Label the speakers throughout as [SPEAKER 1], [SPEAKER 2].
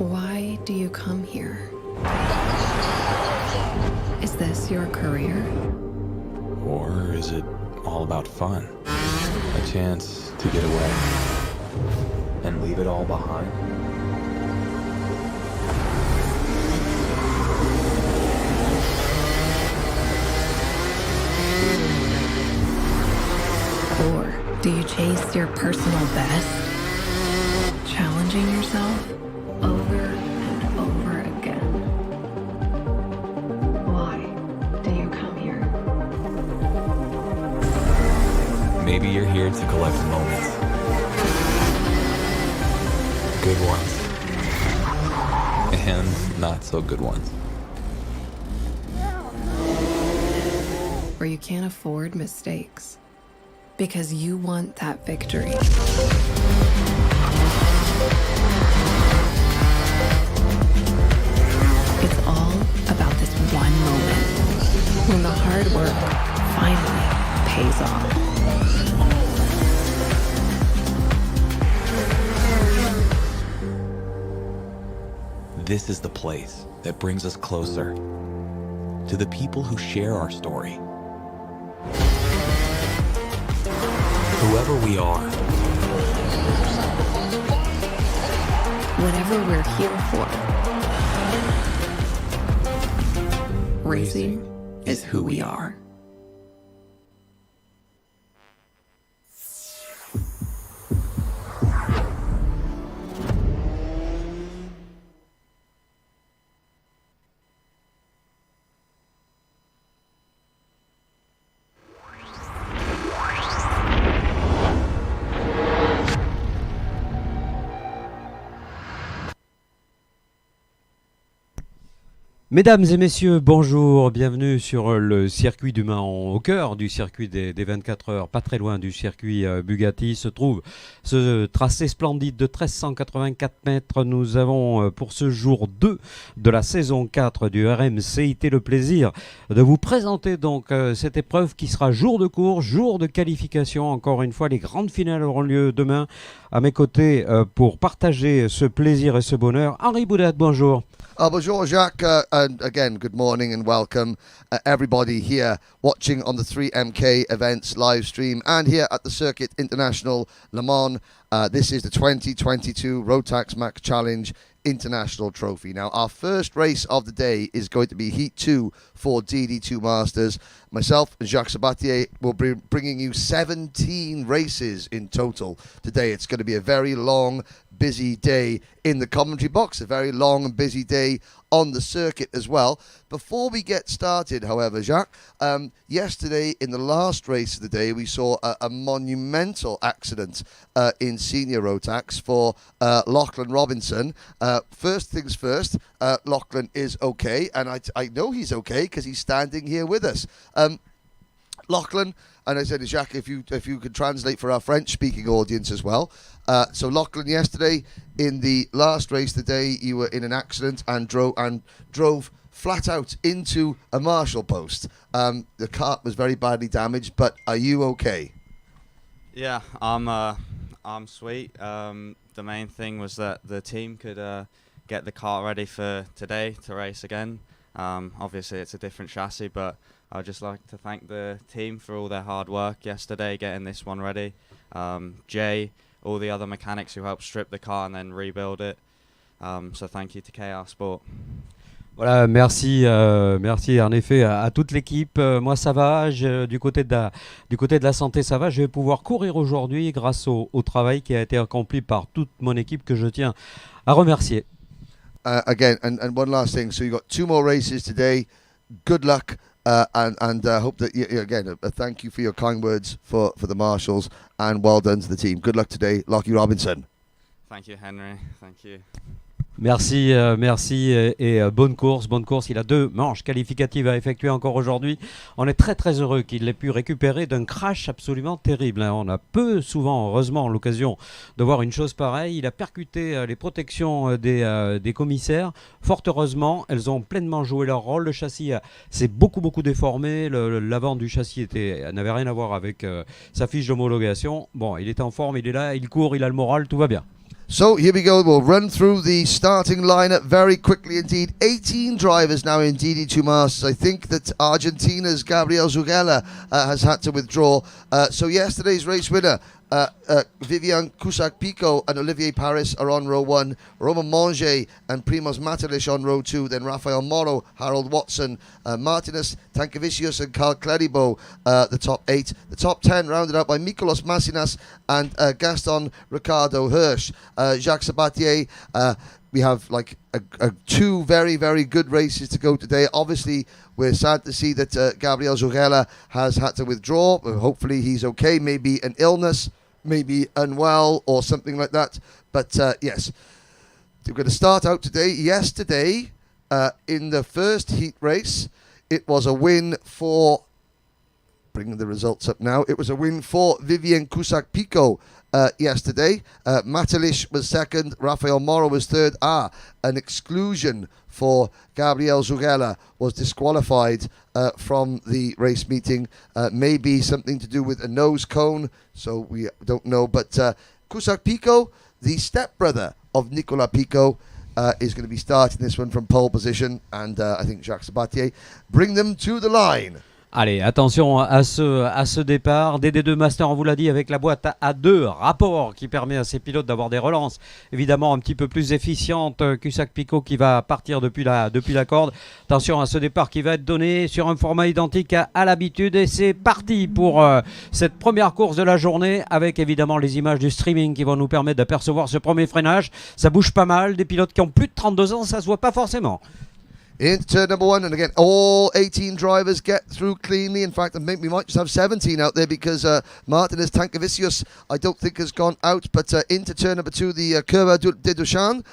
[SPEAKER 1] Why do you come here? Is this your career?
[SPEAKER 2] Or is it all about fun? A chance to get away and leave it all behind?
[SPEAKER 1] Or do you chase your personal best? Challenging yourself over and over again. Why do you come here?
[SPEAKER 2] Maybe you're here to collect moments. Good ones. And not so good ones.
[SPEAKER 1] Where you can't afford mistakes. Because you want that victory. It's all about this one moment when the hard work finally pays off.
[SPEAKER 2] This is the place that brings us closer to the people who share our story. Whoever we are.
[SPEAKER 1] Whatever we're here for. Racing is who we are.
[SPEAKER 3] Mesdames et messieurs, bonjour, bienvenue sur le circuit du Mans. Au cœur du circuit des 24 heures, pas très loin du circuit Bugatti, se trouve ce tracé splendide de 1384 mètres. Nous avons pour ce jour 2 de la saison 4 du RMCIT le plaisir de vous présenter donc cette épreuve qui sera jour de course, jour de qualification. Encore une fois, les grandes finales auront lieu demain. À mes côtés pour partager ce plaisir et ce bonheur, Henri Boudat, bonjour.
[SPEAKER 4] Bonjour Jacques, and again good morning and welcome everybody here watching on the 3MK Events live stream and here at the Circuit International Le Mans. This is the 2022 Rotax Max Challenge International Trophy. Now our first race of the day is going to be Heat 2 for DD2 Masters. Myself and Jacques Sabatier will be bringing you 17 races in total today. It's going to be a very long, busy day in the commentary box, a very long and busy day on the circuit as well. Before we get started, however, Jacques, yesterday in the last race of the day, we saw a monumental accident in Senior Rotax for Lachlan Robinson. First things first, Lachlan is okay, and I know he's okay because he's standing here with us. Lachlan, and I said to Jacques, if you could translate for our French-speaking audience as well. So Lachlan, yesterday in the last race today, you were in an accident and drove flat out into a marshal post. The kart was very badly damaged, but are you okay?
[SPEAKER 5] Yeah, I'm sweet. The main thing was that the team could get the kart ready for today to race again. Obviously, it's a different chassis, but I'd just like to thank the team for all their hard work yesterday getting this one ready. Jay, all the other mechanics who helped strip the car and then rebuild it. So thank you to KR Sport.
[SPEAKER 3] Voilà, merci en effet à toute l'équipe. Moi ça va, du côté de la santé ça va. Je vais pouvoir courir aujourd'hui grâce au travail qui a été accompli par toute mon équipe que je tiens à remercier.
[SPEAKER 4] Again, and one last thing. So you got 2 more races today. Good luck. And hope that, again, a thank you for your kind words for the marshals and well done to the team. Good luck today, Lockie Robinson.
[SPEAKER 5] Thank you, Henry. Thank you.
[SPEAKER 3] Merci et bonne course. Il a 2 manches qualificatives à effectuer encore aujourd'hui. On est très très heureux qu'il ait pu récupérer d'un crash absolument terrible. On a souvent, heureusement, l'occasion de voir une chose pareille. Il a percuté les protections des commissaires. Fort heureusement, elles ont pleinement joué leur rôle. Le châssis s'est beaucoup déformé. L'avant du châssis n'avait rien à voir avec sa fiche d'homologation. Bon, il est en forme, il est là, il court, il a le moral, tout va bien.
[SPEAKER 4] So here we go. We'll run through the starting lineup very quickly indeed. 18 drivers now in DD2 Masters. I think that Argentina's Gabriel Zugella has had to withdraw. So yesterday's race winner, Vivian Cusack-Pico and Olivier Paris are on row 1. Romain Manger and Primoz Matelic on row 2. Then Rafael Moro, Harold Watson, Martinus Tankavicius and Carl Cleribo, the top 8. The top 10 rounded out by Mikolos Masinas and Gaston Ricardo Hirsch. Jacques Sabatier, we have like two very, very good races to go today. Obviously, we're sad to see that Gabriel Zugella has had to withdraw. Hopefully he's okay. Maybe an illness, maybe unwell or something like that. But yes, we're going to start out today. Yesterday, in the first heat race, it was a win for, bringing the results up now, it was a win for Vivian Cusack-Pico yesterday. Matelic was second, Rafael Moro was third. An exclusion for Gabriel Zugella, was disqualified from the race meeting. Maybe something to do with a nose cone, so we don't know. But Cusack-Pico, the stepbrother of Nicolas Pico, is going to be starting this one from pole position, and I think Jacques Sabatier bring them to the line.
[SPEAKER 3] Allez, attention à ce départ. DD2 Master, on vous l'a dit, avec la boîte à 2 rapports qui permet à ces pilotes d'avoir des relances évidemment un petit peu plus efficientes. Cusack-Pico qui va partir depuis la corde. Attention à ce départ qui va être donné sur un format identique à l'habitude. Et c'est parti pour cette première course de la journée, avec évidemment les images du streaming qui vont nous permettre d'apercevoir ce premier freinage. Ça bouge pas mal. Des pilotes qui ont plus de 32 ans, ça se voit pas forcément.
[SPEAKER 4] Into turn number 1, and again, all 18 drivers get through cleanly. In fact, I think we might just have 17 out there because Martinez Tankavicius, I don't think, has gone out. But into turn number 2, the Curva de Duchan,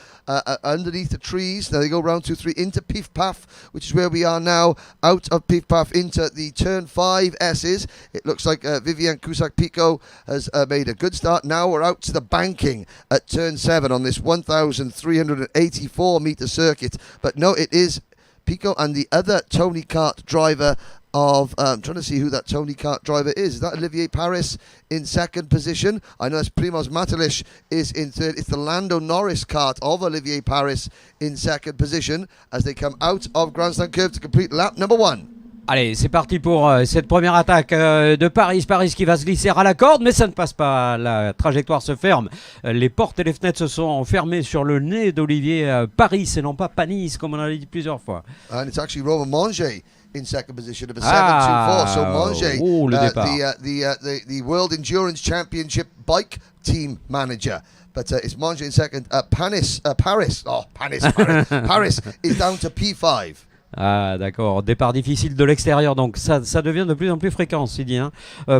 [SPEAKER 4] underneath the trees. Now they go round 2, 3 into Pif Paf, which is where we are now. Out of Pif Paf into the turn 5 S's. It looks like Vivian Cusack-Pico has made a good start. Now we're out to the banking at turn 7 on this 1,384 meter circuit. But no, it is Pico and the other Tony Kart driver of, I'm trying to see who that Tony Kart driver is. Is that Olivier Paris in second position? I know it's Primoz Matelic is in third. It's the Lando Norris kart of Olivier Paris in second position as they come out of Grandstand Curve to complete lap number 1.
[SPEAKER 3] Allez, c'est parti pour cette première attaque de Paris. Paris qui va se glisser à la corde, mais ça ne passe pas. La trajectoire se ferme. Les portes et les fenêtres se sont fermées sur le nez d'Olivier Paris et non pas Panis, comme on l'a dit plusieurs fois.
[SPEAKER 4] And it's actually Romain Manger in second position of a 7-2-4. So Manger, the World Endurance Championship bike team manager. But it's Manger in second. Paris is down to P5.
[SPEAKER 3] Ah d'accord, départ difficile de l'extérieur, donc ça devient de plus en plus fréquent, c'est dit.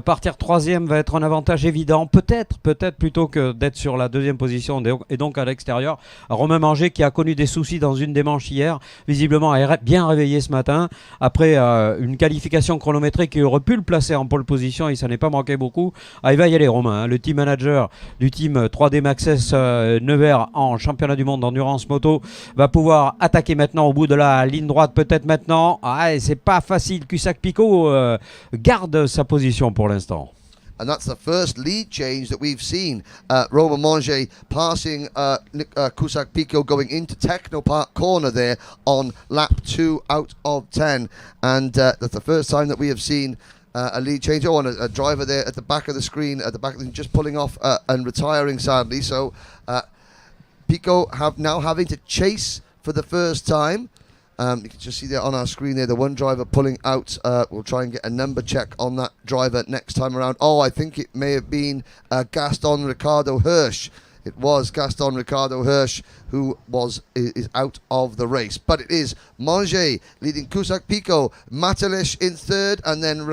[SPEAKER 3] Partir troisième va être un avantage évident, peut-être plutôt que d'être sur la deuxième position et donc à l'extérieur. Romain Manger qui a connu des soucis dans une des manches hier, visiblement est bien réveillé ce matin, après une qualification chronométrique qui aurait pu le placer en pole position et ça n'est pas manqué beaucoup. Il va y aller Romain, le team manager du team 3D Maxxis Nevers en championnat du monde d'endurance moto, va pouvoir attaquer maintenant au bout de la ligne droite. Peut-être maintenant, c'est pas facile. Cusack-Pico garde sa position pour l'instant.
[SPEAKER 4] And that's the first lead change that we've seen. Romain Manger passing Cusack-Pico going into Techno Park corner there on lap 2 out of 10. And that's the first time that we have seen a lead change. Oh, and a driver there at the back of the screen, just pulling off and retiring sadly. So Pico now having to chase for the first time. You can just see there on our screen there, the one driver pulling out. We'll try and get a number check on that driver next time around. Oh, I think it may have been Gaston Ricardo Hirsch. It was Gaston Ricardo Hirsch who is out of the race. But it is Manger leading Cusack-Pico, Matelic in third, and then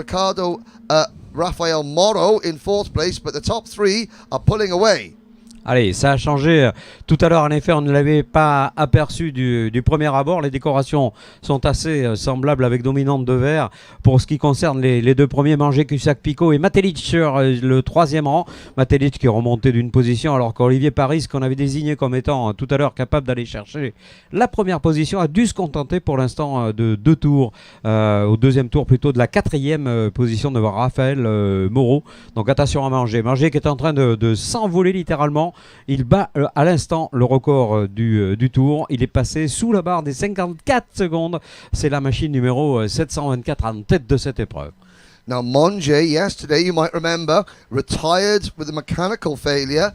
[SPEAKER 4] Rafael Moro in fourth place. But the top three are pulling away.
[SPEAKER 3] Allez, ça a changé. Tout à l'heure, en effet, on ne l'avait pas aperçu du premier abord. Les décorations sont assez semblables avec dominante de vert. Pour ce qui concerne les deux premiers, Manger, Cusack-Pico et Matelic sur le troisième rang. Matelic qui est remonté d'une position, alors qu'Olivier Paris, qu'on avait désigné comme étant tout à l'heure capable d'aller chercher la première position, a dû se contenter pour l'instant de 2 tours. Au deuxième tour, plutôt de la 4e position devant Raphaël Moreau. Donc attention à Manger. Manger qui est en train de s'envoler littéralement. l'instant. Il bat à l'instant le record du tour. Il est passé sous la barre des 54 secondes. C'est la machine numéro 724 en tête de cette épreuve.
[SPEAKER 4] Now, Monje, yesterday, you might remember, retired with a mechanical failure,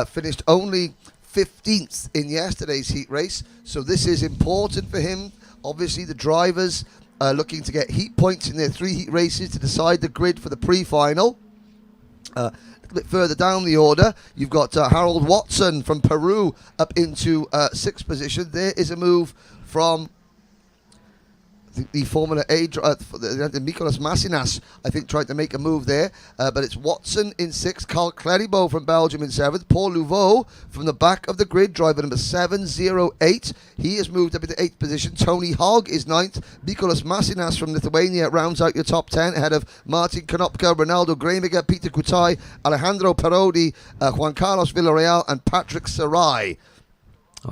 [SPEAKER 4] finished only 15th in yesterday's heat race. So this is important for him. Obviously, the drivers are looking to get heat points in their 3 heat races to decide the grid for the pre-final. A little bit further down the order, you've got Harold Watson from Peru up into 6th position. There is a move from the Formula A, Nicolas Massinas, I think, tried to make a move there. But it's Watson in 6th, Carl Cleribaud from Belgium in 7th, Paul Leveaux from the back of the grid, driver number 708. He has moved up into 8th position. Tony Hogg is 9th. Nicolas Massinas from Lithuania rounds out your top 10 ahead of Martin Konopka, Ronaldo Gremiger, Peter Kutai, Alejandro Parodi, Juan Carlos Villarreal and Patrick Sarai.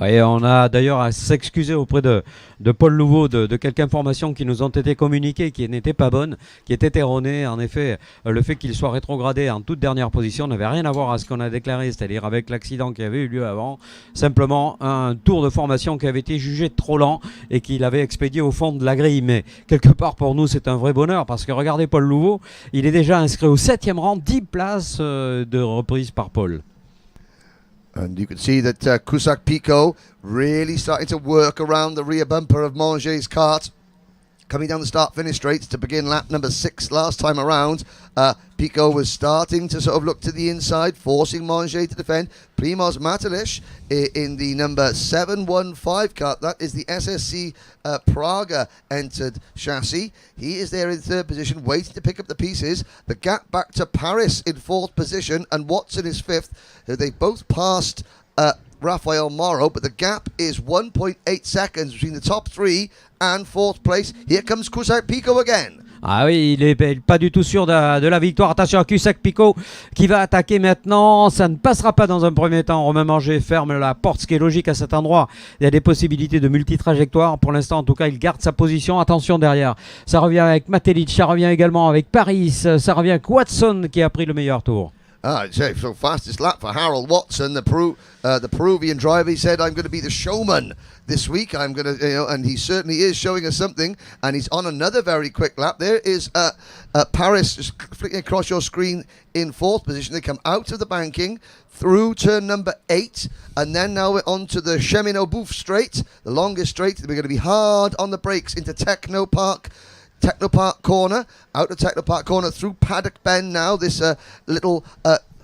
[SPEAKER 3] Oui, on a d'ailleurs à s'excuser auprès de Paul Leveaux de quelques informations qui nous ont été communiquées qui n'étaient pas bonnes, qui étaient erronées. En effet, le fait qu'il soit rétrogradé en toute dernière position n'avait rien à voir à ce qu'on a déclaré, c'est-à-dire avec l'accident qui avait eu lieu avant. Simplement un tour de formation qui avait été jugé trop lent et qu'il avait expédié au fond de la grille. Mais quelque part pour nous c'est un vrai bonheur parce que regardez Paul Leveaux, il est déjà inscrit au 7e rang, 10 places de reprise par Paul.
[SPEAKER 4] And you can see that Cusack Pico really starting to work around the rear bumper of Monge's kart. Coming down the start-finish straights to begin lap number 6 last time around. Pico was starting to sort of look to the inside, forcing Monge to defend. Primoz Matelish in the number 715 kart. That is the SSC Praga entered chassis. He is there in 3rd position, waiting to pick up the pieces. The gap back to Paris in 4th position, and Watson is 5th. They both passed Rafael Morro, but the gap is 1.8 seconds between the top 3 and 4th place. Here comes Cusack Pico again.
[SPEAKER 3] Ah oui, il est pas du tout sûr de la victoire. Attention à Cusack Pico qui va attaquer maintenant. Ça ne passera pas dans un premier temps. Romain Manger ferme la porte, ce qui est logique à cet endroit. Il y a des possibilités de multi-trajectoire. Pour l'instant, en tout cas, il garde sa position. Attention derrière. Ça revient avec Matelic, ça revient également avec Paris. Ça revient avec Watson qui a pris le meilleur tour.
[SPEAKER 4] So fastest lap for Harold Watson, the Peruvian driver. He said, "I'm going to be the showman this week. I'm going to, and he certainly is showing us something. And he's on another very quick lap. There is Paris just flicking across your screen in 4th position. They come out of the banking through turn number 8, and then now we're on to the Cheminot Bouffe straight, the longest straight. We're going to be hard on the brakes into Technopark corner, out of Technopark corner through Paddock Bend now. This little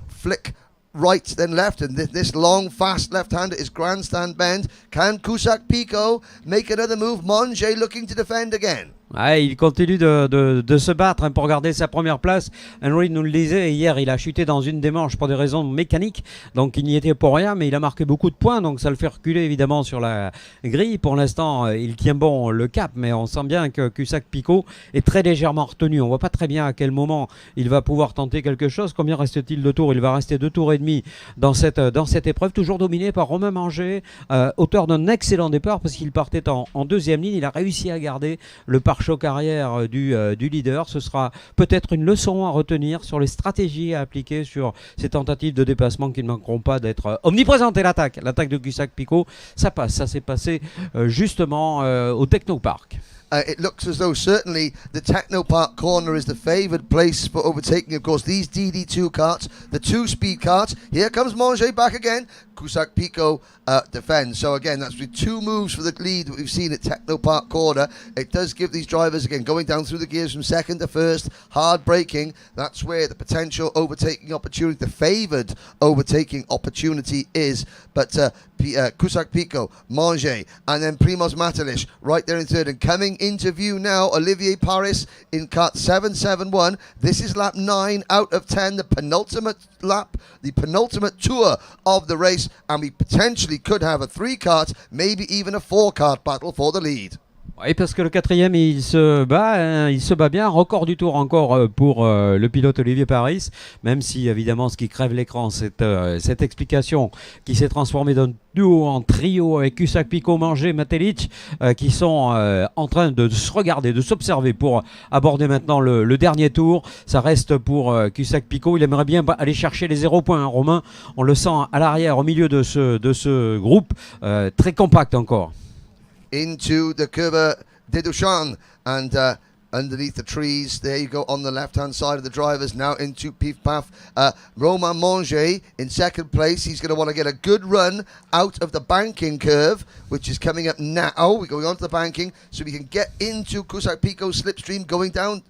[SPEAKER 4] flick right then left, and this long fast left-hander is Grandstand Bend. Can Cusack Pico make another move? Monge looking to defend again.
[SPEAKER 3] Ouais, il continue de se battre pour garder sa première place. Henry nous le disait, hier il a chuté dans une des manches pour des raisons mécaniques, donc il n'y était pour rien, mais il a marqué beaucoup de points, donc ça le fait reculer évidemment sur la grille. Pour l'instant il tient bon le cap, mais on sent bien que Cusack Pico est très légèrement retenu. On voit pas très bien à quel moment il va pouvoir tenter quelque chose. Combien reste-t-il de tours? Il va rester 2 tours et demi dans cette épreuve, toujours dominé par Romain Manger, auteur d'un excellent départ parce qu'il partait en 2e ligne. Il a réussi à garder le pare-choc arrière du leader. Ce sera peut-être une leçon à retenir sur les stratégies à appliquer sur ces tentatives de dépassement qui ne manqueront pas d'être omniprésentes. Et l'attaque de Cusack Pico, ça passe. Ça s'est passé justement au Technopark.
[SPEAKER 4] It looks as though certainly the Technopark corner is the favoured place for overtaking. Of course, these DD2 karts, the 2-speed karts. Here comes Monge back again. Cusack Pico defends. So again, that's with 2 moves for the lead that we've seen at Technopark corner. It does give these drivers, again, going down through the gears from 2nd to 1st, hard braking. That's where the potential overtaking opportunity, the favoured overtaking opportunity is. But Cusack Pico, Monge, and then Primoz Matelic right there in 3rd. And coming into view now, Olivier Paris in kart 771. This is lap 9 out of 10, the penultimate lap, the penultimate tour of the race, and we potentially could have a 3-kart, maybe even a 4-kart battle for the lead.
[SPEAKER 3] Et parce que le quatrième, il se bat bien. Record du tour encore pour le pilote Olivier Paris, même si évidemment ce qui crève l'écran, c'est cette explication qui s'est transformée d'un duo en trio avec Cusack, Pico, Manger, Matelic, qui sont en train de se regarder, de s'observer pour aborder maintenant le dernier tour. Ça reste pour Cusack, Pico. Il aimerait bien aller chercher les 0 points, hein, Romain. On le sent à l'arrière, au milieu de ce groupe, très compact encore.
[SPEAKER 4] Into the curve de Duchan and underneath the trees. There you go on the left-hand side of the drivers. Now into Pif Paf. Romain Manger in second place. He's going to want to get a good run out of the banking curve, which is coming up now. We're going on to the banking so we can get into Cusack Pico's slipstream, going down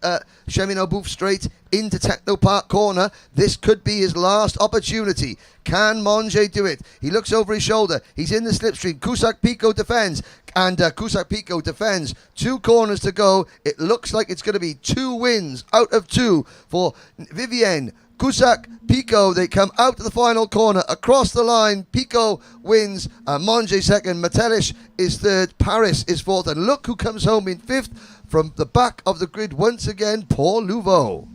[SPEAKER 4] Cheminot Bouffe straight into Techno Park corner. This could be his last opportunity. Can Manger do it? He looks over his shoulder. He's in the slipstream. Cusack Pico defends. And Cusack Pico defends. 2 corners to go. It looks like it's going to be 2 wins out of 2 for Vivienne. Cusack, Pico, they come out to the final corner. Across the line, Pico wins. Manger second. Matelish is third. Paris is fourth. And look who comes home in fifth from the back of the grid once again, Paul Leveaux.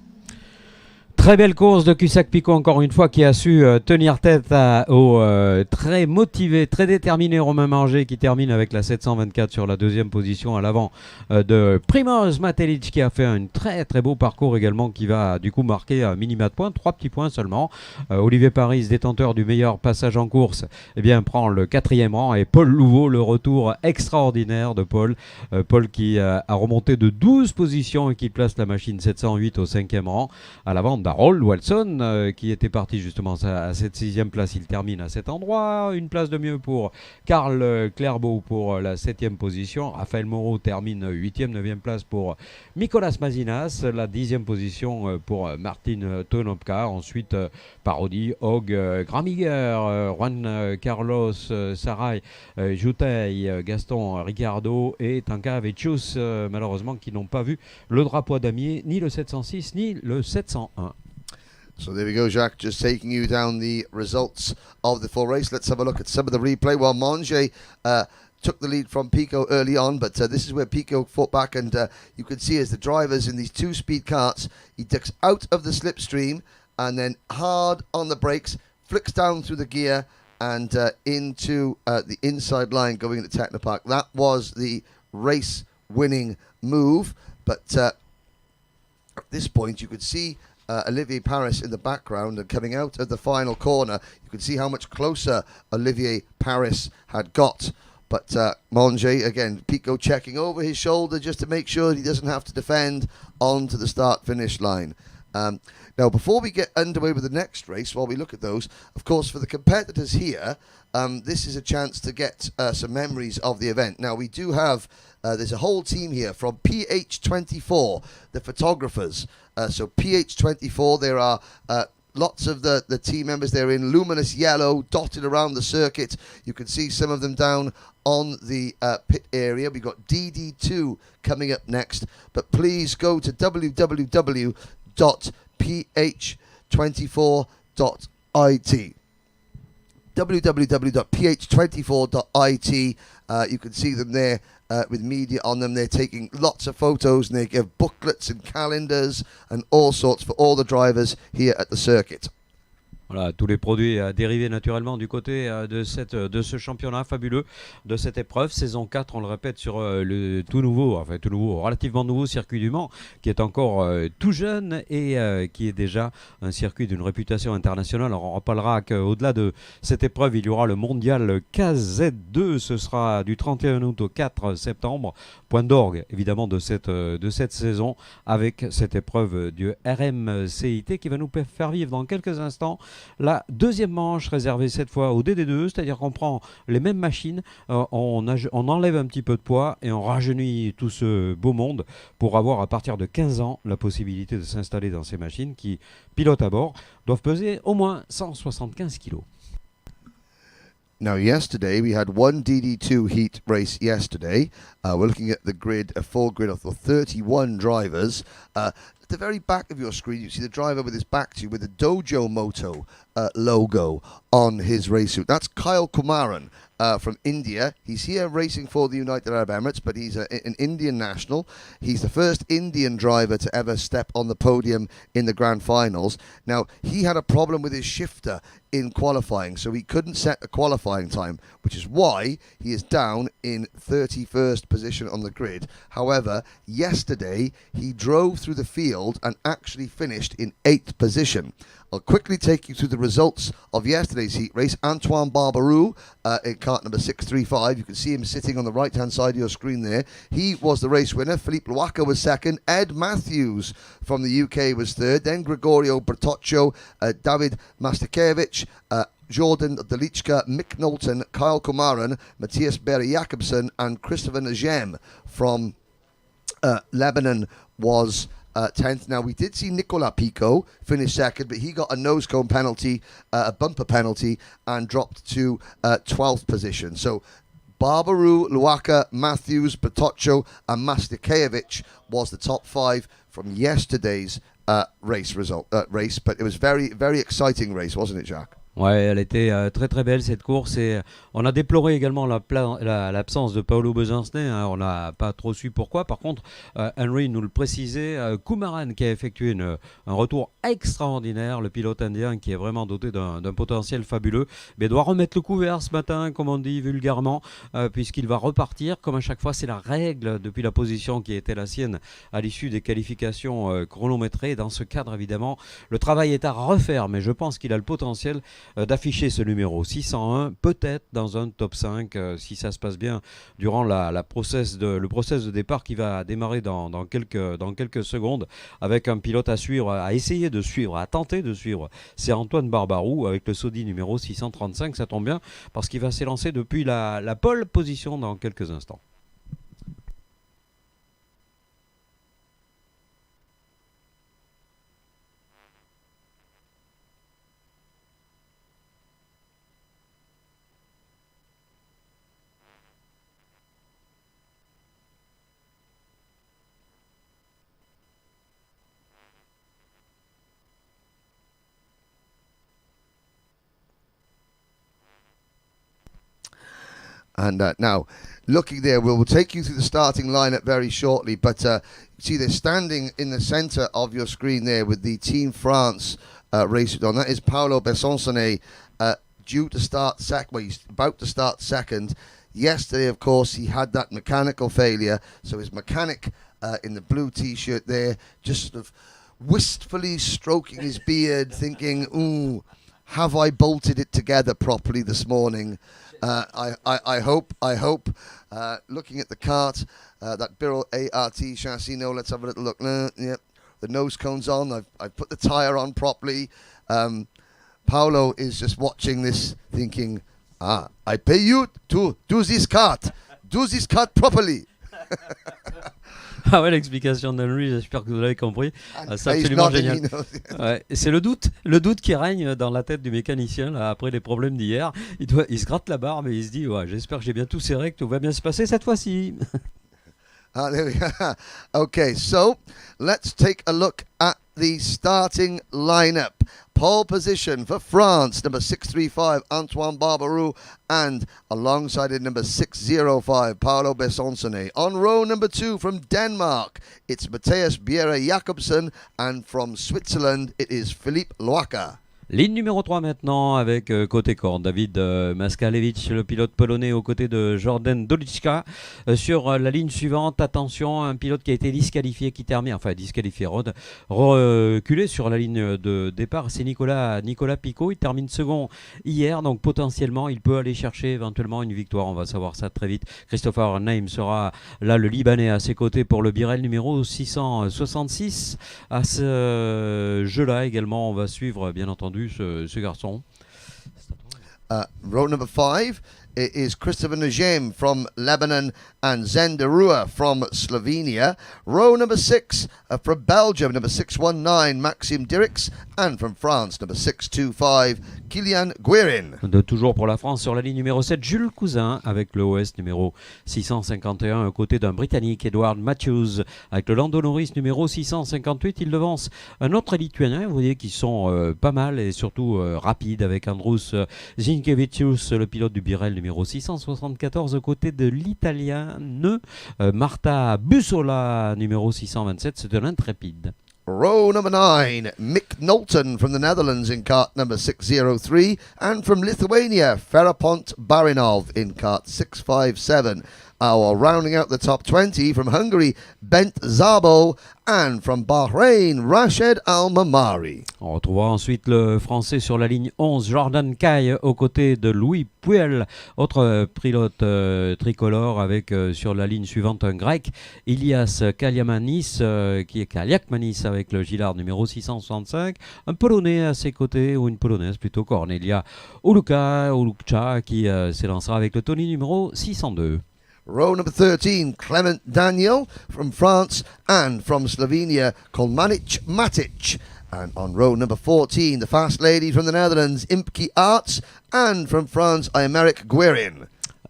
[SPEAKER 3] Très belle course de Cusack Pico encore une fois qui a su tenir tête au très motivé, très déterminé Romain Manger qui termine avec la 724 sur la deuxième position à l'avant de Primoz Matelic qui a fait un très très beau parcours également qui va du coup marquer un minima de points, 3 petits points seulement. Olivier Paris, détenteur du meilleur passage en course, eh bien, prend le 4e rang et Paul Leveaux, le retour extraordinaire de Paul. Paul qui a remonté de 12 positions et qui place la machine 708 au 5e rang à l'avant Harold Wilson qui était parti justement à cette 6e place. Il termine à cet endroit. Une place de mieux pour Karl Clairbeau pour la 7e position. Raphaël Moreau termine 8e, 9e place pour Nicolas Mazinas. La 10e position pour Martin Tonopka. Ensuite Parodi, Hogg, Gramiger, Juan Carlos Sarai, Jutei, Gaston Ricardo et Tanka Vecius, malheureusement qui n'ont pas vu le drapeau damier, ni le 706 ni le 701.
[SPEAKER 4] So there we go, Jacques, just taking you down the results of the full race. Let's have a look at some of the replay. Well, Manger took the lead from Pico early on, but this is where Pico fought back, and you can see as the drivers in these 2-speed karts, he ducks out of the slipstream and then hard on the brakes, flicks down through the gear and into the inside line going into Technopark. That was the race-winning move, but at this point you could see Olivier Paris in the background, and coming out of the final corner, you can see how much closer Olivier Paris had got. But Manger, again, Pico checking over his shoulder just to make sure that he doesn't have to defend onto the start-finish line. Now, before we get underway with the next race, while we look at those, of course, for the competitors here, this is a chance to get some memories of the event. Now, we do have, there's a whole team here from PH24, the photographers. So PH24, there are lots of the team members. They're in luminous yellow, dotted around the circuit. You can see some of them down on the pit area. We've got DD2 coming up next. But please go to www.ph24.it. www.ph24.it. You can see them there with media on them. They're taking lots of photos and they give booklets and calendars and all sorts for all the drivers here at the circuit.
[SPEAKER 3] Voilà, tous les produits dérivés naturellement du côté de ce championnat fabuleux, de cette épreuve, saison 4, on le répète, sur le tout nouveau, relativement nouveau circuit du Mans, qui est encore tout jeune et qui est déjà un circuit d'une réputation internationale. Alors on reparlera qu'au-delà de cette épreuve, il y aura le mondial KZ2, ce sera du 31 août au 4 septembre, point d'orgue évidemment de cette saison, avec cette épreuve du RMCIT qui va nous faire vivre dans quelques instants la deuxième manche réservée cette fois au DD2, c'est-à-dire qu'on prend les mêmes machines, on enlève un petit peu de poids et on rajeunit tout ce beau monde pour avoir à partir de 15 ans la possibilité de s'installer dans ces machines qui, pilotes à bord, doivent peser au moins 175 kg.
[SPEAKER 4] Now, yesterday we had one DD2 heat race yesterday. We're looking at the grid, a full grid of 31 drivers. At the very back of your screen, you see the driver with his back to you with the Dojo Moto logo on his race suit. That's Kyle Kumaran from India. He's here racing for the United Arab Emirates, but he's an Indian national. He's the first Indian driver to ever step on the podium in the grand finals. Now, he had a problem with his shifter in qualifying, so he couldn't set a qualifying time, which is why he is down in 31st position on the grid. However, yesterday he drove through the field and actually finished in 8th position. I'll quickly take you through the results of yesterday's heat race. Antoine Barbarou in kart number 635. You can see him sitting on the right-hand side of your screen there. He was the race winner. Philippe Loacker was second. Ed Matthews from the UK was third. Then Gregorio Bertoccio, David Mastakevich, Jordan Delichka, Mick Knowlton, Kyle Kumaran, Matthias Berry-Jakobsen, and Christopher Najem from Lebanon was 10th. Now, we did see Nicolas Pico finish second, but he got a nose cone penalty, a bumper penalty, and dropped to 12th position. So, Barbarou, Luaka, Matthews, Bertoccio, and Mastakevich was the top 5 from yesterday's race. But it was very, very exciting race, wasn't it, Jacques?
[SPEAKER 3] Ouais, elle était très très belle cette course et on a déploré également l'absence de Paolo Besencenet, hein, on n'a pas trop su pourquoi. Par contre, Henry nous le précisait, Kumaran qui a effectué un retour extraordinaire, le pilote indien qui est vraiment doté d'un potentiel fabuleux, mais doit remettre le couvert ce matin, comme on dit vulgairement, puisqu'il va repartir, comme à chaque fois c'est la règle depuis la position qui était la sienne à l'issue des qualifications chronométrées. Dans ce cadre évidemment, le travail est à refaire, mais je pense qu'il a le potentiel d'afficher ce numéro 601, peut-être dans un top 5, si ça se passe bien durant le process de départ qui va démarrer dans quelques secondes, avec un pilote à suivre, à essayer de suivre, à tenter de suivre. C'est Antoine Barbarou avec le Saudi numéro 635, ça tombe bien, parce qu'il va s'élancer depuis la pole position dans quelques instants.
[SPEAKER 4] And now, looking there, we'll take you through the starting lineup very shortly. But see, they're standing in the centre of your screen there with the Team France race on. That is Paolo Besencenet, due to start second. Well, he's about to start second. Yesterday, of course, he had that mechanical failure. So his mechanic in the blue T-shirt there, just sort of wistfully stroking his beard, thinking, "Ooh, have I bolted it together properly this morning?" I hope. Looking at the kart, that Birol ART chassis. No, let's have a little look. Yep, the nose cone's on. I've put the tyre on properly. Paolo is just watching this, thinking, I pay you to do this kart. Do this kart properly.
[SPEAKER 3] Ah ouais, l'explication d'Henry, j'espère que vous l'avez compris. C'est absolument génial. Ouais, c'est le doute qui règne dans la tête du mécanicien là, après les problèmes d'hier. Il se gratte la barbe et il se dit ouais, j'espère que j'ai bien tout serré, que tout va bien se passer cette fois-ci.
[SPEAKER 4] There we go. Okay, so let's take a look at the starting lineup. Pole position for France, number 635, Antoine Barbarou, and alongside it, number 605, Paolo Besencenet. On row number 2 from Denmark, it's Matthias Bjerre-Jakobsen, and from Switzerland, it is Philippe Loacker.
[SPEAKER 3] Ligne numéro 3 maintenant avec côté corde David Maskalevich, le pilote polonais aux côtés de Jordan Dolichka. Sur la ligne suivante, attention, un pilote qui a été disqualifié, reculé sur la ligne de départ, c'est Nicolas Pico. Il termine second hier, donc potentiellement il peut aller chercher éventuellement une victoire, on va savoir ça très vite. Christopher Naim sera là, le Libanais, à ses côtés pour le Birel numéro 666. À ce jeu-là également, on va suivre bien entendu ce garçon.
[SPEAKER 4] Row number 5, it is Christopher Najem from Lebanon and Zenderua from Slovenia. Row number 6 from Belgium, number 619, Maxime Dirix. And from France, number 625, Kylian Guerin.
[SPEAKER 3] De toujours pour la France sur la ligne numéro 7, Jules Cousin avec le OS numéro 651 aux côtés d'un Britannique, Edward Matthews, avec le Lando Norris numéro 658. Il devance un autre Lituanien, vous voyez, qui sont pas mal et surtout rapides avec Andrus Zinkevicius, le pilote du Birel numéro 674 aux côtés de l'Italien Marta Bussola numéro 627. C'est un intrépide.
[SPEAKER 4] Row number 9, Mick Knowlton from the Netherlands in kart number 603, and from Lithuania, Ferapont Barinov in kart 657. Our rounding out the top 20 from Hungary, Bent Zabo, and from Bahrain, Rached Al-Mamari.
[SPEAKER 3] On retrouvera ensuite le français sur la ligne 11, Jordan Caille, aux côtés de Louis Puel, autre pilote tricolore, avec sur la ligne suivante un grec, Ilias Kaliamanis, qui est Kaliakmanis avec le Gillard numéro 665, un polonais à ses côtés, ou une polonaise plutôt, Cornelia Ulukcha, qui s'élancera avec le Tony numéro 602.
[SPEAKER 4] Row number 13, Clement Daniel from France, and from Slovenia, Kolmanic Matic. And on row number 14, the fast lady from the Netherlands, Impke Arts, and from France, Aymeric Guerin.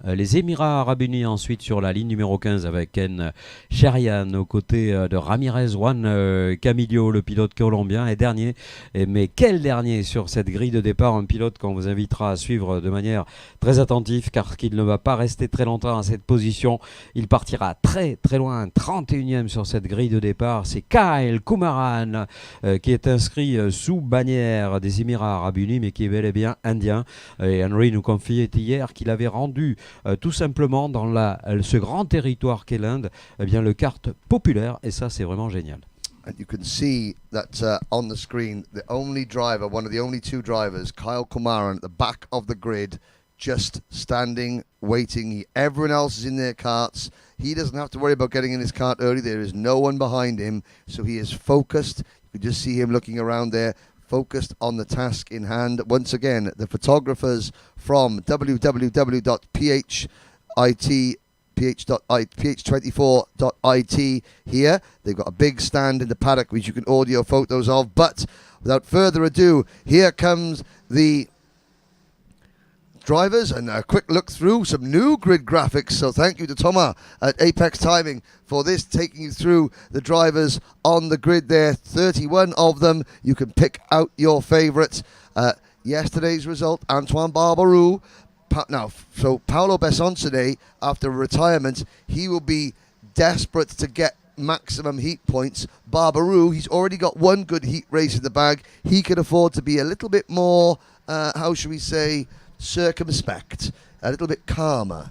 [SPEAKER 3] Les Émirats Arabes Unis ensuite sur la ligne numéro 15 avec Ken Sherian aux côtés de Ramirez Juan Camillo, le pilote colombien, et dernier, mais quel dernier sur cette grille de départ, un pilote qu'on vous invitera à suivre de manière très attentive car qu'il ne va pas rester très longtemps à cette position. Il partira très très loin, 31e sur cette grille de départ. C'est Kyle Kumaran qui est inscrit sous bannière des Émirats Arabes Unis mais qui est bel et bien indien. Et Henry nous confiait hier qu'il avait rendu tout simplement dans ce grand territoire qu'est l'Inde, eh bien le kart populaire, et ça c'est vraiment génial.
[SPEAKER 4] And you can see that on the screen, the only driver, one of the only two drivers, Kyle Kumaran, at the back of the grid, just standing, waiting. Everyone else is in their karts. He doesn't have to worry about getting in his kart early. There is no one behind him, so he is focused. You can just see him looking around there, focused on the task in hand. Once again, the photographers from ph24.it here. They've got a big stand in the paddock which you can audio photos of. But without further ado, here comes the drivers, and a quick look through some new grid graphics. So thank you to Thomas at Apex Timing for this, taking you through the drivers on the grid there. 31 of them. You can pick out your favourites. Yesterday's result, Antoine Barbaroux. So Paolo Besonsone, after retirement, he will be desperate to get maximum heat points. Barbaroux, he's already got one good heat race in the bag. He can afford to be a little bit more, how should we say, circumspect, a little bit calmer.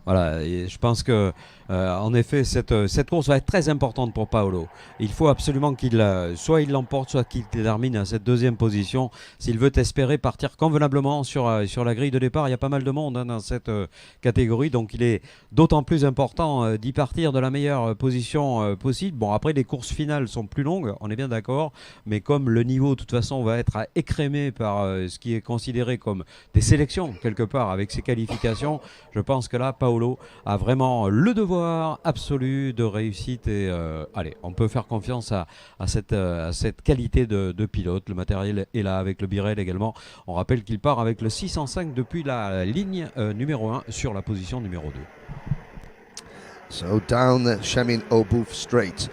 [SPEAKER 3] Voilà, et je pense que en effet cette course va être très importante pour Paolo. Il faut absolument qu'il soit il l'emporte, soit qu'il termine à cette deuxième position s'il veut espérer partir convenablement sur la grille de départ. Il y a pas mal de monde dans cette catégorie, donc il est d'autant plus important d'y partir de la meilleure position possible. Bon, après les courses finales sont plus longues, on est bien d'accord, mais comme le niveau de toute façon va être écrémé par ce qui est considéré comme des sélections quelque part avec ses qualifications, je pense que là Paolo a vraiment le devoir absolu de réussite et allez, on peut faire confiance à cette qualité de pilote. Le matériel est là avec le Birel également. On rappelle qu'il part avec le 605 depuis la ligne numéro 1 sur la position numéro 2.
[SPEAKER 4] So down the Chemin Aubouf straight,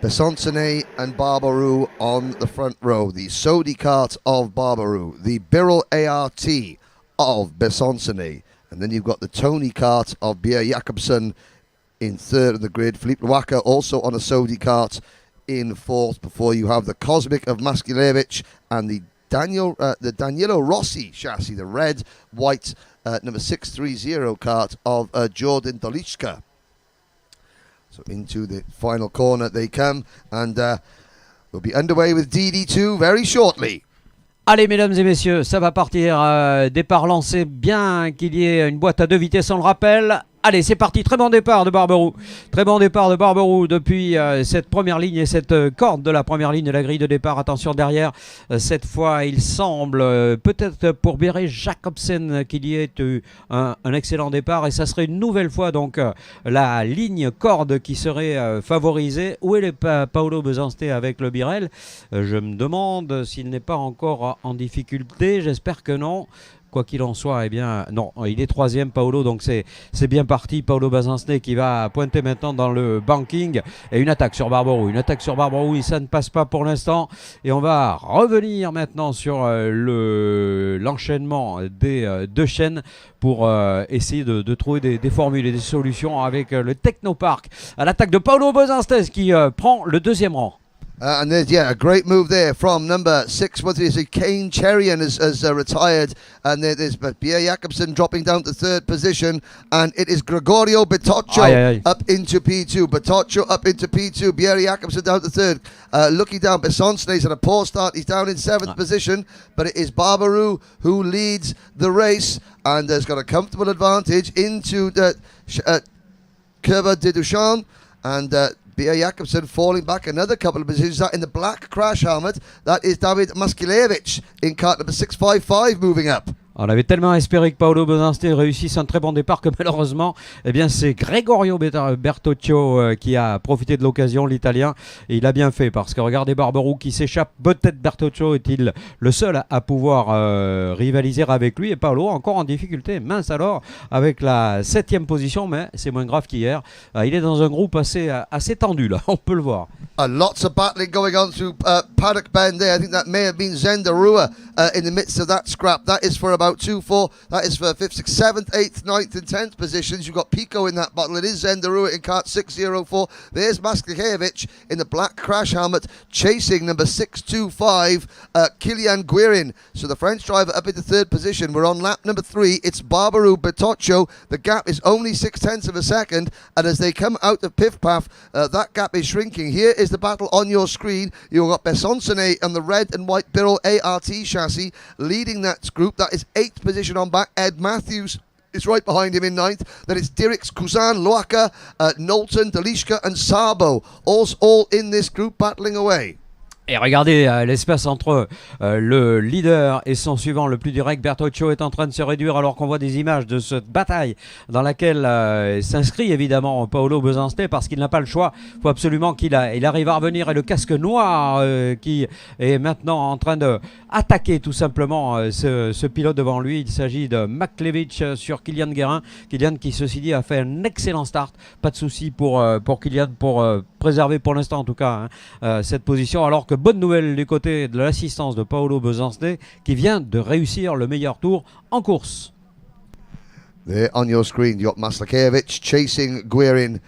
[SPEAKER 4] Besonsone and Barbaroux on the front row, the Sodi kart of Barbaroux, the Birrell ART of Besonsone, and then you've got the Tony kart of Bjerre Jacobsen in third of the grid. Philippe Luaka also on a Sodi kart in fourth, before you have the Cosmic of Maskulevich and the Danilo Rossi chassis, the red, white number 630 kart of Jordan Dolichka. So into the final corner they come, and we'll be underway with DD2 very shortly.
[SPEAKER 3] Allez mesdames et messieurs, ça va partir, départ lancé, bien qu'il y ait une boîte à deux vitesses, on le rappelle. Allez, c'est parti, très bon départ de Barberou. Très bon départ de Barberou depuis cette première ligne et cette corde de la première ligne de la grille de départ. Attention derrière, cette fois il semble peut-être pour Béré Jacobsen qu'il y ait eu un excellent départ et ça serait une nouvelle fois donc la ligne corde qui serait favorisée. Où est le Paolo Besançté avec le Birel? Je me demande s'il n'est pas encore en difficulté, j'espère que non. Quoi qu'il en soit, eh bien, non, il est troisième, Paolo, donc c'est bien parti. Paolo Besançté qui va pointer maintenant dans le banking. Et une attaque sur Barberou. Une attaque sur Barberou, et ça ne passe pas pour l'instant. Et on va revenir maintenant sur l'enchaînement des deux chaînes pour essayer de trouver des formules et des solutions avec le Technopark. À l'attaque de Paolo Besançté qui prend le deuxième rang.
[SPEAKER 4] And there's, a great move there from number 6. What is it? Kane Cherian has retired. And there's Pierre Jacobsen dropping down to third position. And it is Gregorio Bertoccio up into P2. Bertoccio up into P2. Pierre Jacobsen down to third. Looking down, Besançon's had a poor start. He's down in seventh position. But it is Barberou who leads the race. And has got a comfortable advantage into the Curva de Duchamp. And Pierre Jacobsen falling back another couple of positions. That in the black crash helmet, that is David Maskilevich in kart number 655 moving up.
[SPEAKER 3] On avait tellement espéré que Paolo Besançté réussisse un très bon départ que malheureusement, eh bien, c'est Gregorio Bertoccio qui a profité de l'occasion, l'Italien. Et il a bien fait parce que regardez Barberou qui s'échappe. Peut-être Bertoccio est-il le seul à pouvoir rivaliser avec lui. Et Paolo encore en difficulté. Mince alors, avec la 7e position, mais c'est moins grave qu'hier. Il est dans un groupe assez tendu là, on peut le voir.
[SPEAKER 4] Lots of battling going on through Paddock Bend there. I think that may have been Zendarua in the midst of that scrap. That is for about 2-4. That is for 5th, 6th, 7th, 8th, 9th and 10th positions. You've got Pico in that battle. It is Zendarua in kart 604. There's Maskakevich in the black crash helmet chasing number 625, Kilian Guirin. So the French driver up into third position. We're on lap number 3. It's Barberou Bertoccio. The gap is only 0.6 of a second. And as they come out of Piff Paff, that gap is shrinking. Here is the battle on your screen. You've got Besançon on the red and white Birol ART chassis leading that group. That is 8th position on back. Ed Matthews is right behind him in 9th. Then it's Dirks, Kuzan, Loaka, Knowlton, Delishka and Sabo. All in this group battling away.
[SPEAKER 3] Et regardez l'espace entre le leader et son suivant le plus direct. Bertoccio est en train de se réduire alors qu'on voit des images de cette bataille dans laquelle s'inscrit évidemment Paolo Besançté parce qu'il n'a pas le choix. Il faut absolument qu'il arrive à revenir. Et le casque noir qui est maintenant en train d'attaquer tout simplement ce pilote devant lui. Il s'agit de Maklevich sur Kilian Guérin. Kilian qui ceci dit a fait un excellent start. Pas de souci pour Kilian pour préserver pour l'instant en tout cas cette position alors que bonne nouvelle du côté de l'assistance de Paolo Besançté qui vient de réussir le meilleur tour en course.
[SPEAKER 4] There on your screen, you got Maslakevich chasing Guirin.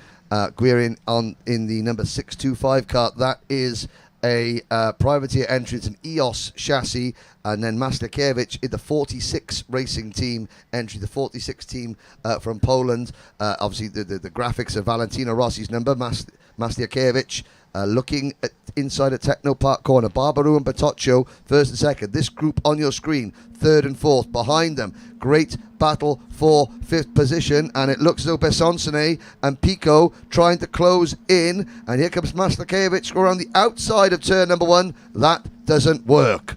[SPEAKER 4] Guirin in the number 625 kart. That is a privateer entry. It's an EOS chassis. And then Maslakevich in the 46 racing team entry, the 46 team from Poland. Obviously, the graphics of Valentino Rossi's number. Maslakevich looking at inside a Technopark corner. Barberou and Bertoccio first and second. This group on your screen, third and fourth. Behind them, great battle for 5th position. And it looks as though Besançon and Pico trying to close in. And here comes Maslakevich around the outside of turn number 1. That doesn't work.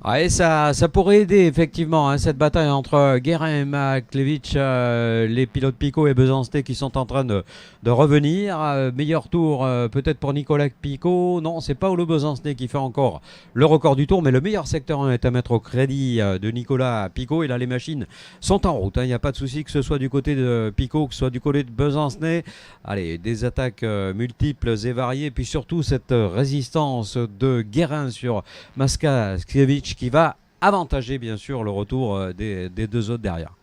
[SPEAKER 3] Ouais, ça pourrait aider effectivement cette bataille entre Guérin et Maklevich, les pilotes Pico et Besançté qui sont en train de revenir. Meilleur tour peut-être pour Nicolas Pico. Non, c'est Paolo Besançté qui fait encore le record du tour, mais le meilleur secteur 1 est à mettre au crédit de Nicolas Pico. Et là, les machines sont en route. Il n'y a pas de souci que ce soit du côté de Pico, que ce soit du côté de Besançté. Allez, des attaques multiples et variées. Et puis surtout, cette résistance de Guérin sur Maskakevich qui va avantager bien sûr le retour des deux autres derrière.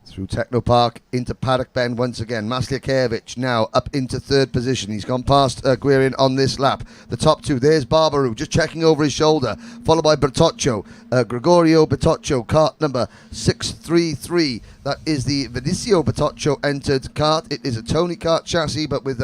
[SPEAKER 4] Through Technopark into Paddock Bend once again. Maslakevich now up into third position. He's gone past Guirin on this lap. The top two, there's Barberou just checking over his shoulder, followed by Bertoccio. Gregorio Bertoccio, kart number 633. That is the Vinicio Bertoccio entered kart. It is a Tony kart chassis, but with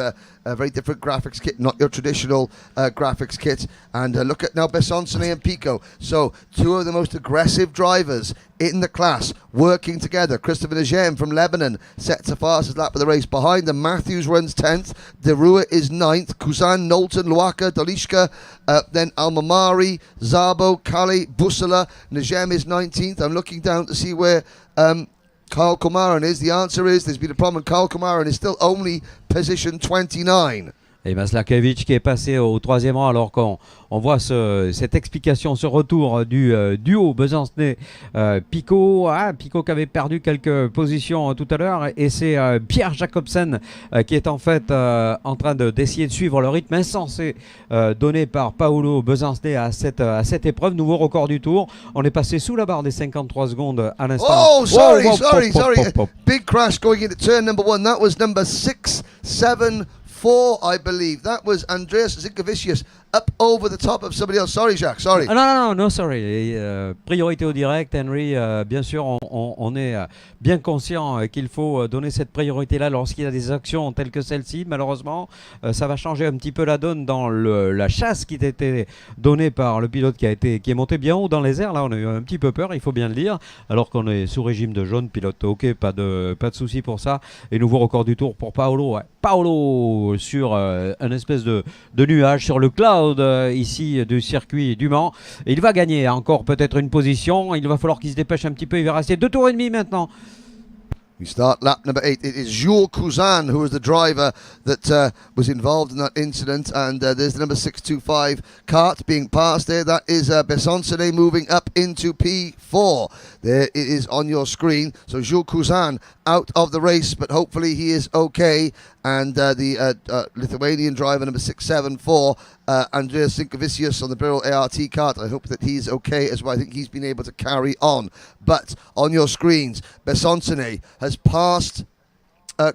[SPEAKER 4] a very different graphics kit, not your traditional graphics kit. And look at now Besonsone and Pico. So two of the most aggressive drivers in the class working together. Christopher Negem from Lebanon sets the fastest lap of the race. Behind them, Matthews runs 10th. De Rua is 9th. Kuzan, Knowlton, Luaka, Dolishka, then Almamari, Zabo, Kali, Busala. Negem is 19th. I'm looking down to see where Kyle Komaran is. The answer is there's been a problem. Kyle Komaran is still only position 29.
[SPEAKER 3] Et Maslakevich qui est passé au troisième rang alors qu'on voit cette explication, ce retour du duo Besancenay-Pico. Pico qui avait perdu quelques positions tout à l'heure et c'est Pierre Jacobsen qui est en fait en train d'essayer de suivre le rythme insensé donné par Paolo Besancenay à cette épreuve. Nouveau record du tour. On est passé sous la barre des 53 secondes à l'instant.
[SPEAKER 4] Oh, sorry. Big crash going into turn number 1. That was number 674, I believe. That was Andreas Zinkovicius up over the top of somebody else. Sorry, Jacques, sorry.
[SPEAKER 3] Non, sorry. Priorité au direct, Henry. Bien sûr, on est bien conscient qu'il faut donner cette priorité-là lorsqu'il y a des actions telles que celle-ci. Malheureusement, ça va changer un petit peu la donne dans la chasse qui a été donnée par le pilote qui est monté bien haut dans les airs. Là, on a eu un petit peu peur, il faut bien le dire, alors qu'on est sous régime de jaune. Pilote, ok, pas de souci pour ça. Et nouveau record du tour pour Paolo. Ouais. Paolo sur un espèce de nuage sur le cloud ici du circuit du Mans. Et il va gagner encore peut-être une position. Il va falloir qu'il se dépêche un petit peu. Il va rester 2 tours et demi maintenant.
[SPEAKER 4] We start lap number 8. It is Jules Cousin who was the driver that was involved in that incident. And there's the number 625 kart being passed there. That is Besonsone moving up into P4. There it is on your screen. So Jules Cousin out of the race, but hopefully he is okay. And the Lithuanian driver, number 674, Andreas Zinkovicius on the Birrell ART kart. I hope that he's okay as well. I think he's been able to carry on. But on your screens, Besonsone has passed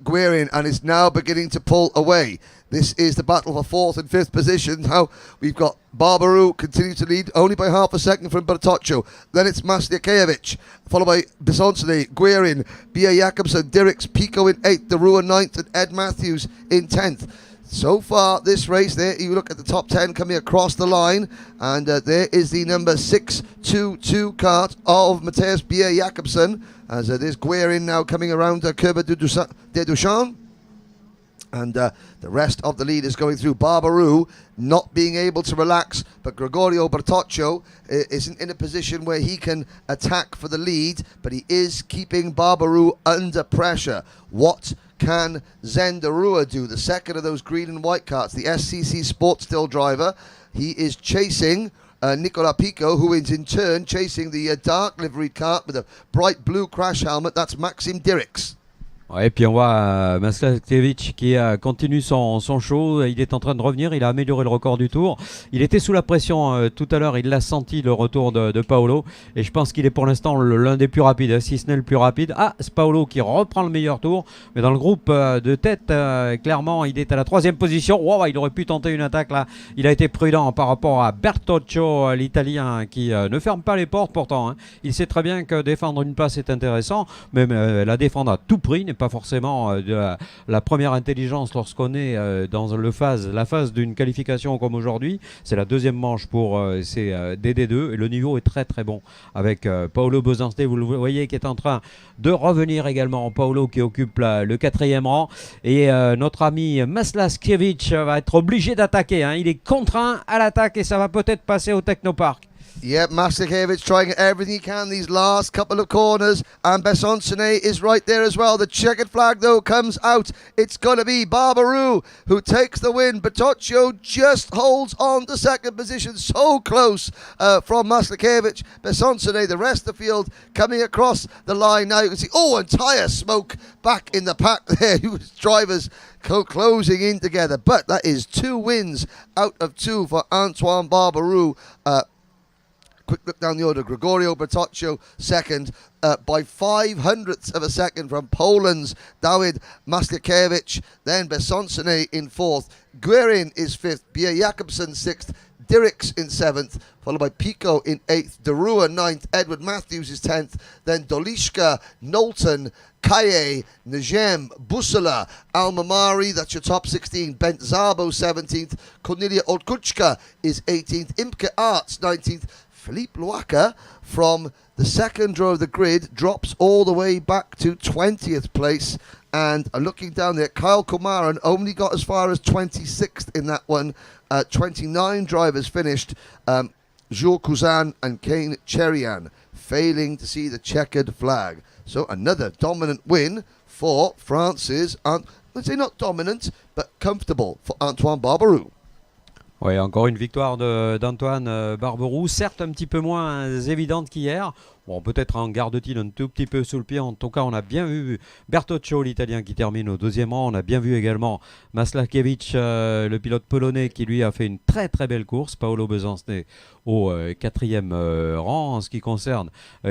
[SPEAKER 4] Guerin and is now beginning to pull away. This is the battle for 4th and 5th position. Now we've got Barbaru continues to lead only by half a second from Bertoccio. Then it's Maslakevich, followed by Besonsone, Guerin, Bia Jakobsen, Dirks, Pico in 8th, De Rua 9th, and Ed Matthews in 10th. So far, this race there, you look at the top 10 coming across the line, and there is the number 622 kart of Matthias Bia Jakobsen, as there's Guerin now coming around Curva de Duchamp. And the rest of the lead is going through. Barbaru not being able to relax, but Gregorio Bertoccio isn't in a position where he can attack for the lead, but he is keeping Barbaru under pressure. What can Zen de Rua do? The second of those green and white karts, the SCC Sport Still driver. He is chasing Nicola Pico, who is in turn chasing the dark liveried kart with a bright blue crash helmet. That's Maxim Dirks.
[SPEAKER 3] Ouais, et puis on voit Maslakevich qui continue son show. Il est en train de revenir, il a amélioré le record du tour. Il était sous la pression tout à l'heure, il l'a senti le retour de Paolo. Et je pense qu'il est pour l'instant l'un des plus rapides, si ce n'est le plus rapide. C'est Paolo qui reprend le meilleur tour. Mais dans le groupe de tête, clairement, il est à la 3e position. Wow, il aurait pu tenter une attaque là. Il a été prudent par rapport à Bertoccio, l'Italien, qui ne ferme pas les portes pourtant. Hein. Il sait très bien que défendre une place est intéressant, mais la défendre à tout prix n'est pas forcément de la première intelligence lorsqu'on est dans la phase d'une qualification comme aujourd'hui. C'est la 2e manche pour ces DD2 et le niveau est très très bon avec Paolo Besancenay, vous le voyez, qui est en train de revenir également. Paolo qui occupe le 4e rang et notre ami Maslakevich va être obligé d'attaquer, hein. Il est contraint à l'attaque et ça va peut-être passer au Technopark.
[SPEAKER 4] Yeah, Maslakevich trying everything he can these last couple of corners, and Besonsone is right there as well. The checkered flag though comes out. It's going to be Barbaru who takes the win. Bertoccio just holds on to 2nd position, so close from Maslakevich. Besonsone, the rest of the field coming across the line now. You can see, and tyre smoke back in the pack there. Drivers closing in together, but that is 2 wins out of 2 for Antoine Barbaru. Quick look down the order. Gregorio Bertoccio 2nd by 0.05 of a second from Poland's Dawid Maslakevich. Then Besonsone in 4th. Guerin is 5th. Bia Jakobsen 6th. Dirks in 7th, followed by Pico in 8th, Derua 9th, Edward Matthews is 10th, then Dolishka, Knowlton, Kaye, Najem, Busala, Almamari, that's your top 16, Bent Zabo 17th, Cornelia Olkuchka is 18th, Imke Arts 19th, Philippe Luaka from the second row of the grid drops all the way back to 20th place. And looking down there, Kyle Kumaran only got as far as 26th in that one. 29 drivers finished. Jules Cousin and Kane Cherian failing to see the checkered flag. So another dominant win for France's, let's say not dominant, but comfortable for Antoine Barbaroux.
[SPEAKER 3] Oui, encore une victoire d'Antoine Barbaroux, certes un petit peu moins évidente qu'hier. Bon, peut-être en garde-t-il un tout petit peu sous le pied. En tout cas, on a bien vu Bertoccio, l'Italien, qui termine au 2e rang. On a bien vu également Maslakiewicz, le pilote polonais, qui lui a fait une très très belle course. Paolo Besançon au 4e rang. En ce qui concerne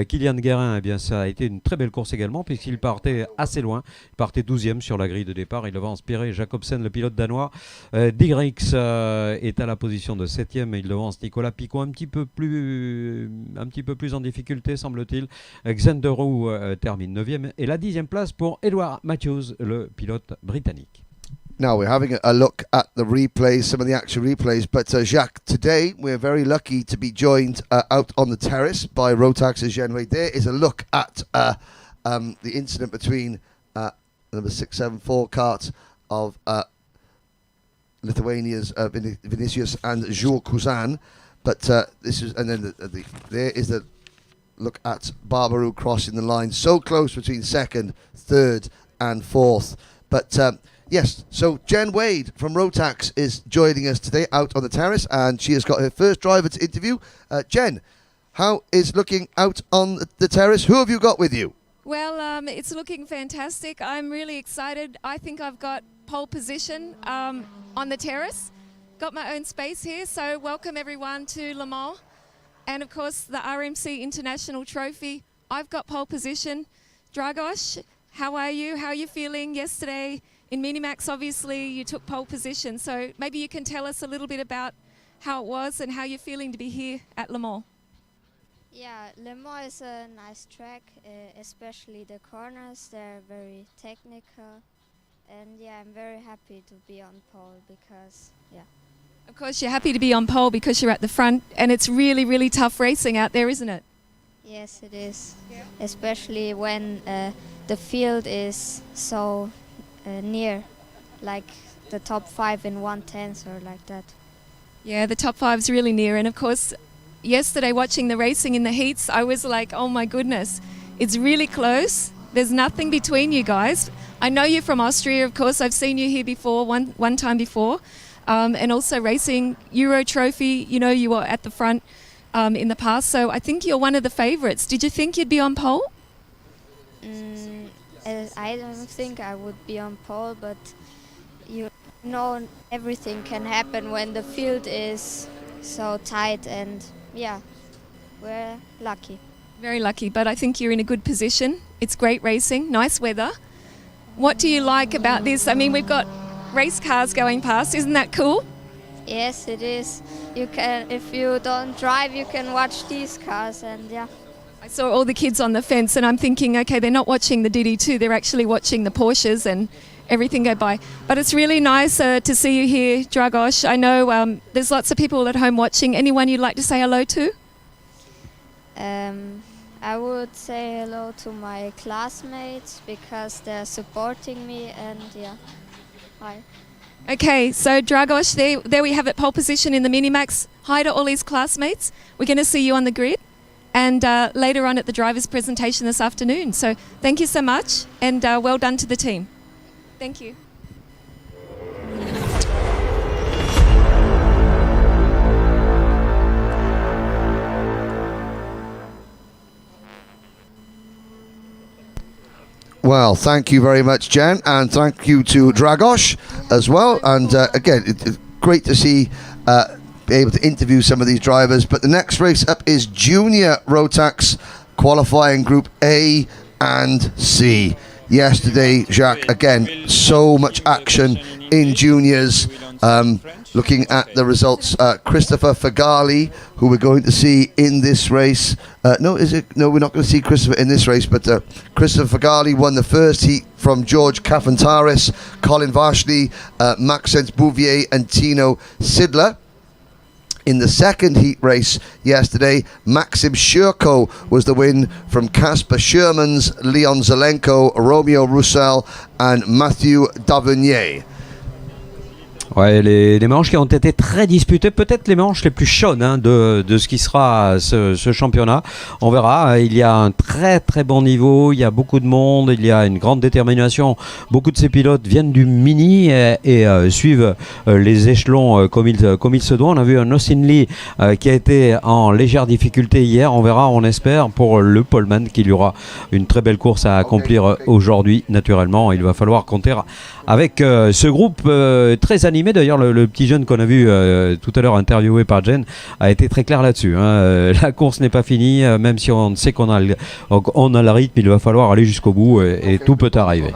[SPEAKER 3] Kylian Guérin, eh bien, ça a été une très belle course également, puisqu'il partait assez loin. Il partait 12e sur la grille de départ. Il devait inspirer Jacobsen, le pilote danois. Digrix est à la position de 7e et il devance Nicolas Picot un petit peu plus en difficulté, semble-t-il. Xanderou termine 9e et la 10e place pour Edward Matthews, le pilote britannique.
[SPEAKER 4] Now we're having a look at the replays, some of the actual replays. But Jacques, today we're very lucky to be joined out on the terrace by Rotax's Genway. There is a look at the incident between number 674 kart of Lithuania's Vinicius and Jules Cousin. But this is, and then there is the look at Barbaroux crossing the line. So close between 2nd, 3rd and 4th. But yes, so Jen Wade from Rotax is joining us today out on the terrace, and she has got her first driver to interview. Jen, how is looking out on the terrace? Who have you got with you?
[SPEAKER 6] Well, it's looking fantastic. I'm really excited. I think I've got pole position on the terrace. Got my own space here, so welcome everyone to Le Mans. And of course, the RMC International Trophy. I've got pole position. Dragos, how are you? How are you feeling yesterday? In Minimax, obviously, you took pole position. So maybe you can tell us a little bit about how it was and how you're feeling to be here at Le Mans.
[SPEAKER 7] Yeah, Le Mans is a nice track, especially the corners. They're very technical. And yeah, I'm very happy to be on pole because, yeah.
[SPEAKER 6] Of course, you're happy to be on pole because you're at the front, and it's really, really tough racing out there, isn't it?
[SPEAKER 7] Yes, it is. Yeah. Especially when the field is so near, like the top 5 in 1/10 or like that.
[SPEAKER 6] Yeah, the top 5's really near. And of course, yesterday watching the racing in the heats, I was like, oh my goodness, it's really close. There's nothing between you guys. I know you're from Austria, of course. I've seen you here before, one time before. And also racing Euro Trophy, you know, you were at the front in the past. So I think you're one of the favourites. Did you think you'd be on pole?
[SPEAKER 7] I don't think I would be on pole, but you know everything can happen when the field is so tight, and yeah, we're lucky.
[SPEAKER 6] Very lucky, but I think you're in a good position. It's great racing, nice weather. What do you like about this? I mean, we've got race cars going past. Isn't that cool?
[SPEAKER 7] Yes, it is. You can, if you don't drive, you can watch these cars, and yeah.
[SPEAKER 6] I saw all the kids on the fence, and I'm thinking, okay, they're not watching the DD2, they're actually watching the Porsches and everything go by. But it's really nice to see you here, Dragos. I know there's lots of people at home watching. Anyone you'd like to say hello to?
[SPEAKER 7] I would say hello to my classmates because they're supporting me, and yeah, hi.
[SPEAKER 6] Okay, so Dragos, there we have it, pole position in the Minimax. Hi to all his classmates. We're going to see you on the grid and later on at the driver's presentation this afternoon. So thank you so much, and well done to the team. Thank you.
[SPEAKER 4] Well, thank you very much, Jen, and thank you to Dragos as well. And again, it's great to see be able to interview some of these drivers. But the next race up is Junior Rotax qualifying Group A and C. yesterday, Jacques. Again, so much action in juniors. Looking at the results, Christopher Fagali, who we're going to see in this race. No, we're not going to see Christopher in this race, but Christopher Fagali won the first heat from George Kafantaris, Colin Varshney, Maxence Bouvier, and Tino Sidler. In the second heat race yesterday, Maxim Shurko was the win from Kasper Shermans, Leon Zelenko, Romeo Roussel, and Matthew Davenier.
[SPEAKER 3] Ouais, les manches qui ont été très disputées, peut-être les manches les plus chaudes de ce qui sera ce championnat. On verra, il y a un très très bon niveau, il y a beaucoup de monde, il y a une grande détermination. Beaucoup de ces pilotes viennent du mini et suivent les échelons comme il se doit. On a vu un Austin Lee qui a été en légère difficulté hier. On verra, on espère, pour le poleman qu'il y aura une très belle course à accomplir aujourd'hui. Naturellement, il va falloir compter avec ce groupe très animé. D'ailleurs, le petit jeune qu'on a vu tout à l'heure interviewé par Jen a été très clair là-dessus. La course n'est pas finie, même si on sait qu'on a le rythme, il va falloir aller jusqu'au bout et tout peut arriver.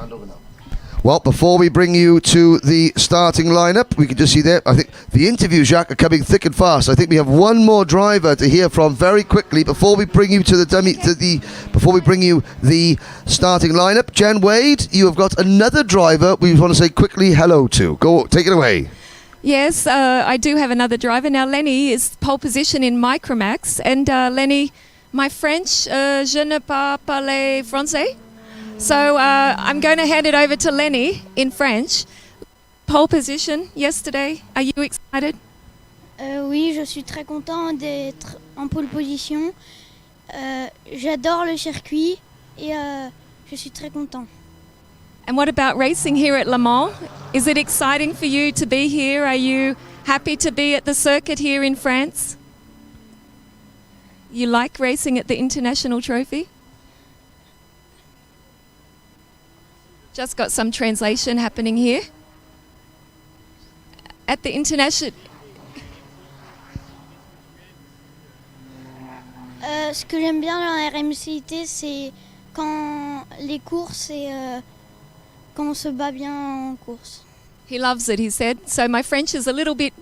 [SPEAKER 4] Well, before we bring you to the starting lineup, we can just see there, I think the interviews, Jacques, are coming thick and fast. I think we have one more driver to hear from very quickly before we bring you to before we bring you the starting lineup. Jen Wade, you have got another driver we want to say quickly hello to. Go, take it away.
[SPEAKER 6] Yes, I do have another driver. Now, Lenny is pole position in Micromax. And Lenny, my French, je ne parle pas français. So I'm going to hand it over to Lenny in French. Pole position yesterday. Are you excited?
[SPEAKER 8] Oui, je suis très content d'être en pole position. J'adore le circuit et je suis très content.
[SPEAKER 6] And what about racing here at Le Mans? Is it exciting for you to be here? Are you happy to be at the circuit here in France? You like racing at the International Trophy? Just got some translation happening here. At the International...
[SPEAKER 8] Ce que j'aime bien dans la RMCIT, c'est quand les courses et quand on se bat bien en course.
[SPEAKER 6] He loves it, he said. So my French is a little bit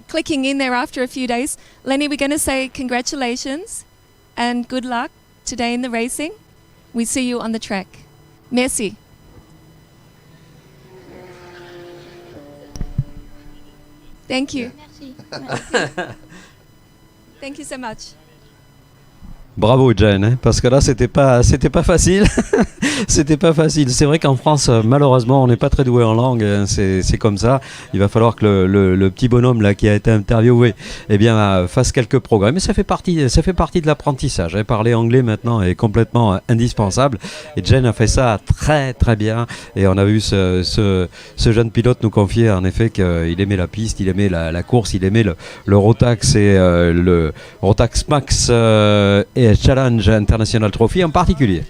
[SPEAKER 6] clicking in there after a few days. Lenny, we're going to say congratulations and good luck today in the racing. We see you on the track. Merci. Thank you.
[SPEAKER 8] Merci.
[SPEAKER 6] Thank you so much.
[SPEAKER 3] Bravo Jen, parce que là c'était pas facile. C'était pas facile. C'est vrai qu'en France, malheureusement, on n'est pas très doué en langue. C'est comme ça. Il va falloir que le petit bonhomme là qui a été interviewé, eh bien, fasse quelques progrès. Mais ça fait partie de l'apprentissage. Parler anglais maintenant est complètement indispensable. Et Jen a fait ça très très bien. Et on a vu ce jeune pilote nous confier en effet qu'il aimait la piste, il aimait la course, il aimait le Rotax et le Rotax Max et Challenge International Trophy en particulier.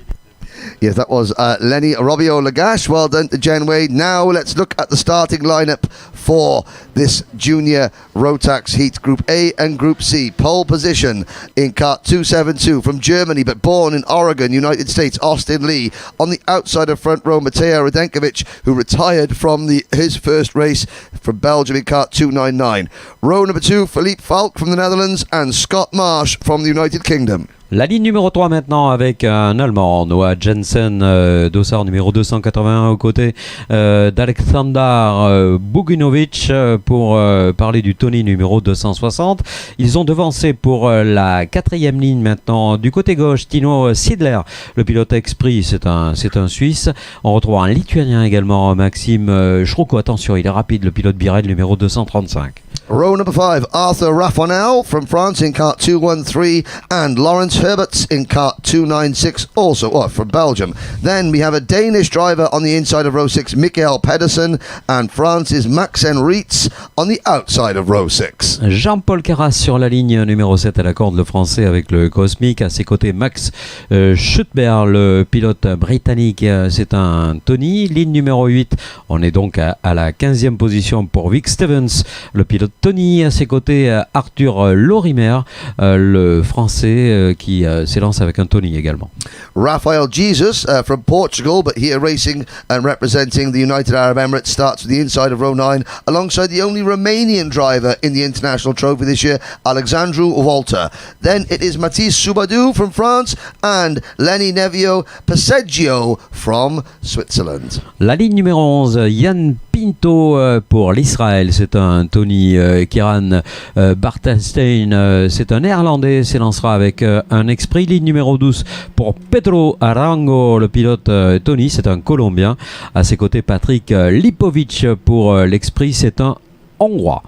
[SPEAKER 4] Yes, that was Lenny Robio Lagash. Well done to Jen Wade. Now let's look at the starting lineup for this junior Rotax Heat Group A and Group C. Pole position in kart 272 from Germany but born in Oregon, United States, Austin Lee. On the outside of front row, Mateo Radenkovic, who retired from his first race from Belgium in kart 299. Row number 2, Philippe Falk from the Netherlands and Scott Marsh from the United Kingdom.
[SPEAKER 3] La ligne numéro 3 maintenant avec un Allemand, Noah Jensen, dossard numéro 281 aux côtés d'Alexander Buginovic pour parler du Tony numéro 260. Ils ont devancé pour la quatrième ligne maintenant du côté gauche Tino Sidler, le pilote Exprit, c'est un Suisse. On retrouve un Lituanien également, Maxime Shruko, attention il est rapide, le pilote Birel numéro 235.
[SPEAKER 4] Row number 5, Arthur Raffonel from France in kart 213 and Lawrence Herberts in kart 296, also from Belgium. Then we have a Danish driver on the inside of row 6, Mikael Pedersen, and France's Maxen Rietz on the outside of row 6.
[SPEAKER 3] Jean-Paul Carras sur la ligne numéro 7 à la corde, le français avec le Cosmic. À ses côtés, Max Schuttberg, le pilote britannique, c'est un Tony. Ligne numéro 8, on est donc à la 15e position pour Vic Stevens, le pilote Tony, à ses côtés Arthur Lorimer, le français qui s'élance avec un Tony également.
[SPEAKER 4] Rafael Jesus from Portugal, but here racing and representing the United Arab Emirates, starts with the inside of row 9 alongside the only Romanian driver in the International Trophy this year, Alexandru Walter. Then it is Mathis Soubadou from France and Lenny Nevio Passeggio from Switzerland.
[SPEAKER 3] La ligne numéro 11, Yann Pinto pour l'Israël, c'est un Tony. Kieran Bartelstein, c'est un Néerlandais, s'élancera avec un Esprit. Ligne numéro 12 pour Pedro Arango, le pilote Tony, c'est un Colombien. À ses côtés, Patrick Lipovic pour l'Esprit, c'est un Hongrois.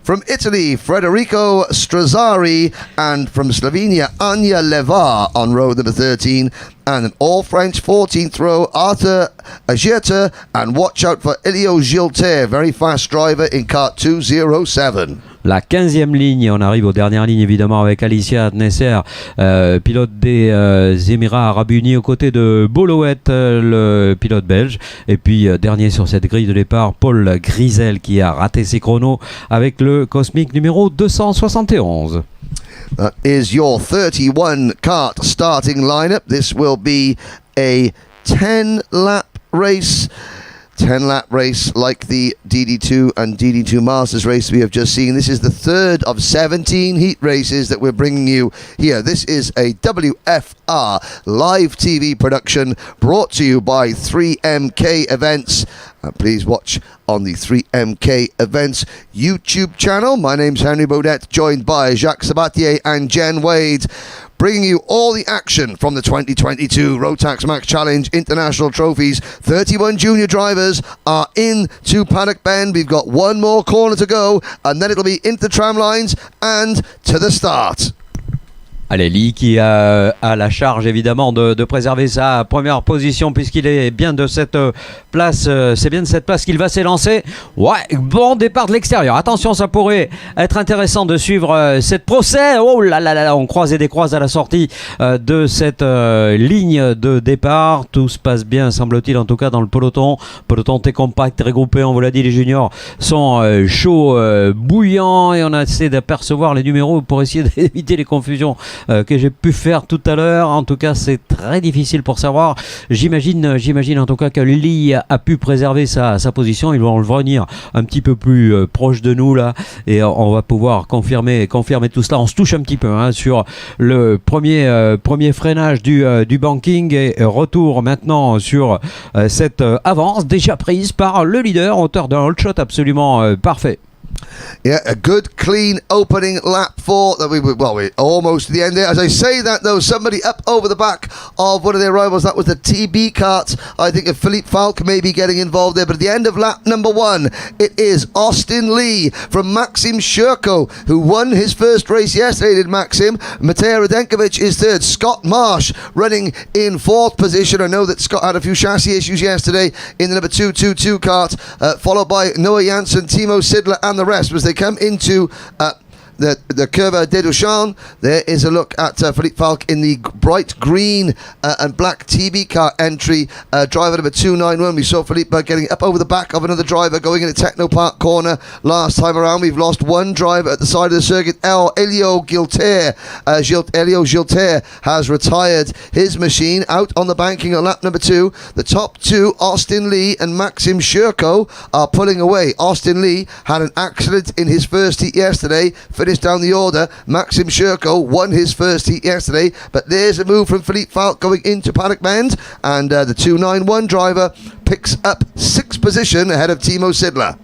[SPEAKER 4] From Italy, Federico Strazzari, and from Slovenia, Anja Leveaux on row number 13, and an all-French 14th row, Arthur Agierta, and watch out for Elio Gilter, very fast driver in kart 207.
[SPEAKER 3] La 15e ligne, on arrive aux dernières lignes évidemment avec Alicia Nesser, pilote des Émirats Arabes Unis aux côtés de Bolouet, le pilote belge. Et puis dernier sur cette grille de départ, Paul Grisel qui a raté ses chronos avec le Cosmic numéro 271.
[SPEAKER 4] That is your 31 kart starting lineup. This will be a 10-lap race. 10-lap race like the DD2 and DD2 Masters race we have just seen. This is the third of 17 heat races that we're bringing you here. This is a WFR live TV production brought to you by 3MK Events. Please watch on the 3MK Events YouTube channel. My name's Henry Baudet, joined by Jacques Sabatier and Jen Wade, bringing you all the action from the 2022 Rotax Max Challenge International Trophies. 31 junior drivers are into Paddock Bend. We've got one more corner to go, and then it'll be into the tram lines and to the start.
[SPEAKER 3] Allez, Lee qui a la charge évidemment de préserver sa première position puisqu'il est bien de cette place, c'est bien de cette place qu'il va s'élancer. Ouais, bon départ de l'extérieur. Attention, ça pourrait être intéressant de suivre cette procès. Oh là là là, on croise et décroise à la sortie de cette ligne de départ. Tout se passe bien, semble-t-il, en tout cas dans le peloton. Peloton très compact, très groupé, on vous l'a dit, les juniors sont chauds, bouillants, et on a essayé d'apercevoir les numéros pour essayer d'éviter les confusions que j'ai pu faire tout à l'heure. En tout cas, c'est très difficile pour savoir. J'imagine en tout cas que Lee a pu préserver sa position. Ils vont revenir un petit peu plus proche de nous là, et on va pouvoir confirmer tout cela. On se touche un petit peu sur le premier freinage du banking, et retour maintenant sur cette avance déjà prise par le leader, auteur d'un hold shot absolument parfait.
[SPEAKER 4] Yeah, a good, clean opening lap for that. We're almost to the end there. As I say that, though, somebody up over the back of one of their rivals. That was the TB kart. I think of Philippe Falk maybe getting involved there. But at the end of lap number 1, it is Austin Lee from Maxim Shurko, who won his first race yesterday, did Maxim. Matej Radenkovic is third. Scott Marsh running in 4th position. I know that Scott had a few chassis issues yesterday in the number 222 kart, followed by Noah Janssen, Timo Sidler, and the rest as they come into the Curva de Duchamp. There is a look at Philippe Falk in the bright green and black TB car entry. Driver number 291. We saw Philippe getting up over the back of another driver going into Techno Park corner last time around. We've lost one driver at the side of the circuit. Elio Gilter. Elio Gilter has retired his machine out on the banking on lap number 2. The top two, Austin Lee and Maxim Shurko, are pulling away. Austin Lee had an accident in his first heat yesterday. Finished down the order. Maxim Shurko won his first heat yesterday, but there's a move from Philippe Falk going into Paddock Bend, and the 291 driver picks up 6th position ahead of Timo Sidler.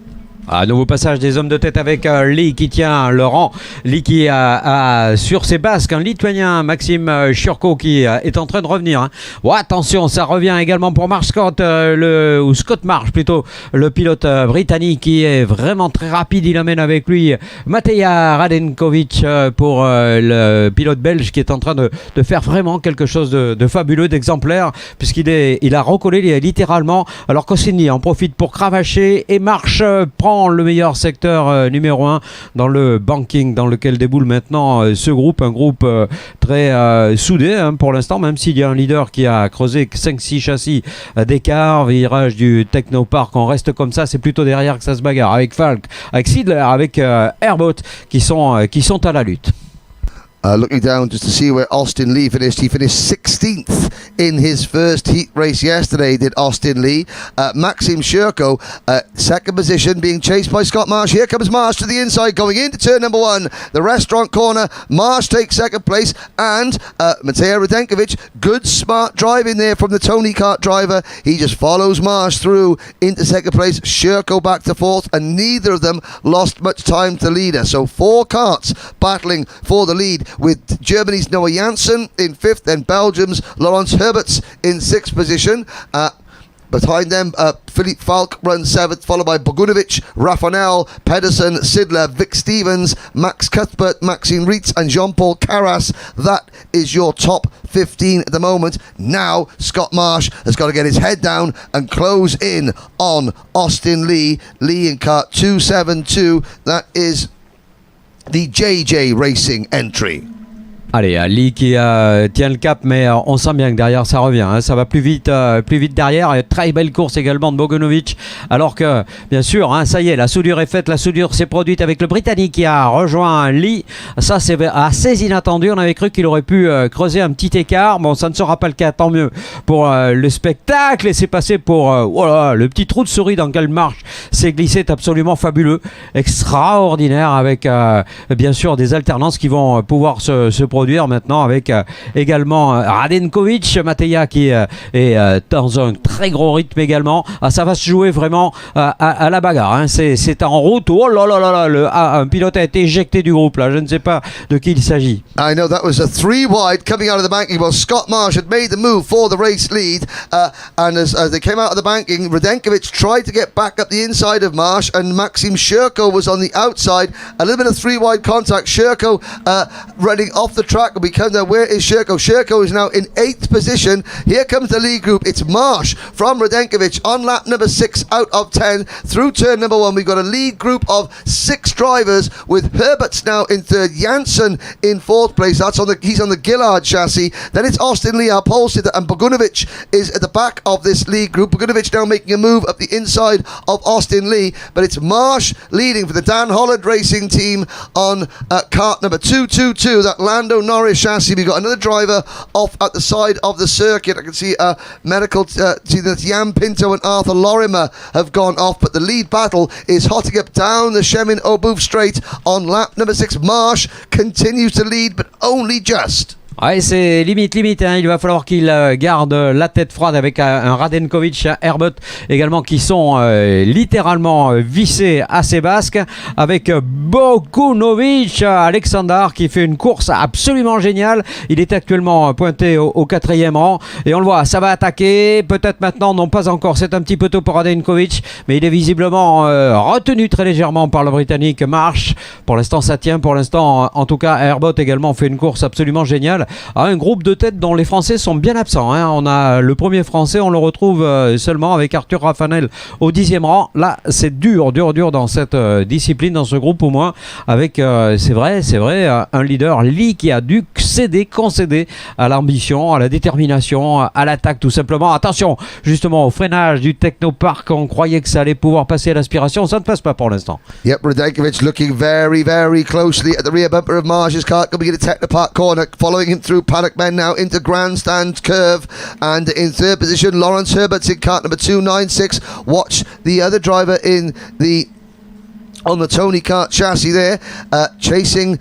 [SPEAKER 3] Un nouveau passage des hommes de tête avec Lee qui tient le rang. Lee qui a sur ses basques un Lituanien, Maxime Shurko, qui est en train de revenir. Ouais, attention, ça revient également pour Mark Scott, ou Scott Marsh plutôt, le pilote britannique qui est vraiment très rapide. Il amène avec lui Matej Radenkovic pour le pilote belge qui est en train de faire vraiment quelque chose de fabuleux, d'exemplaire, puisqu'il a recollé littéralement. Alors Koscinny en profite pour cravacher, et Marsh prend dans le meilleur secteur numéro 1, dans le banking, dans lequel déboule maintenant ce groupe, un groupe très soudé hein, pour l'instant, même s'il y a un leader qui a creusé 5-6 châssis d'écart, virage du Technopark, on reste comme ça, c'est plutôt derrière que ça se bagarre, avec Falk, avec Sidler, avec Airboat qui sont à la lutte.
[SPEAKER 4] Looking down just to see where Austin Lee finished. He finished 16th in his first heat race yesterday, did Austin Lee. Maxim Shirko, second position, being chased by Scott Marsh. Here comes Marsh to the inside, going into turn number 1. The restaurant corner, Marsh takes second place. And Matej Radenkovic, good smart driving there from the Tony Kart driver. He just follows Marsh through into second place. Shirko back to 4th, and neither of them lost much time to leader. So 4 karts battling for the lead, with Germany's Noah Janssen in 5th and Belgium's Laurence Herberts in 6th position. Behind them, Philippe Falk runs 7th, followed by Bogunovic, Rafanel, Pedersen, Sidler, Vic Stevens, Max Cuthbert, Maxime Rietz and Jean-Paul Carras. That is your top 15 at the moment. Now Scott Marsh has got to get his head down and close in on Austin Lee. Lee in kart 272. That is the JJ Racing entry.
[SPEAKER 3] Allez, Lee qui tient le cap, mais on sent bien que derrière ça revient, hein, ça va plus vite derrière. Et très belle course également de Bogunovic, alors que bien sûr, hein, ça y est, la soudure est faite, la soudure s'est produite avec le Britannique qui a rejoint Lee. Ça c'est assez inattendu, on avait cru qu'il aurait pu creuser un petit écart. Bon, ça ne sera pas le cas, tant mieux pour le spectacle. Et c'est passé pour voilà, le petit trou de souris dans lequel Marsh s'est glissé, est absolument fabuleux, extraordinaire, avec bien sûr des alternances qui vont pouvoir se produire maintenant avec également Radenkovic, Mateja qui est dans un très gros rythme également. Ça va se jouer vraiment à la bagarre, hein. C'est en route. Oh là là là là, un pilote a été éjecté du groupe là, je ne sais pas de qui il s'agit.
[SPEAKER 4] I know that was a 3 wide coming out of the banking. Well, Scott Marsh had made the move for the race lead, and as they came out of the banking, Radenkovic tried to get back up the inside of Marsh, and Maxim Shirko was on the outside. A little bit of 3 wide contact. Shirko running off the track, and we come there. Where is Shirko? Shirko is now in 8th position. Here comes the lead group. It's Marsh from Radenkovic on lap number 6 out of 10 through turn number 1. We've got a lead group of 6 drivers, with Herberts now in 3rd, Janssen in 4th place. He's on the Gillard chassis. Then it's Austin Lee, our pole sitter, and Bogunovic is at the back of this lead group. Bogunovic now making a move up the inside of Austin Lee, but it's Marsh leading for the Dan Holland Racing team on kart number 222, that Lando Norris chassis. We've got another driver off at the side of the circuit. I can see see that Jan Pinto and Arthur Lorimer have gone off, but the lead battle is hotting up down the Chemin Aubouf straight on lap number 6. Marsh continues to lead, but only just.
[SPEAKER 3] Ouais, c'est limite, hein. Il va falloir qu'il garde la tête froide avec un Radenkovic, un Herbert également qui sont littéralement vissés à ses basques, avec Bogunovic, Alexander qui fait une course absolument géniale. Il est actuellement pointé au 4e rang et on le voit, ça va attaquer, peut-être maintenant, non pas encore, c'est un petit peu tôt pour Radenkovic, mais il est visiblement retenu très légèrement par le Britannique Marsh. Pour l'instant ça tient, pour l'instant en tout cas Herbert également fait une course absolument géniale. Un groupe de tête dont les Français sont bien absents, hein. On a le premier Français, on le retrouve seulement avec Arthur Rafanel au 10e rang. Là c'est dur dans cette discipline, dans ce groupe au moins, avec c'est vrai un leader, Lee, qui a dû concéder à l'ambition, à la détermination, à l'attaque tout simplement. Attention justement au freinage du Technopark, on croyait que ça allait pouvoir passer à l'aspiration, ça ne passe pas pour l'instant.
[SPEAKER 4] Yep, Radenkovic looking very, very closely at the rear bumper of Marsh's car. Coming into Technopark corner, following him through Paddock Men now into Grandstand Curve, and in 3rd position Laurence Herberts in kart number 296. Watch the other driver on the Tony Kart chassis there, chasing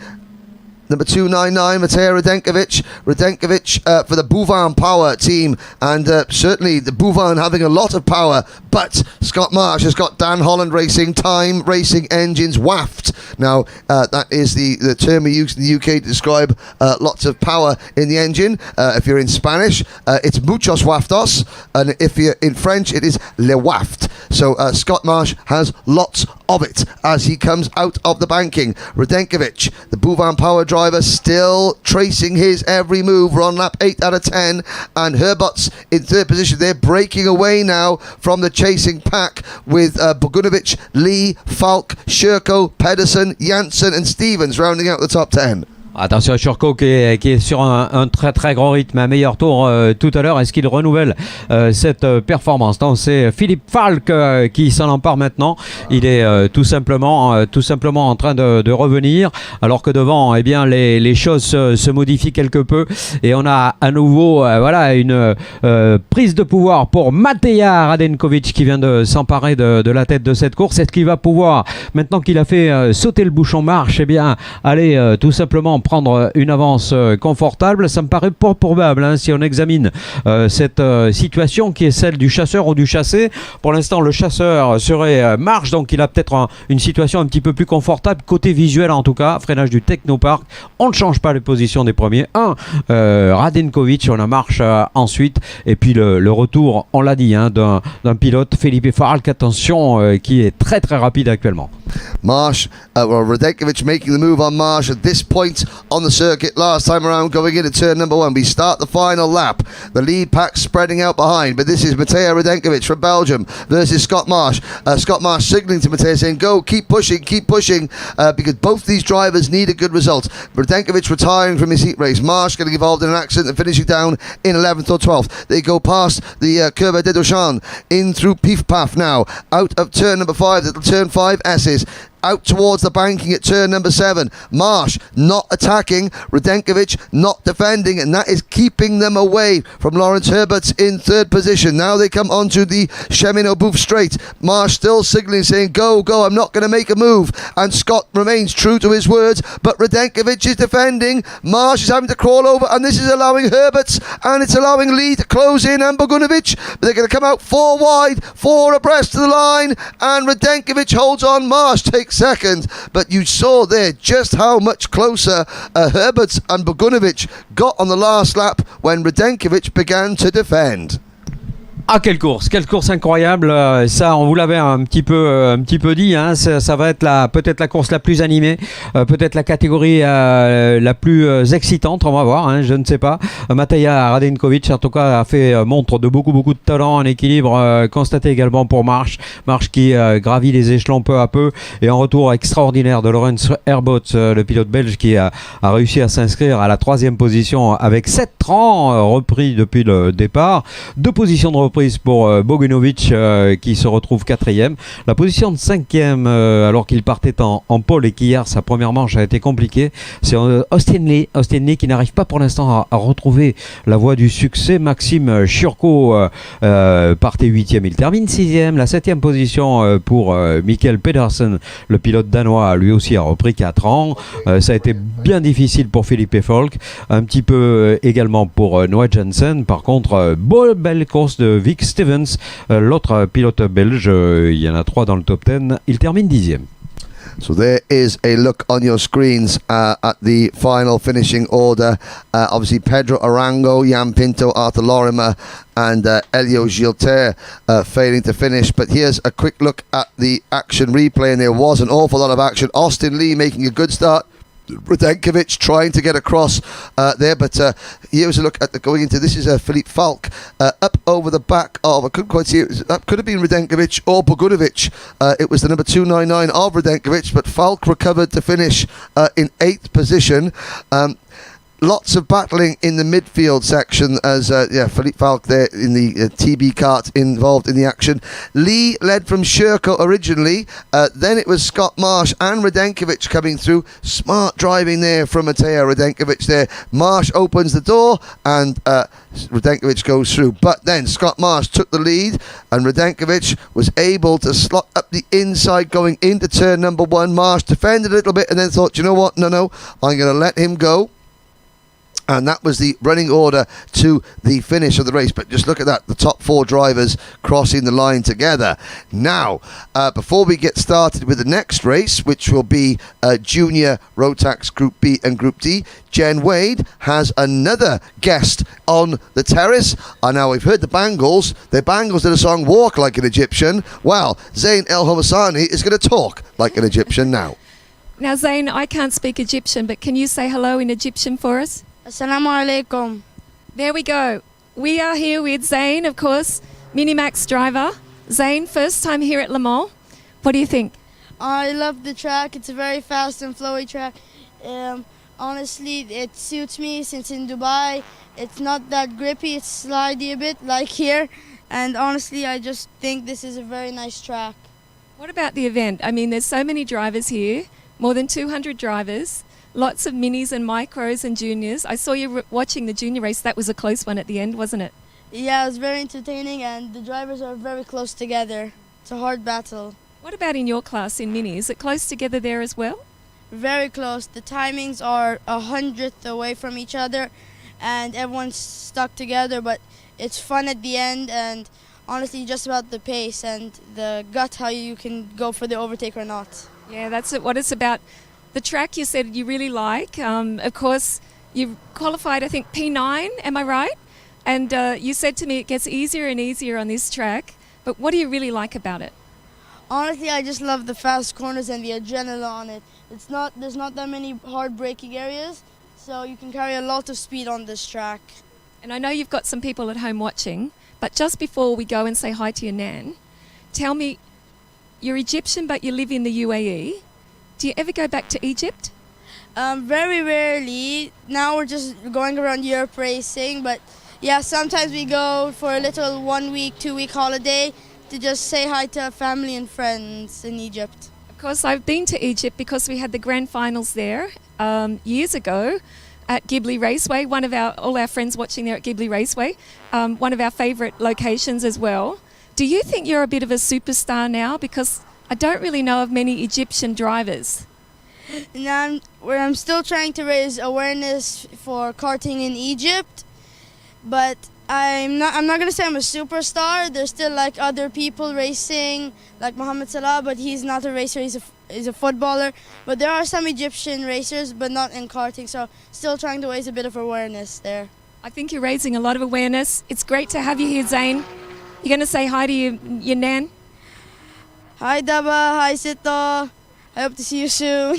[SPEAKER 4] number 299, Matej Radenkovic. Radenkovic for the Bouvin Power team, and certainly the Bouvin having a lot of power, but Scott Marsh has got Dan Holland Racing Time Racing engines waft. Now that is the term we use in the UK to describe lots of power in the engine. If you're in Spanish, it's muchos waftos, and if you're in French, it is le waft. So Scott Marsh has lots of it as he comes out of the banking. Radenkovic, the Bouvin Power driver, driver still tracing his every move. We're on lap 8 out of 10, and Herbert's in third position. They're breaking away now from the chasing pack with Bogunovic, Lee, Falk, Sherko, Pedersen, Janssen and Stevens rounding out the top 10.
[SPEAKER 3] Attention, Sherko qui est sur un très très grand rythme, un meilleur tour tout à l'heure. Est-ce qu'il renouvelle cette performance? Non, c'est Philippe Falk qui s'en empare maintenant. Il est tout simplement en train de revenir, alors que devant, eh bien, les choses se modifient quelque peu et on a à nouveau une prise de pouvoir pour Mateja Radenkovic qui vient de s'emparer de la tête de cette course. Est-ce qu'il va pouvoir, maintenant qu'il a fait sauter le bouchon marche, eh bien, aller tout simplement prendre une avance confortable? Ça me paraît pas probable, hein, si on examine cette situation qui est celle du chasseur ou du chassé. Pour l'instant, le chasseur serait marche, donc il a peut-être une situation un petit peu plus confortable côté visuel, en tout cas freinage du Technopark. On ne change pas les positions des premiers. Radenkovic, on a marche ensuite, et puis le retour, on l'a dit, hein, d'un pilote, Felipe Falk, attention, qui est très très rapide actuellement.
[SPEAKER 4] Marsh, Radenkovic making the move on Marsh at this point on the circuit last time around, going into turn number 1. We start the final lap. The lead pack spreading out behind, but this is Mateja Radenkovic from Belgium versus Scott Marsh. Scott Marsh signaling to Mateja saying, go, keep pushing, because both these drivers need a good result. Radenkovic retiring from his heat race. Marsh getting involved in an accident and finishing down in 11th or 12th. They go past the Curve de Doshan, in through Pif Paf now, out of turn number 5, little turn 5 S's. Out towards the banking at turn number 7. Marsh not attacking, Radenkovic not defending, and that is keeping them away from Lawrence Herbert's in third position. Now they come onto the Chemin-au-Boeuf straight. Marsh still signaling, saying, go, I'm not going to make a move. And Scott remains true to his words, but Radenkovic is defending. Marsh is having to crawl over, and this is allowing Herbert's, and it's allowing Lee to close in, and Bogunovic. They're going to come out 4 wide, 4 abreast to the line, and Radenkovic holds on. Marsh takes second, but you saw there just how much closer Herberts and Bogunovic got on the last lap when Radenkovic began to defend.
[SPEAKER 3] Ah, quelle course incroyable, ça on vous l'avait un petit peu dit, hein, ça va être peut-être la course la plus animée, peut-être la catégorie la plus excitante, on va voir, hein, je ne sais pas. Mateja Radenkovic en tout cas a fait montre de beaucoup de talent, un équilibre constaté également pour Marsh qui gravit les échelons peu à peu, et un retour extraordinaire de Lawrence Herbert, le pilote belge qui a réussi à s'inscrire à la 3e position avec 7 rangs repris depuis le départ, 2 positions de reprise pour Bogunovic qui se retrouve 4e. La position de 5e alors qu'il partait en pole et qu'hier sa première manche a été compliquée, c'est Austin Lee qui n'arrive pas pour l'instant à retrouver la voie du succès. Maxime Sherko partait 8e, il termine 6e. La 7e position pour Mikkel Pedersen, le pilote danois, lui aussi a repris 4 ans. Ça a été bien difficile pour Philippe Falk, un petit peu également pour Noah Janssen. Par contre, belle course de Vic Stevens, l'autre pilote belge, il y en a 3 dans le top 10, il termine 10e.
[SPEAKER 4] So there is a look on your screens at the final finishing order. Obviously Pedro Arango, Jan Pinto, Arthur Lorimer and Elio Gilter failing to finish. But here's a quick look at the action replay, and there was an awful lot of action. Austin Lee making a good start. Radenkovic trying to get across there, but here's a look at going into this is Philippe Falk up over the back of, I couldn't quite see it, that could have been Radenkovic or Bogunovic. It was the number 299 of Radenkovic, but Falk recovered to finish in 8th position. Lots of battling in the midfield section as Philippe Falk there in the TB kart involved in the action. Lee led from Sherko originally, then it was Scott Marsh and Radenkovic coming through. Smart driving there from Mateja Radenkovic there. Marsh opens the door and Radenkovic goes through, but then Scott Marsh took the lead and Radenkovic was able to slot up the inside going into turn number 1. Marsh defended a little bit and then thought, you know what, no, I'm going to let him go. And that was the running order to the finish of the race. But just look at that, the top 4 drivers crossing the line together. Now, before we get started with the next race, which will be Junior Rotax Group B and Group D, Jen Wade has another guest on the terrace. Now, we've heard the Bangles. The Bangles did a song, Walk Like an Egyptian. Well, Zayn El Homassani is going to talk like an Egyptian now.
[SPEAKER 6] Now, Zayn, I can't speak Egyptian, but can you say hello in Egyptian for us?
[SPEAKER 9] Assalamu alaikum.
[SPEAKER 6] There we go. We are here with Zayn, of course, Minimax driver. Zayn, first time here at Le Mans. What do you think?
[SPEAKER 9] I love the track. It's a very fast and flowy track. Honestly, it suits me since in Dubai, it's not that grippy, it's slidey a bit like here. And honestly, I just think this is a very nice track.
[SPEAKER 6] What about the event? I mean, there's so many drivers here, more than 200 drivers, lots of minis and micros and juniors. I saw you watching the junior race. That was a close one at the end, wasn't it?
[SPEAKER 9] Yeah, it was very entertaining and the drivers are very close together. It's a hard battle.
[SPEAKER 6] What about in your class in mini? Is it close together there as well?
[SPEAKER 9] Very close. The timings are 100th away from each other and everyone's stuck together, but it's fun at the end and honestly just about the pace and the gut, how you can go for the overtake or not.
[SPEAKER 6] Yeah, that's what it's about. The track you said you really like. Of course, you qualified, I think, P9, am I right? And you said to me it gets easier and easier on this track, but what do you really like about it?
[SPEAKER 9] Honestly, I just love the fast corners and the adrenaline on it. There's not that many hard braking areas, so you can carry a lot of speed on this track.
[SPEAKER 6] And I know you've got some people at home watching, but just before we go and say hi to your nan, tell me, you're Egyptian but you live in the UAE. Do you ever go back to Egypt?
[SPEAKER 9] Very rarely. Now we're just going around Europe racing, but yeah, sometimes we go for a little 1 week, 2 week holiday to just say hi to family and friends in Egypt.
[SPEAKER 6] Of course, I've been to Egypt because we had the grand finals there years ago at Ghibli Raceway. All our friends watching there at Ghibli Raceway, one of our favourite locations as well. Do you think you're a bit of a superstar now? Because I don't really know of many Egyptian drivers.
[SPEAKER 9] Now I'm still trying to raise awareness for karting in Egypt, but I'm not going to say I'm a superstar. There's still like other people racing, like Mohamed Salah, but he's not a racer, he's a footballer. But there are some Egyptian racers, but not in karting, so still trying to raise a bit of awareness there.
[SPEAKER 6] I think you're raising a lot of awareness. It's great to have you here, Zayn. You're going to say hi to your nan?
[SPEAKER 9] Hi Daba, hi Sito. I hope to see you soon.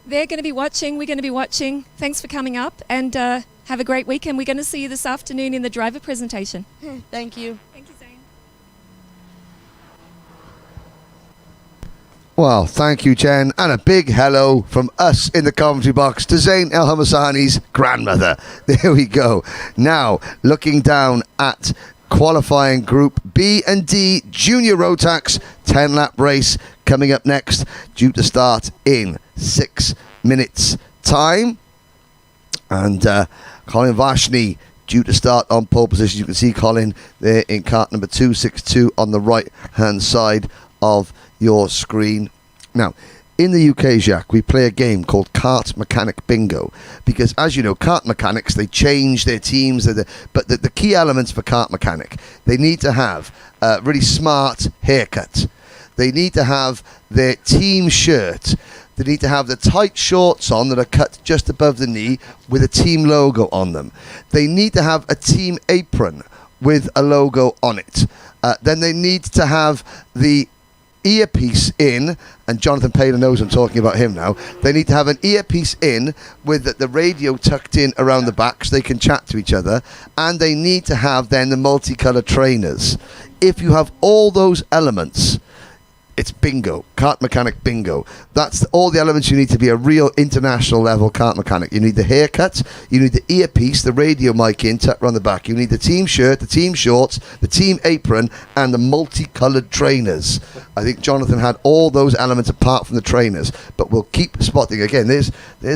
[SPEAKER 6] They're going to be watching, we're going to be watching. Thanks for coming up and have a great weekend. We're going to see you this afternoon in the driver presentation.
[SPEAKER 9] Thank you.
[SPEAKER 6] Thank you, Zayn.
[SPEAKER 4] Well, thank you, Jen, and a big hello from us in the commentary box to Zayn El Hamasani's grandmother. There we go. Now, looking down at qualifying Group B and D Junior Rotax 10-lap race coming up next, due to start in 6 minutes' time. And Colin Vashni due to start on pole position. You can see Colin there in kart number 262 on the right-hand side of your screen. Now, in the UK, Jacques, we play a game called Kart Mechanic Bingo, because as you know, kart mechanics, they change their teams, but the key elements for kart mechanic, they need to have a really smart haircut, they need to have their team shirt, they need to have the tight shorts on that are cut just above the knee with a team logo on them, they need to have a team apron with a logo on it, then they need to have the earpiece in, and Jonathan Paler knows I'm talking about him now. They need to have an earpiece in with the radio tucked in around the back so they can chat to each other, and they need to have then the multicolored trainers. If you have all those elements, it's bingo, kart mechanic bingo. That's all the elements you need to be a real international level kart mechanic. You need the haircut, you need the earpiece, the radio mic in tucked around the back, you need the team shirt, the team shorts, the team apron, and the multicolored trainers. I think Jonathan had all those elements apart from the trainers, but we'll keep spotting. Again, there's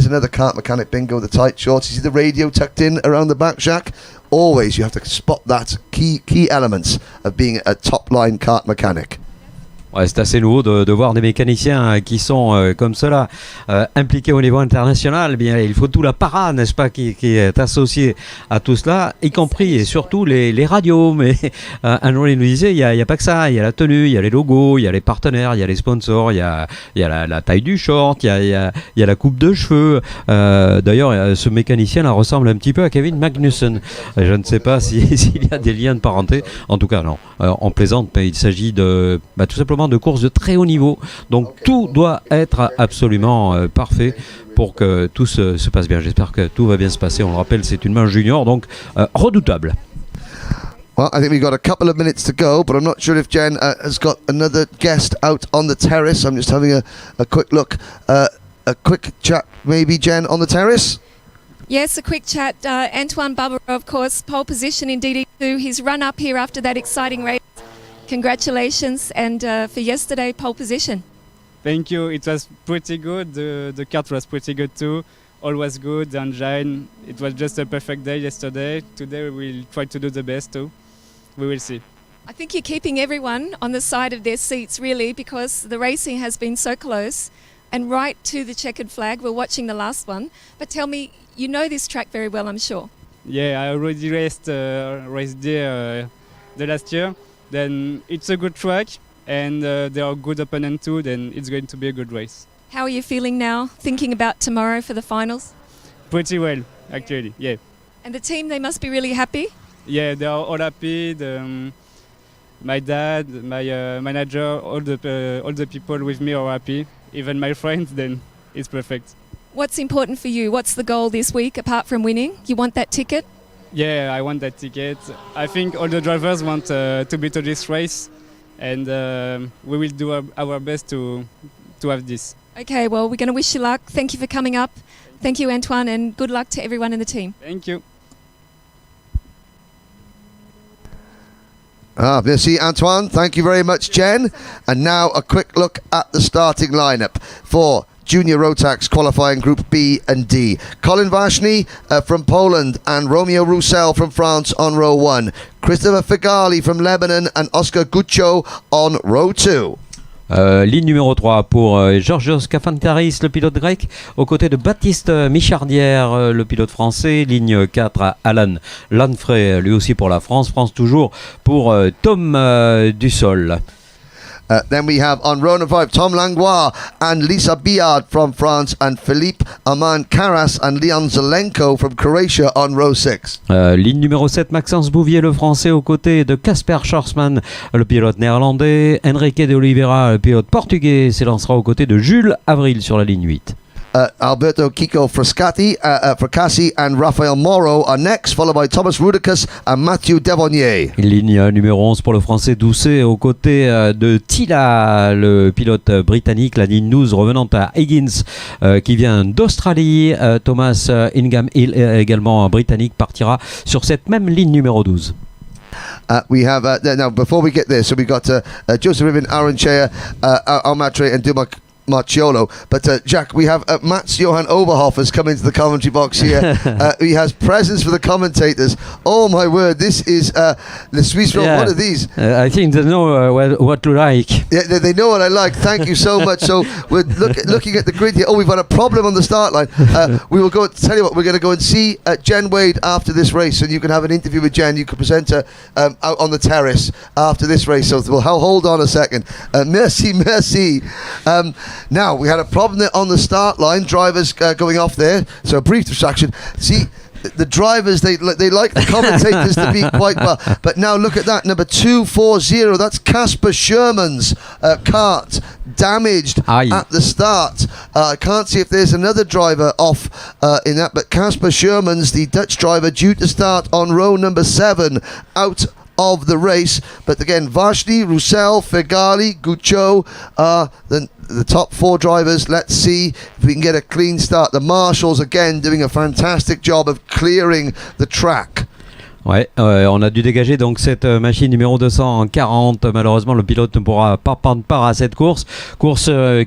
[SPEAKER 4] another kart mechanic bingo, the tight shorts. You see the radio tucked in around the back, Jacques? Always you have to spot that key elements of being a top line kart mechanic.
[SPEAKER 3] Ouais, c'est assez nouveau de voir des mécaniciens qui sont comme cela impliqués au niveau international. Eh bien, il faut tout l'apparat, n'est-ce pas, qui est associé à tout cela, y compris et surtout les radios. Mais un jour, il nous disait, il n'y a pas que ça. Il y a la tenue, il y a les logos, il y a les partenaires, il y a les sponsors, il y a la taille du short, il y a la coupe de cheveux. D'ailleurs, ce mécanicien-là ressemble un petit peu à Kevin Magnussen. Je ne sais pas s'il y a des liens de parenté. En tout cas, non. On plaisante, mais il s'agit tout simplement vraiment de courses de très haut niveau. Donc tout doit être absolument parfait pour que tout se passe bien. J'espère que tout va bien se passer. On le rappelle, c'est une manche junior, donc redoutable.
[SPEAKER 4] Well, I think we've got a couple of minutes to go, but I'm not sure if Jen has got another guest out on the terrace. I'm just having a quick look, a quick chat, maybe, Jen, on the terrace?
[SPEAKER 6] Yes, a quick chat. Antoine Barbaro, of course, pole position in DD2. He's run up here after that exciting race. Congratulations, and for yesterday, pole position.
[SPEAKER 10] Thank you. It was pretty good. The kart was pretty good too. All was good. The engine. It was just a perfect day yesterday. Today we will try to do the best too. We will see.
[SPEAKER 6] I think you're keeping everyone on the side of their seats, really, because the racing has been so close and right to the checkered flag. We're watching the last one. But tell me, you know this track very well, I'm sure.
[SPEAKER 10] Yeah, I already raced there the last year. Then it's a good track, and there are good opponents too. Then it's going to be a good race.
[SPEAKER 6] How are you feeling now, thinking about tomorrow for the finals?
[SPEAKER 10] Pretty well, actually. Yeah.
[SPEAKER 6] And the team, they must be really happy.
[SPEAKER 10] Yeah, they are all happy. My dad, my manager, all the people with me are happy. Even my friends, then it's perfect.
[SPEAKER 6] What's important for you? What's the goal this week, apart from winning? You want that ticket?
[SPEAKER 10] Yeah, I want that ticket. I think all the drivers want to be to this race, and we will do our best to have this.
[SPEAKER 6] Okay, well, we're going to wish you luck. Thank you for coming up. Thank you, Antoine, and good luck to everyone in the team.
[SPEAKER 10] Thank you.
[SPEAKER 4] Merci, Antoine. Thank you very much, Jen. And now a quick look at the starting lineup for Junior Rotax qualifying Group B and D. Colin Vashny from Poland and Romeo Roussel from France on row 1. Christopher Figali from Lebanon and Oscar Guccio on row 2.
[SPEAKER 3] Ligne numéro 3 pour Georgios Kafankaris, le pilote grec, aux côtés de Baptiste Michardière, le pilote français. Ligne 4, Alan Lanfray, lui aussi pour la France. France toujours pour Tom Dussol.
[SPEAKER 4] Then we have on row number 5 Tom Langlois and Lisa Biard from France and Philippe Aman Karas and Leon Zelenko from Croatia on row 6.
[SPEAKER 3] Ligne numéro 7, Maxence Bouvier, le français, aux côtés de Casper Schwarzman, le pilote néerlandais. Enrique de Oliveira, le pilote portugais, s'élancera aux côtés de Jules Avril sur la ligne 8.
[SPEAKER 4] Alberto Kiko Fracassi and Rafael Moro are next, followed by Thomas Rudicus and Mathieu Devonnier.
[SPEAKER 3] Ligne numéro 11 pour le français Doucet, aux côtés de Tila, le pilote britannique. La ligne 12 revenant à Higgins, qui vient d'Australie. Thomas Ingham Hill, également britannique, partira sur cette même ligne numéro 12.
[SPEAKER 4] We have, now before we get there, so we got Joseph Riven, Aaron Chea, Almatre and Dumac Marciolo, but Jack, we have Mats Johan Oberhoff has come into the commentary box here. He has presents for the commentators. Oh my word, this is the Swiss roll.
[SPEAKER 3] Yeah.
[SPEAKER 4] What are these?
[SPEAKER 3] I think they know what to like.
[SPEAKER 4] Yeah, they know what I like. Thank you so much. So we're looking at the grid here. Oh, we've got a problem on the start line. We will go. Tell you what, we're going to go and see Jen Wade after this race, and you can have an interview with Jen. You can present her out on the terrace after this race. So we'll hold on a second. Merci. Now, we had a problem there on the start line, drivers going off there, so a brief distraction. See, the drivers, they like the commentators to be quite well. But now look at that, number 240, that's Casper Sherman's kart, damaged at the start. I can't see if there's another driver off in that, but Casper Sherman's, the Dutch driver, due to start on row number 7, out of the race. But again, Vashni, Roussel, Fegali, Guccio are the top 4 drivers. Let's see if we can get a clean start. The marshals again doing a fantastic job of clearing the track.
[SPEAKER 3] Ouais, on a dû dégager donc cette machine numéro 240. Malheureusement, le pilote ne pourra pas prendre part à cette course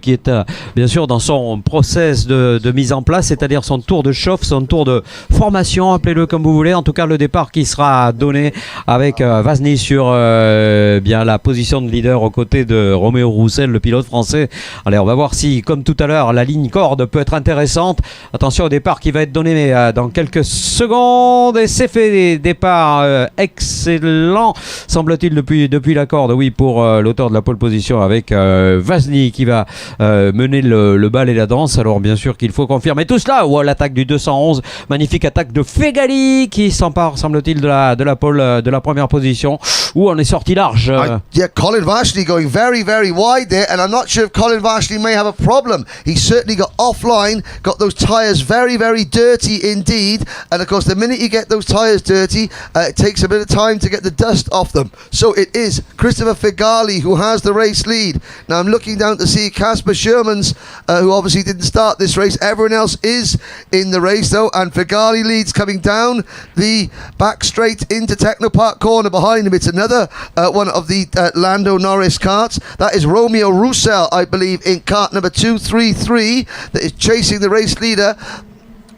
[SPEAKER 3] qui est bien sûr dans son process de mise en place, c'est-à-dire son tour de chauffe, son tour de formation, appelez-le comme vous voulez. En tout cas, le départ qui sera donné avec Vazny sur bien la position de leader aux côtés de Roméo Roussel, le pilote français. Allez, on va voir si, comme tout à l'heure, la ligne corde peut être intéressante. Attention au départ qui va être donné dans quelques secondes, et c'est fait, départ départ excellent, semble-t-il, depuis la corde, oui, pour l'auteur de la pole position avec Vazny qui va mener le bal et la danse. Alors bien sûr qu'il faut confirmer tout cela. L'attaque du 211, magnifique attaque de Fegali qui s'empare, semble-t-il, de la pole de la première position, où on est sorti large.
[SPEAKER 4] Yeah, Colin Vashni going very, very wide there, and I'm not sure if Colin Vashni may have a problem. He certainly got offline, got those tyres very, very dirty indeed, and of course the minute you get those tyres dirty, it takes a bit of time to get the dust off them. So it is Christopher Fegali who has the race lead. Now I'm looking down to see Casper Shermans, who obviously didn't start this race. Everyone else is in the race though, and Fegali leads coming down the back straight into Technopark corner. Behind him it's another one of the Lando Norris karts. That is Romeo Roussel, I believe, in kart number 233 that is chasing the race leader.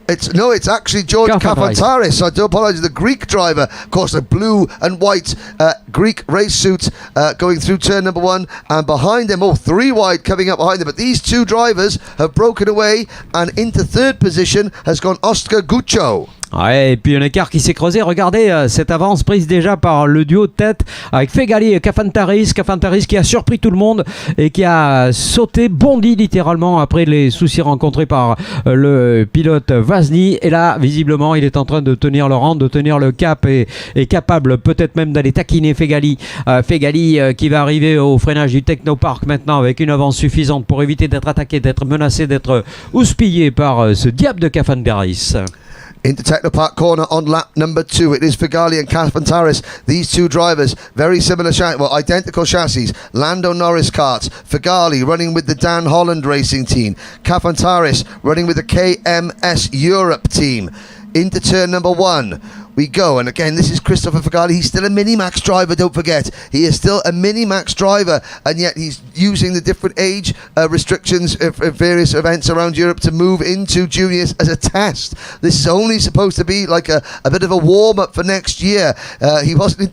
[SPEAKER 4] It's actually George Kafantaris. I do apologise. The Greek driver, of course, the blue and white Greek race suit going through turn number 1, and behind them, 3 wide coming up behind them. But these two drivers have broken away, and into third position has gone Oscar Guccio.
[SPEAKER 3] Ouais, et puis un écart qui s'est creusé. Regardez cette avance prise déjà par le duo de tête avec Fegali et Kafantaris. Kafantaris qui a surpris tout le monde et qui a sauté, bondi littéralement après les soucis rencontrés par le pilote Vazny. Et là, visiblement, il est en train de tenir le rang, de tenir le cap et est capable peut-être même d'aller taquiner Fegali. Fegali qui va arriver au freinage du Technopark maintenant avec une avance suffisante pour éviter d'être attaqué, d'être menacé, d'être houspillé par ce diable de Kafantaris.
[SPEAKER 4] Into Technopark corner on lap number 2. It is Fegali and Kafantaris. These two drivers, very similar, identical chassis. Lando Norris karts. Fegali running with the Dan Holland Racing team. Kafantaris running with the KMS Europe team. Into turn number 1 we go, and again this is Christopher Fegali. He's still a Minimax driver, don't forget. He is still a Minimax driver, and yet he's using the different age restrictions of various events around Europe to move into juniors as a test. This is only supposed to be like a bit of a warm-up for next year. He wasn't,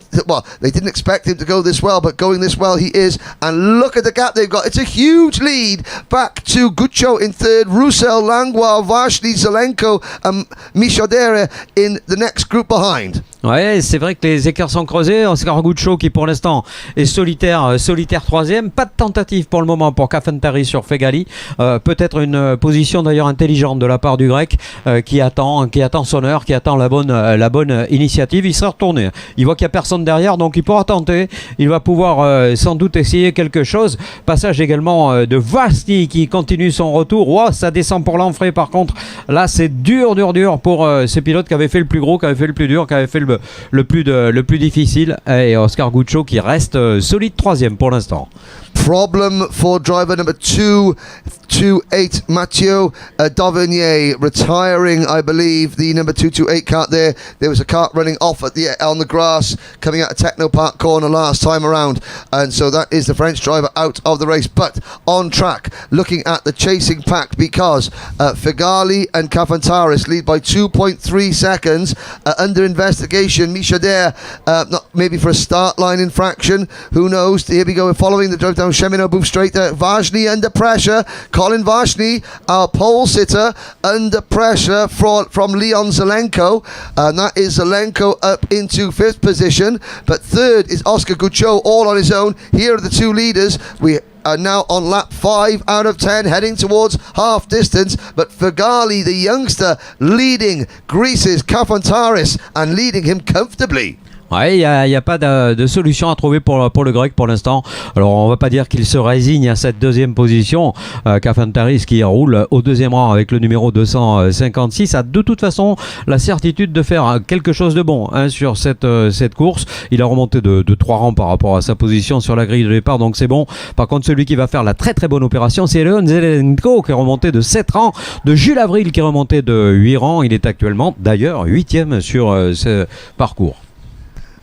[SPEAKER 4] they didn't expect him to go this well, but going this well he is, and look at the gap they've got. It's a huge lead back to Guccio in third, Roussel, Langlois, Vashni, Zelenko and Michaudere in the next group behind.
[SPEAKER 3] Ouais, c'est vrai que les écarts sont creusés. Oscar Guccio qui pour l'instant est solitaire troisième. Pas de tentative pour le moment pour Kafantaris sur Fegali. Peut-être une position d'ailleurs intelligente de la part du grec qui attend son heure, qui attend la bonne initiative. Il sera retourné. Il voit qu'il n'y a personne derrière, donc il pourra tenter. Il va pouvoir sans doute essayer quelque chose. Passage également de Vasti qui continue son retour. Ça descend pour l'enfray par contre. Là c'est dur pour ce pilote qui avait fait le plus gros, qui avait fait le plus dur, qui avait fait le plus difficile, et Oscar Guccio qui reste solide troisième pour l'instant.
[SPEAKER 4] Problem for driver number 228, Mathieu Dauvernier, retiring, I believe, the number 228 kart there. There was a kart running off on the grass coming out of Technopark corner last time around, and so that is the French driver out of the race. But on track, looking at the chasing pack, because Fegali and Kafantaris lead by 2.3 seconds. Under investigation, Michaudere, not maybe for a start line infraction, who knows. Here we go, we're following the drive down Shemino, move straight there. Vashni under pressure. Colin Vashni, our pole sitter, under pressure from Leon Zelenko. And that is Zelenko up into 5th position. But 3rd is Oscar Guccio, all on his own. Here are the two leaders. We are now on lap 5 out of 10, heading towards half distance. But Fegali, the youngster, leading Greece's Kafantaris and leading him comfortably.
[SPEAKER 3] Ouais, il n'y a pas de solution à trouver pour le grec pour l'instant. Alors on va pas dire qu'il se résigne à cette deuxième position. Kafantaris qui roule au deuxième rang avec le numéro 256 a de toute façon la certitude de faire quelque chose de bon sur cette course. Il a remonté de 3 rangs par rapport à sa position sur la grille de départ, donc c'est bon. Par contre, celui qui va faire la très très bonne opération, c'est Leon Zelenko qui est remonté de 7 rangs, de Jules Avril qui est remonté de 8 rangs. Il est actuellement d'ailleurs 8e sur ce parcours.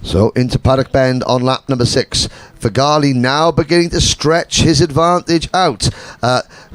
[SPEAKER 4] So into Paddock Bend on lap number 6. Fagali now beginning to stretch his advantage out.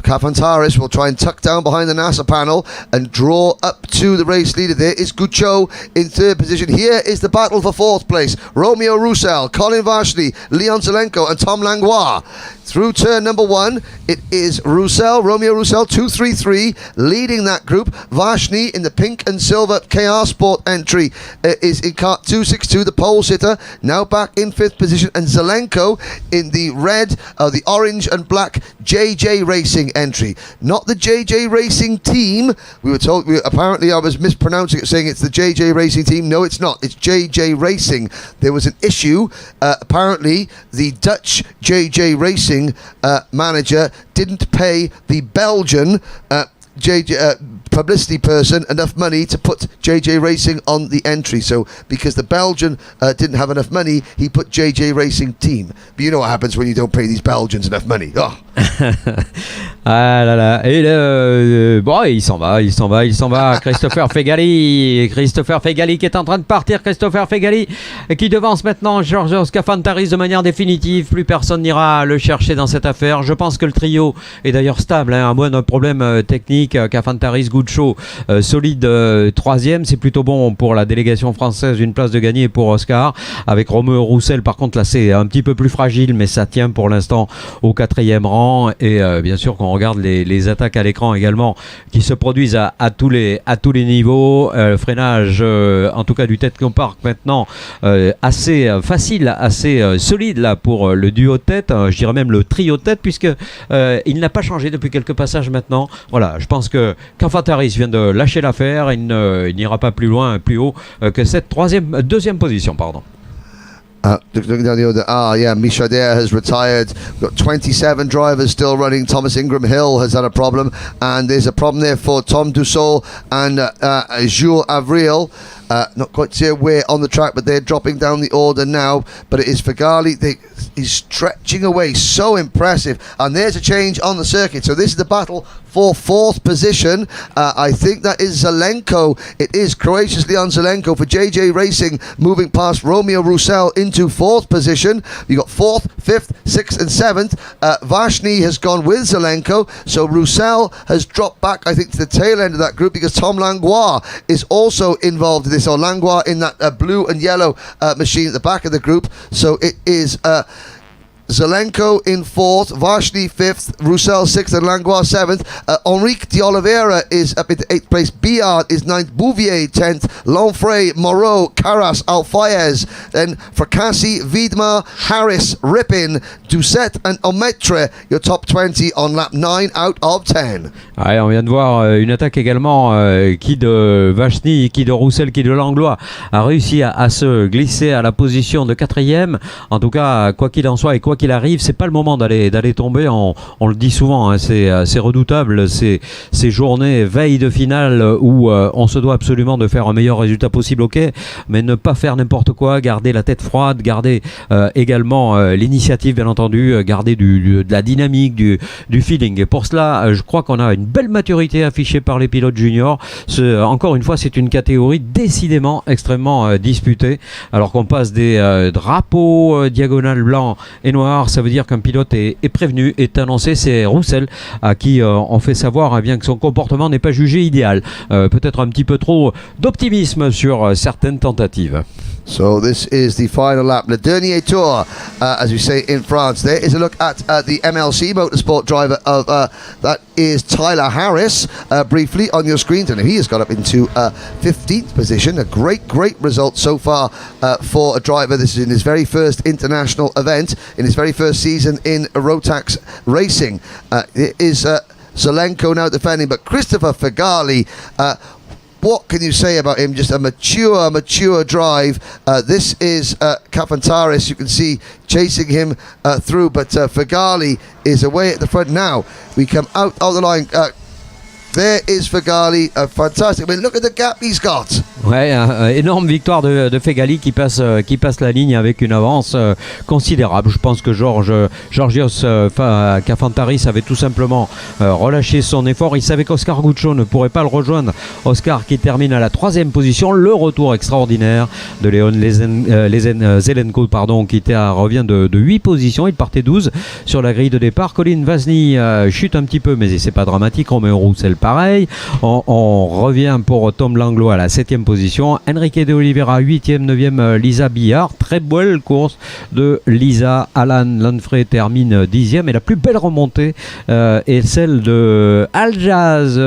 [SPEAKER 4] Kafantaris will try and tuck down behind the NASA panel and draw up to the race leader. There is Gucho in third position. Here is the battle for fourth place. Romeo Roussel, Colin Vashni, Leon Zelenko and Tom Langlois. Through turn number 1, it is Romeo Roussel, 233, leading that group. Vashni in the pink and silver KR Sport entry is in kart 262, the pole sitter, now back in 5th position. And Zelenko in the red, the orange and black JJ Racing entry. Not the JJ Racing team. We were told, apparently I was mispronouncing it, saying it's the JJ Racing team. No, it's not. It's JJ Racing. There was an issue. Apparently, the Dutch JJ Racing manager didn't pay the Belgian publicity person enough money to put JJ Racing on the entry. So because the Belgian didn't have enough money, he put JJ Racing team. But you know what happens when you don't pay these Belgians enough money. Oh.
[SPEAKER 3] Ah là là, et bon, il s'en va. Christopher Fegali qui est en train de partir. Christopher Fegali qui devance maintenant Georgios Kafantaris de manière définitive. Plus personne n'ira le chercher dans cette affaire. Je pense que le trio est d'ailleurs stable, à moins d'un problème technique. Kafantaris, Gucho, solide 3e. C'est plutôt bon pour la délégation française, une place de gagner pour Oscar. Avec Romeo Roussel, par contre, là c'est un petit peu plus fragile, mais ça tient pour l'instant au 4e rang. Et bien sûr qu'on regarde les attaques à l'écran également qui se produisent à tous les niveaux. Freinage en tout cas du tête compark maintenant assez facile, assez solide là pour le duo tête, je dirais même le trio tête, puisque il n'a pas changé depuis quelques passages maintenant. Voilà, je pense que Kafantaris vient de lâcher l'affaire. Il n'ira pas plus loin, plus haut que cette deuxième position, pardon.
[SPEAKER 4] Looking down the other, Misha Adair has retired. We've got 27 drivers still running. Thomas Ingram Hill has had a problem, and there's a problem there for Tom Dussault and Jules Avril. Not quite sure where on the track, but they're dropping down the order now. But it is Fagali. He's stretching away, so impressive. And there's a change on the circuit. So this is the battle for 4th position. I think that is Zelenko. It is Croatia's Leon Zelenko for JJ Racing, moving past Romeo Roussel into 4th position. You got 4th, 5th, 6th and 7th. Vashni has gone with Zelenko. So Roussel has dropped back, I think, to the tail end of that group, because Tom Langlois is also involved in this. Or Langlois in that blue and yellow machine at the back of the group. So it is Zelenko in 4th, Vashni 5th, Roussel 6th and Langlois 7th. Enrique de Oliveira is up into 8th place. Biard is 9th, Bouvier 10th, Lonfray, Moreau, Carras, Alfayez. Then Fracassi, Wiedmer, Harris, Rippin, Doucette and Ometre, your top 20 on lap 9 out of 10.
[SPEAKER 3] Ouais, on vient de voir une attaque également qui de Vashni, qui de Roussel, qui de Langlois a réussi à se glisser à la position de 4e. En tout cas, quoi qu'il en soit et quoi qu'il arrive, c'est pas le moment d'aller tomber. On le dit souvent, hein, c'est redoutable ces journées veille de finale où on se doit absolument de faire un meilleur résultat possible, ok, mais ne pas faire n'importe quoi, garder la tête froide, garder également l'initiative bien entendu, garder de la dynamique, du feeling. Et pour cela, je crois qu'on a une belle maturité affichée par les pilotes juniors. Encore une fois, c'est une catégorie décidément extrêmement disputée, alors qu'on passe des drapeaux diagonales blancs et noirs. Ça veut dire qu'un pilote est prévenu, est annoncé. C'est Roussel à qui on fait savoir bien que son comportement n'est pas jugé idéal. Peut-être un petit peu trop d'optimisme sur certaines tentatives.
[SPEAKER 4] So this is the final lap, Le Dernier Tour, as we say in France. There is a look at the MLC Motorsport driver of that is Tyler Harris, briefly on your screen, and he has got up into 15th position. A great result so far for a driver. This is in his very first international event, in his very first season in Rotax Racing. It is Zelenko now defending, but Christopher Fagali, what can you say about him? Just a mature drive. This is Kafantaris, you can see chasing him through, but Fagali is away at the front now. We come out of the line. there is Fegali, fantastic. I mean, look at the gap he's got.
[SPEAKER 3] Ouais, énorme victoire de Fegali qui passe la ligne avec une avance considérable. Je pense que Georgios Kafantaris avait tout simplement relâché son effort. Il savait qu'Oscar Guccio ne pourrait pas le rejoindre. Oscar qui termine à la 3e position. Le retour extraordinaire de Leon Zelenko, qui revient de 8 positions. Il partait 12 sur la grille de départ. Colin Vasny chute un petit peu, mais c'est pas dramatique. Romain Roussel pareil. On revient pour Tom Langlo à la 7e position. Enrique de Oliveira 8e, 9e Lisa Billard. Très belle course de Lisa. Alan Lanfrey termine 10e. Et la plus belle remontée est celle de Aljaz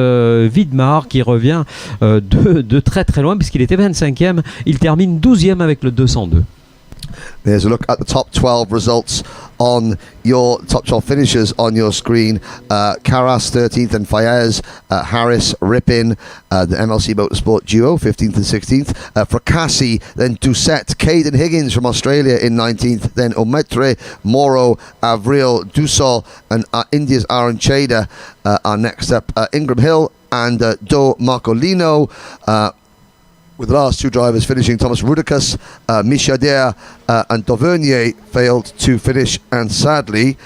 [SPEAKER 3] Vidmar qui revient de très très loin puisqu'il était 25e. Il termine 12e avec le 202.
[SPEAKER 4] There's a look at the top 12 results on your top 12 finishers on your screen. Karas 13th and Fayez, Harris, Rippin, the MLC Motorsport duo 15th and 16th. Fracassi, then Doucette, Caden Higgins from Australia in 19th, then Ometre, Moro, Avril, Dusol, and India's Aaron Chader are next up. Ingram Hill and Do Marcolino. With the last two drivers finishing, Thomas Rudikus, Misha Dare and Dauvergne failed to finish, and sadly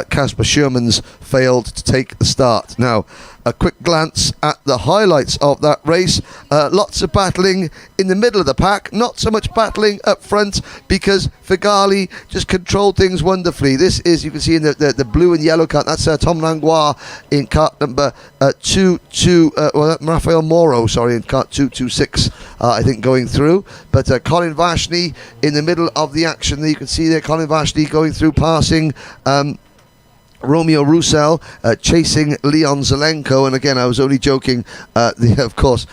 [SPEAKER 4] Casper Shermans failed to take the start. Now, a quick glance at the highlights of that race. Lots of battling in the middle of the pack, not so much battling up front because Fegali just controlled things wonderfully. This is, you can see in the blue and yellow cart, that's Tom Langlois in cart number Rafael Moro, sorry, in cart 226, I think, going through. But Colin Vashni in the middle of the action. You can see there Colin Vashni going through, passing Romeo Roussel, chasing Leon Zelenko. And again, I was only joking, of course,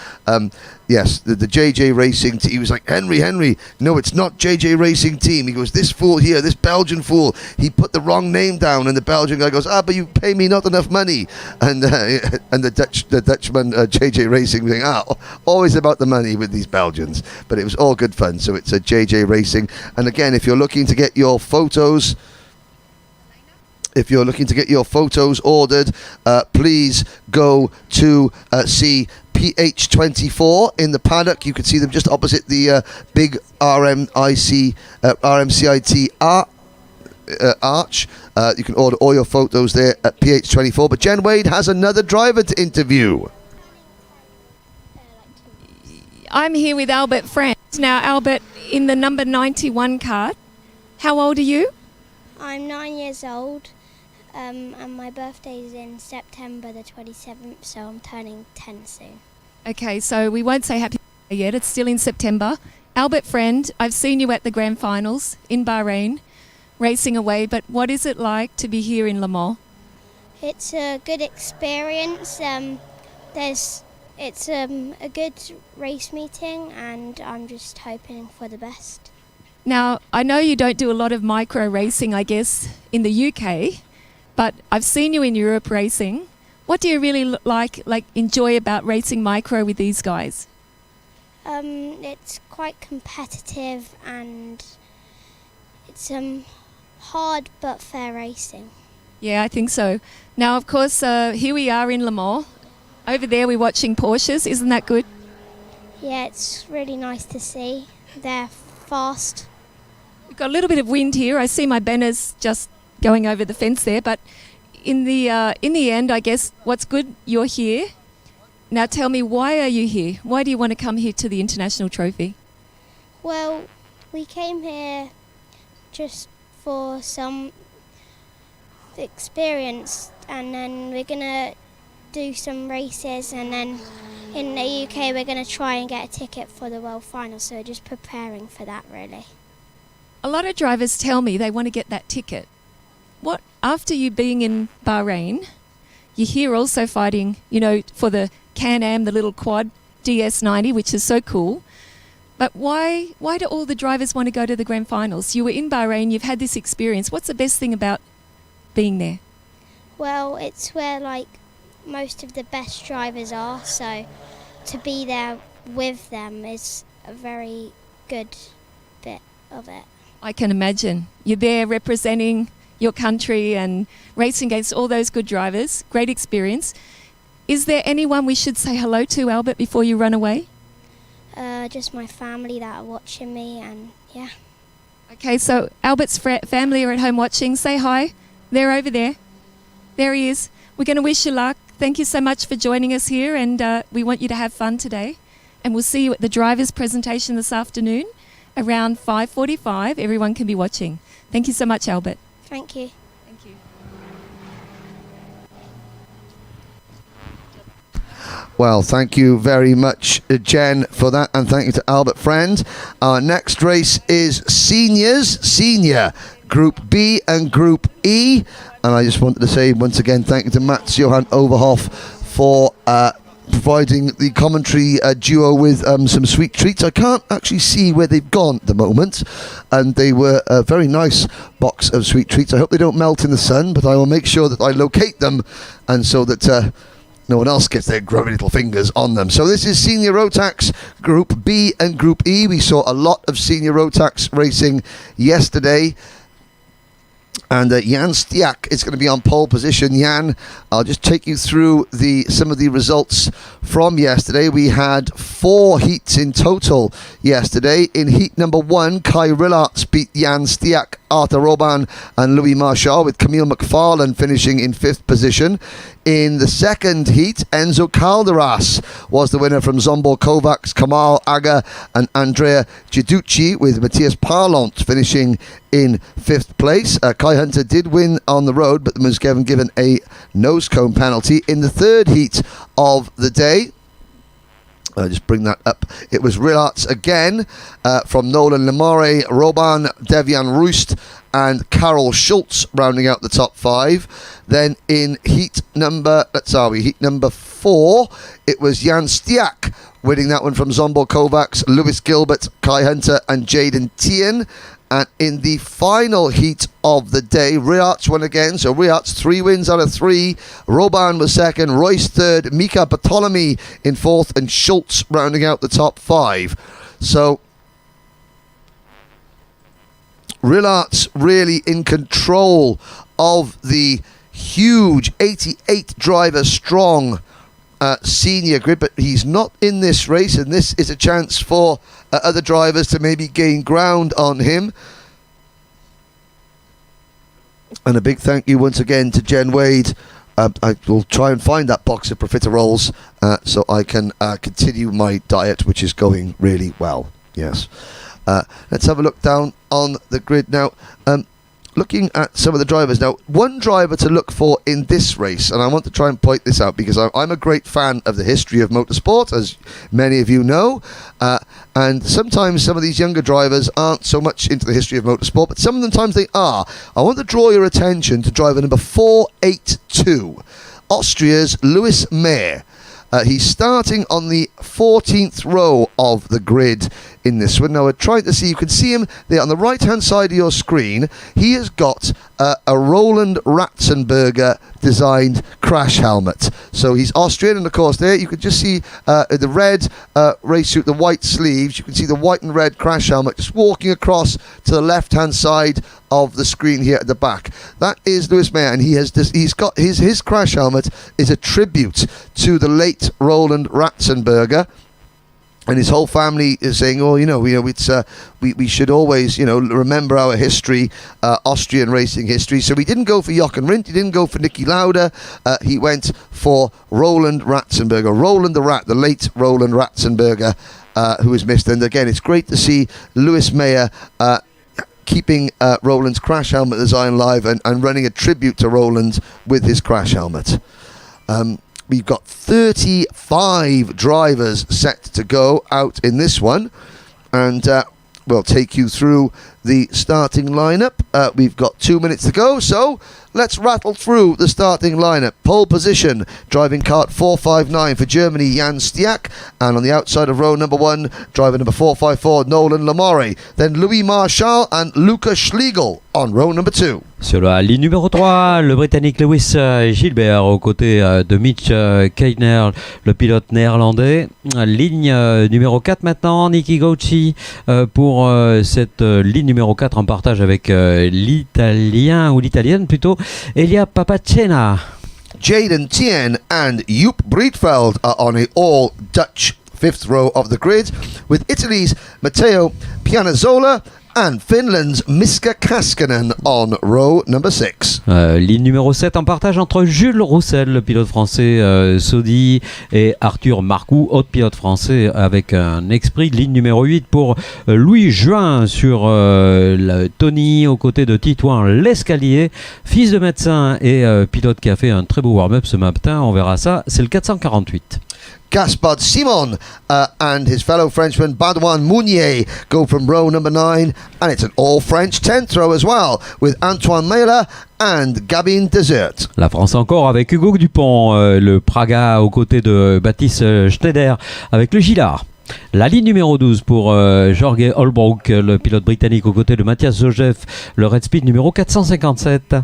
[SPEAKER 4] yes, the JJ Racing team. He was like, Henry, no, it's not JJ Racing team. He goes, this fool here, this Belgian fool, he put the wrong name down. And the Belgian guy goes, but you pay me not enough money. And the Dutchman, JJ Racing, saying, always about the money with these Belgians. But it was all good fun. So it's a JJ Racing. And again, if you're looking to get your photos ordered, please go to see PH24 in the paddock. You can see them just opposite the big RMCIT arch. You can order all your photos there at PH24. But Jen Wade has another driver to interview.
[SPEAKER 6] I'm here with Albert Franz. Now, Albert, in the number 91 kart, how old are you?
[SPEAKER 8] I'm 9 years old, and my birthday is in September the 27th, so I'm turning 10 soon.
[SPEAKER 6] Okay, so we won't say happy birthday yet. It's still in September. Albert Friend, I've seen you at the grand finals in Bahrain, racing away, but what is it like to be here in Leveaux?
[SPEAKER 8] It's a good experience. It's a good race meeting, and I'm just hoping for the best.
[SPEAKER 6] Now, I know you don't do a lot of micro racing, I guess, in the UK, but I've seen you in Europe racing. What do you really enjoy about racing micro with these guys?
[SPEAKER 8] It's quite competitive, and it's hard but fair racing.
[SPEAKER 6] Yeah, I think so. Now, of course, here we are in Leveaux. Over there we're watching Porsches. Isn't that good?
[SPEAKER 8] Yeah, it's really nice to see. They're fast.
[SPEAKER 6] We've got a little bit of wind here. I see my banners just going over the fence there, but in the end, I guess what's good, you're here. Now tell me, why are you here? Why do you want to come here to the International Trophy?
[SPEAKER 8] Well, we came here just for some experience, and then we're going to do some races, and then in the UK we're going to try and get a ticket for the World Final, so we're just preparing for that, really.
[SPEAKER 6] A lot of drivers tell me they want to get that ticket. What, after you being in Bahrain, you're here also fighting, for the Can-Am, the little quad DS90, which is so cool. But why do all the drivers want to go to the grand finals? You were in Bahrain, you've had this experience. What's the best thing about being there?
[SPEAKER 8] Well, it's where most of the best drivers are, so to be there with them is a very good bit of it.
[SPEAKER 6] I can imagine. You're there representing your country and racing against all those good drivers. Great experience. Is there anyone we should say hello to, Albert, before you run away?
[SPEAKER 8] Just my family that are watching me, and yeah.
[SPEAKER 6] Okay, so Albert's family are at home watching. Say hi. They're over there. There he is. We're going to wish you luck. Thank you so much for joining us here, and we want you to have fun today. And we'll see you at the driver's presentation this afternoon around 5:45. Everyone can be watching. Thank you so much, Albert.
[SPEAKER 8] Thank you.
[SPEAKER 6] Thank you.
[SPEAKER 4] Well, thank you very much, Jen, for that, and thank you to Albert Friend. Our next race is Senior, Group B and Group E. And I just wanted to say once again, thank you to Mats Johan Overhoff for providing the commentary duo with some sweet treats. I can't actually see where they've gone at the moment, and they were a very nice box of sweet treats. I hope they don't melt in the sun, but I will make sure that I locate them, and so that no one else gets their grubby little fingers on them. So this is Senior Rotax Group B and Group E. We saw a lot of Senior Rotax racing yesterday. And Jan Stiak is going to be on pole position. Jan, I'll just take you through some of the results from yesterday. We had 4 heats in total yesterday. In heat number 1, Kai Rillarts beat Jan Stiak, Arthur Robin and Louis Marchal, with Camille McFarlane finishing in 5th position. In the second heat, Enzo Calderas was the winner from Zsombor Kovacs, Kamal Aga and Andrea Giudici, with Matthias Parlant finishing in 5th place. Kai Hunter did win on the road, but was given a nose cone penalty. In the third heat of the day, I'll just bring that up. It was Rillarts again from Nolan Lemare, Robin, Devian Roost and Carol Schultz rounding out the top 5. Then in heat number 4, it was Jan Stiak winning that one from Zsombor Kovacs, Lewis Gilbert, Kai Hunter and Jaden Tien. And in the final heat of the day, Rillarts won again. So Rillarts 3 wins out of 3. Robin was second, Royce third, Mika Bartolome in 4th, and Schultz rounding out the top 5. So Rillarts really in control of the huge 88 driver strong senior grid, but he's not in this race, and this is a chance for other drivers to maybe gain ground on him. And a big thank you once again to Jen Wade. I will try and find that box of profiteroles so I can continue my diet, which is going really well. Yes. Let's have a look down on the grid now. Looking at some of the drivers now, one driver to look for in this race, and I want to try and point this out because I'm a great fan of the history of motorsport, as many of you know, and sometimes some of these younger drivers aren't so much into the history of motorsport, but sometimes they are. I want to draw your attention to driver number 482, Austria's Louis Mayer. He's starting on the 14th row of the grid in this one. Now we're trying to see, you can see him there on the right hand side of your screen. He has got a Roland Ratzenberger designed crash helmet. So he's Austrian, and of course there you can just see the red race suit, the white sleeves. You can see the white and red crash helmet just walking across to the left hand side of the screen here at the back. That is Louis Mayer, and he's got his crash helmet is a tribute to the late Roland Ratzenberger. And his whole family is saying, "Oh, it's we should always, remember our history, Austrian racing history." So he didn't go for Jochen Rindt, he didn't go for Niki Lauda, he went for Roland Ratzenberger, Roland the Rat, the late Roland Ratzenberger, who was missed. And again, it's great to see Louis Mayer keeping Roland's crash helmet design live and running a tribute to Roland with his crash helmet. We've got 35 drivers set to go out in this one, and we'll take you through the starting lineup. We've got 2 minutes to go, so let's rattle through the starting lineup. Pole position, driving kart 459 for Germany, Jan Stiak, and on the outside of row number 1, driver number 454, Nolan Lamare. Then Louis Marchal and Luca Schlegel on row number 2.
[SPEAKER 3] Sur la ligne numéro 3, le Britannique Lewis Gilbert aux côtés de Mitch Keitner, le pilote néerlandais. Ligne numéro 4 maintenant, Niki Gauci pour cette ligne numéro 4 en partage avec l'Italien, ou l'Italienne plutôt, Elia Papacena.
[SPEAKER 4] Jaden Tien and Joep Breedveld are on a all-Dutch fifth row of the grid, with Italy's Matteo Pianazzola and Finland's Miska Kaskinen on row number 6.
[SPEAKER 3] Ligne numéro 7 en partage entre Jules Roussel, le pilote français Saudi, et Arthur Marcoux, autre pilote français avec un esprit. Ligne numéro 8 pour Louis Juin sur Tony aux côtés de Titouan Lescalier, fils de médecin et pilote qui a fait un très beau warm-up ce matin. On verra ça, c'est le 448.
[SPEAKER 4] Gaspard Simon and his fellow Frenchman Badouin Mounier go from row number 9, and it's an all-French 10th row as well, with Antoine Mela and Gabin Desert.
[SPEAKER 3] La France encore avec Hugo Dupont, le Praga aux côtés de Baptiste Schneider avec le Gillard. La ligne numéro 12 pour Jorge Holbrook, le pilote britannique aux côtés de Mathias Zogef, le Red Speed numéro 457.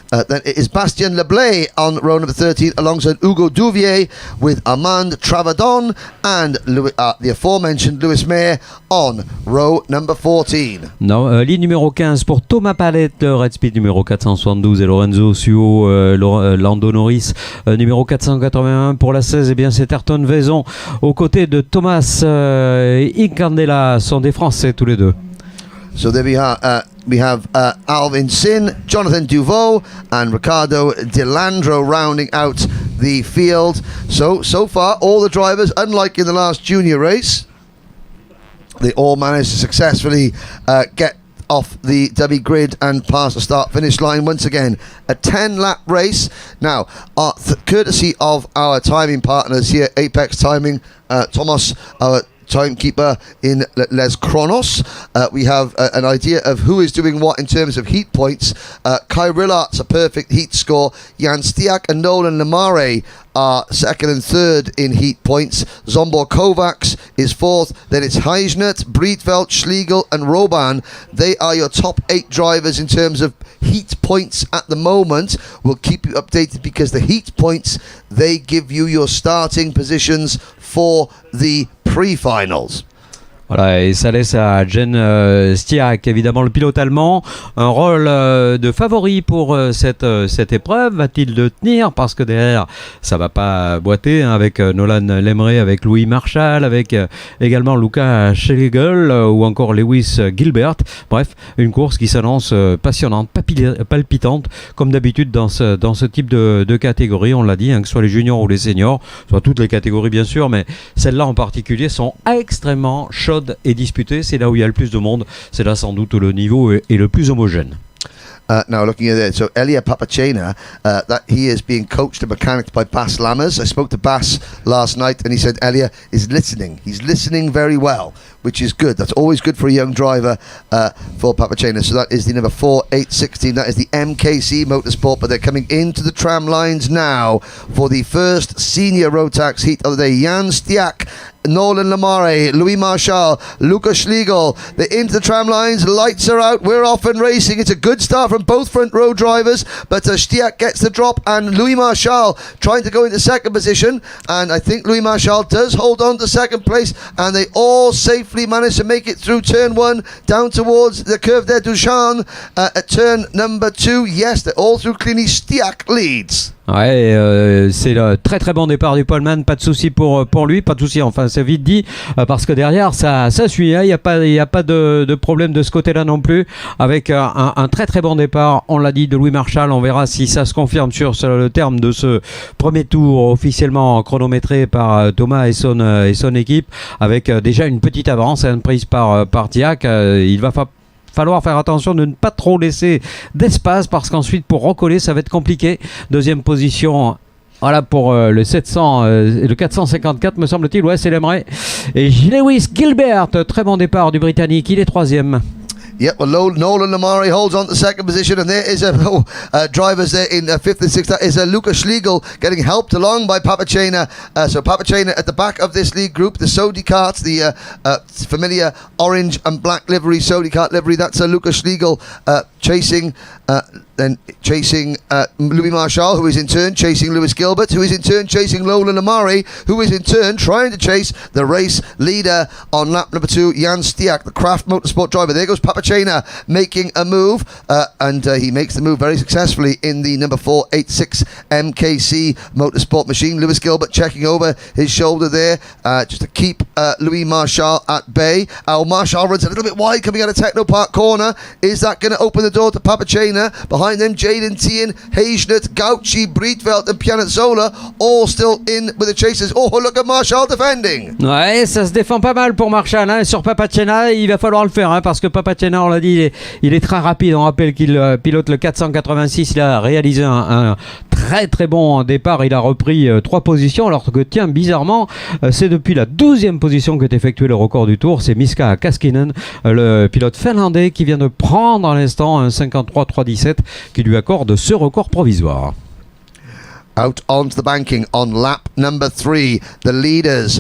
[SPEAKER 4] Then it is Bastien Leblay on row number 13 alongside Hugo Duvier, with Armand Travadon and the aforementioned Louis Mayer on row number 14.
[SPEAKER 3] Non, ligne numéro 15 pour Thomas Palette, le Red Speed numéro 472 et Lorenzo Suo, Lando Norris numéro 481 pour la 16. Et bien c'est Ayrton Vaison aux côtés de Thomas Incandela, sont des Français tous les deux.
[SPEAKER 4] So there we have Alvin Sin, Jonathan Duveau and Ricardo DeLandro rounding out the field. So far, all the drivers, unlike in the last junior race, they all managed to successfully get off the dummy grid and pass the start-finish line. Once again, a 10-lap race. Now, courtesy of our timing partners here, Apex Timing, Thomas, our timekeeper in Les Chronos. We have an idea of who is doing what in terms of heat points. Kai Rillart's a perfect heat score. Jan Stiak and Nolan Lemare are second and third in heat points. Zombor Kovacs is fourth. Then it's Heisnert, Breedveld, Schlegel and Roban. They are your top 8 drivers in terms of heat points at the moment. We'll keep you updated because the heat points, they give you your starting positions for the pre-finals.
[SPEAKER 3] Voilà, et ça laisse à Jen Stiak, évidemment le pilote allemand, un rôle de favori pour cette épreuve. Va-t-il le tenir? Parce que derrière, ça va pas boiter, hein, avec Nolan Lemre, avec Louis Marshall, avec également Luca Schlegel ou encore Lewis Gilbert. Bref, une course qui s'annonce passionnante, palpitante, comme d'habitude dans ce type de catégorie. On l'a dit, hein, que ce soit les juniors ou les seniors, soit toutes les catégories bien sûr, mais celles-là en particulier sont extrêmement chaudes et disputées. C'est là où il y a le plus de monde, c'est là sans doute où le niveau est le plus homogène.
[SPEAKER 4] Now looking at it, so Elia Papachena, that he is being coached and mechanicked by Bas Lammers. I spoke to Bas last night and he said Elia is listening. He's listening very well, which is good. That's always good for a young driver for Papachena. So that is the number 4, 8, 16. That is the MKC Motorsport, but they're coming into the tram lines now for the first senior Rotax heat of the day. Jan Stiak, Nolan Lemare, Louis Marshall, Lucas Schlegel. They're into the tram lines. Lights are out. We're off and racing. It's a good start from both front row drivers, but Stiak gets the drop and Louis Marshall trying to go into second position, and I think Louis Marshall does hold on to second place, and they all safely manage to make it through turn 1 down towards the curve there. Duchan at turn number 2. Yes, they're all through cleanly. Stiak leads.
[SPEAKER 3] Ouais, c'est le très très bon départ du poleman, pas de souci pour lui, pas de souci, enfin c'est vite dit, parce que derrière ça suit, hein, il n'y a pas de problème de ce côté-là non plus, avec un très très bon départ, on l'a dit, de Louis Marshall. On verra si ça se confirme sur le terme de ce premier tour officiellement chronométré par Thomas et son équipe, avec déjà une petite avance prise par Diac. Il va falloir faire attention de ne pas trop laisser d'espace, parce qu'ensuite pour recoller ça va être compliqué. Deuxième position, voilà, pour le 700, le 454 me semble-t-il, ouais, c'est l'aimerait. Et Lewis Gilbert, très bon départ du Britannique, il est troisième.
[SPEAKER 4] Yep, well, Nolan Lemare holds on to second position, and there is drivers there in 5th and 6th. That is Lucas Schlegel getting helped along by Papachena. So Papachena at the back of this lead group, the Sodi karts, the familiar orange and black livery, Sodi kart livery. That's Lucas Schlegel chasing then chasing Louis Marchal, who is in turn chasing Lewis Gilbert, who is in turn chasing Lola Lamari, who is in turn trying to chase the race leader on lap number 2, Jan Stiak, the Craft Motorsport driver. There goes Papachena making a move, and he makes the move very successfully in the number 486 MKC Motorsport machine. Lewis Gilbert checking over his shoulder there, just to keep Louis Marchal at bay. Marchal runs a little bit wide coming out of Techno Park corner. Is that going to open the door to Papachena? Behind them, Jaden Tien, Hagenut, Gauchi, Breedveld and Pianazzola, all still in with the chasers. Oh, look at Marchal defending.
[SPEAKER 3] Ouais, ça se défend pas mal pour Marchal, hein. Sur Papachena, il va falloir le faire, hein, parce que Papachena, on l'a dit, il est très rapide. On rappelle qu'il pilote le 486. Il a réalisé un très très bon départ. Il a repris 3 positions, alors que tiens, bizarrement, c'est depuis la 12e position qu'est effectué le record du tour. C'est Miska Kaskinen, le pilote finlandais, qui vient de prendre à l'instant un 53.317 qui lui accorde ce record provisoire.
[SPEAKER 4] Out onto the banking on lap number 3. The leaders,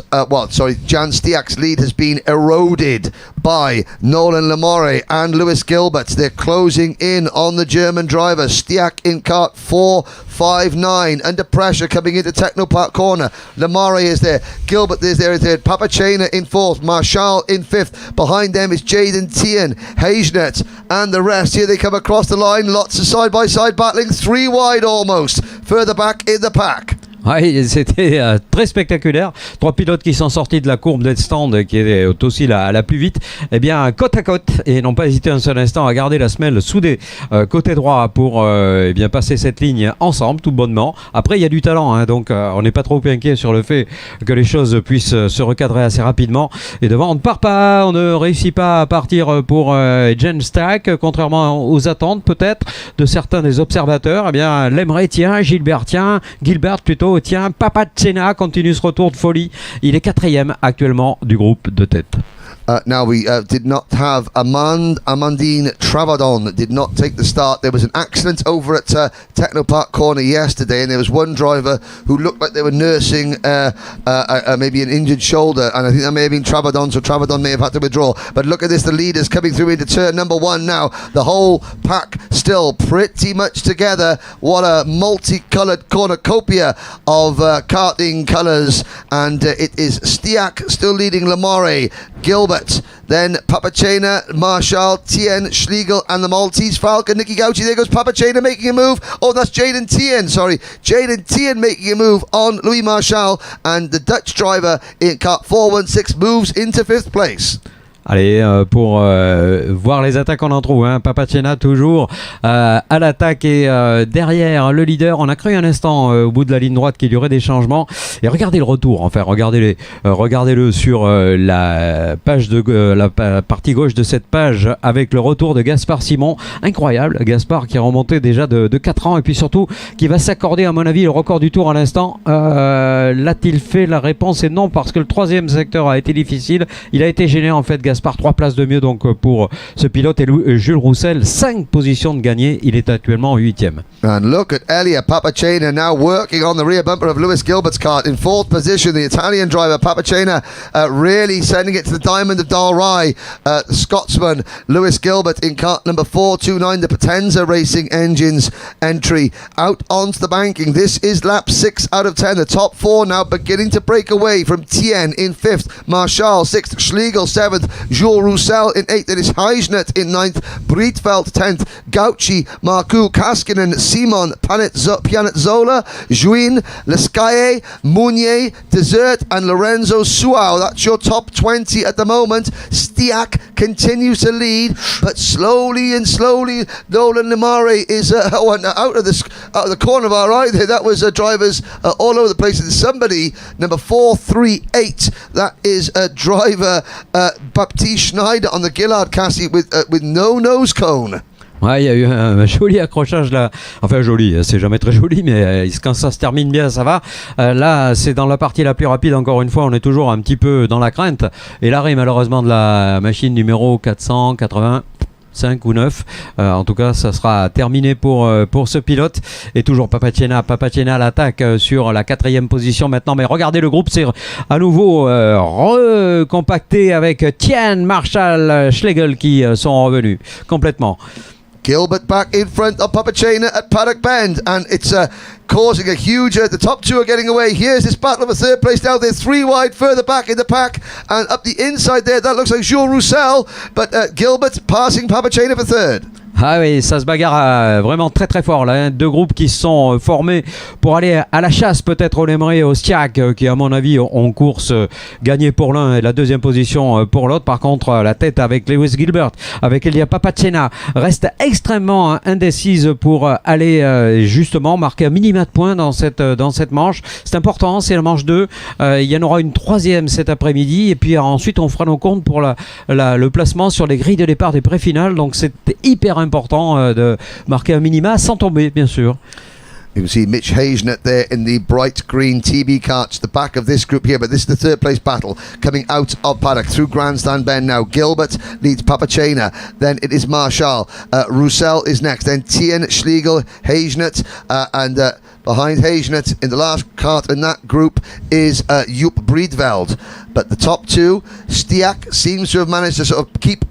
[SPEAKER 4] Jan Stiak's lead has been eroded by Nolan Lamore and Lewis Gilbert. They're closing in on the German driver. Stiak in kart 459, under pressure coming into Techno Park corner. Lamore is there. Gilbert is there. Papachena in 4th. Marchal in 5th. Behind them is Jaden Tien, Hagenut, and the rest. Here they come across the line. Lots of side-by-side battling. 3 wide almost. Further back in the pack.
[SPEAKER 3] Oui, c'était très spectaculaire. 3 pilotes qui sont sortis de la courbe d'Edstand, qui est aussi la plus vite, eh bien côte à côte, et n'ont pas hésité un seul instant à garder la semelle soudée côté droit pour eh bien passer cette ligne ensemble tout bonnement. Après, il y a du talent, hein, donc on n'est pas trop inquiet sur le fait que les choses puissent se recadrer assez rapidement. Et devant, on ne part pas, on ne réussit pas à partir pour Jen Stack, contrairement aux attentes peut-être de certains des observateurs. Eh bien, Lemray tient, Gilbert plutôt tient, Papachena continue ce retour de folie. Il est 4e actuellement du groupe de tête.
[SPEAKER 4] Now we did not have Amandine Travadon did not take the start. There was an accident over at Techno Park corner yesterday, and there was one driver who looked like they were nursing maybe an injured shoulder, and I think that may have been Travadon, so Travadon may have had to withdraw. But look at this, the leaders coming through into turn number 1 now. The whole pack still pretty much together. What a multicoloured cornucopia of karting colours, and it is Stiak still leading Lamore, Gilbert, then Papachena, Marchal, Tien, Schlegel and the Maltese Falcon, Nicky Gauchi. There goes Papachena making a move. Oh, that's Jaden Tien making a move on Louis Marchal, and the Dutch driver in kart 416 moves into 5th place.
[SPEAKER 3] Allez, pour voir les attaques, on en trouve, hein. Papachena toujours à l'attaque et derrière le leader. On a cru un instant au bout de la ligne droite qu'il y aurait des changements. Et regardez le retour, enfin regardez-le sur la page la partie gauche de cette page avec le retour de Gaspard Simon. Incroyable, Gaspard qui est remonté déjà de 4 ans et puis surtout qui va s'accorder à mon avis le record du tour à l'instant. L'a-t-il fait? La réponse est non, parce que le 3e secteur a été difficile. Il a été gêné en fait, Gaspard. 3 places de mieux donc pour ce pilote. Et Jules Roussel, 5 positions de gagné. Il est actuellement en 8e.
[SPEAKER 4] And look at Elia Papachena now working on the rear bumper of Lewis Gilbert's kart in 4th position. The Italian driver Papachena really sending it to the Diamond of Dalry. The Scotsman Lewis Gilbert in kart number 429, the Potenza Racing Engines entry out onto the banking. This is lap 6 out of 10. The top 4 now beginning to break away from Tien in 5th, Marchal 6th, Schlegel 7th, Jules Roussel in 8th. It is Hagenut in 9th, Breedveld 10th, Gauchi, Marcoux, Kaskinen, Simon, Pianazzola, Juin, Lescaye, Mounier, Desert and Lorenzo Suau. That's your top 20 at the moment. Stiak continues to lead, but slowly, Nolan Lamare is out of the corner of our eye there. That was drivers all over the place. And somebody, number 438, that is a driver Baptiste Schneider on the Gillard Cassie with no nose cone.
[SPEAKER 3] Ouais, il y a eu un joli accrochage là. Enfin joli, c'est jamais très joli, mais quand ça se termine bien, ça va. Là, c'est dans la partie la plus rapide, encore une fois, on est toujours un petit peu dans la crainte. Et l'arrêt malheureusement de la machine numéro 485 ou 9. En tout cas, ça sera terminé pour ce pilote. Et toujours Papachena à l'attaque sur la 4e position maintenant. Mais regardez, le groupe, c'est à nouveau recompacté avec Tien, Marchal, Schlegel qui sont revenus complètement.
[SPEAKER 4] Gilbert back in front of Papachena at Paddock Bend, and it's causing a huge... the top two are getting away. Here's this battle of a third place now. They're 3 wide further back in the pack, and up the inside there, that looks like Jules Roussel, but Gilbert passing Papachena for third.
[SPEAKER 3] Ah oui, ça se bagarre vraiment très très fort là, hein. Deux groupes qui se sont formés pour aller à la chasse peut-être au Lemeray et au Stiac, qui à mon avis ont course gagnée pour l'un et la deuxième position pour l'autre. Par contre, la tête avec Lewis Gilbert, avec Elia Papachena, reste extrêmement indécise pour aller justement marquer un minimum de points dans cette manche. C'est important, c'est la manche 2. Il y en aura une troisième cet après-midi et puis ensuite on fera nos comptes pour le placement sur les grilles de départ des pré-finales. Donc c'est hyper important de marquer un minima sans tomber, bien sûr.
[SPEAKER 4] You can see Mitch Hazenett there in the bright green TB karts, the back of this group here, but this is the third place battle coming out of paddock through Grandstand Bend now. Gilbert leads Papachena, then it is Marshall. Roussel is next, then Tien Schlegel, Hazenett, and behind Hazenett in the last kart in that group is Joep Breedveld. But the top two, Stiac seems to have managed to sort of keep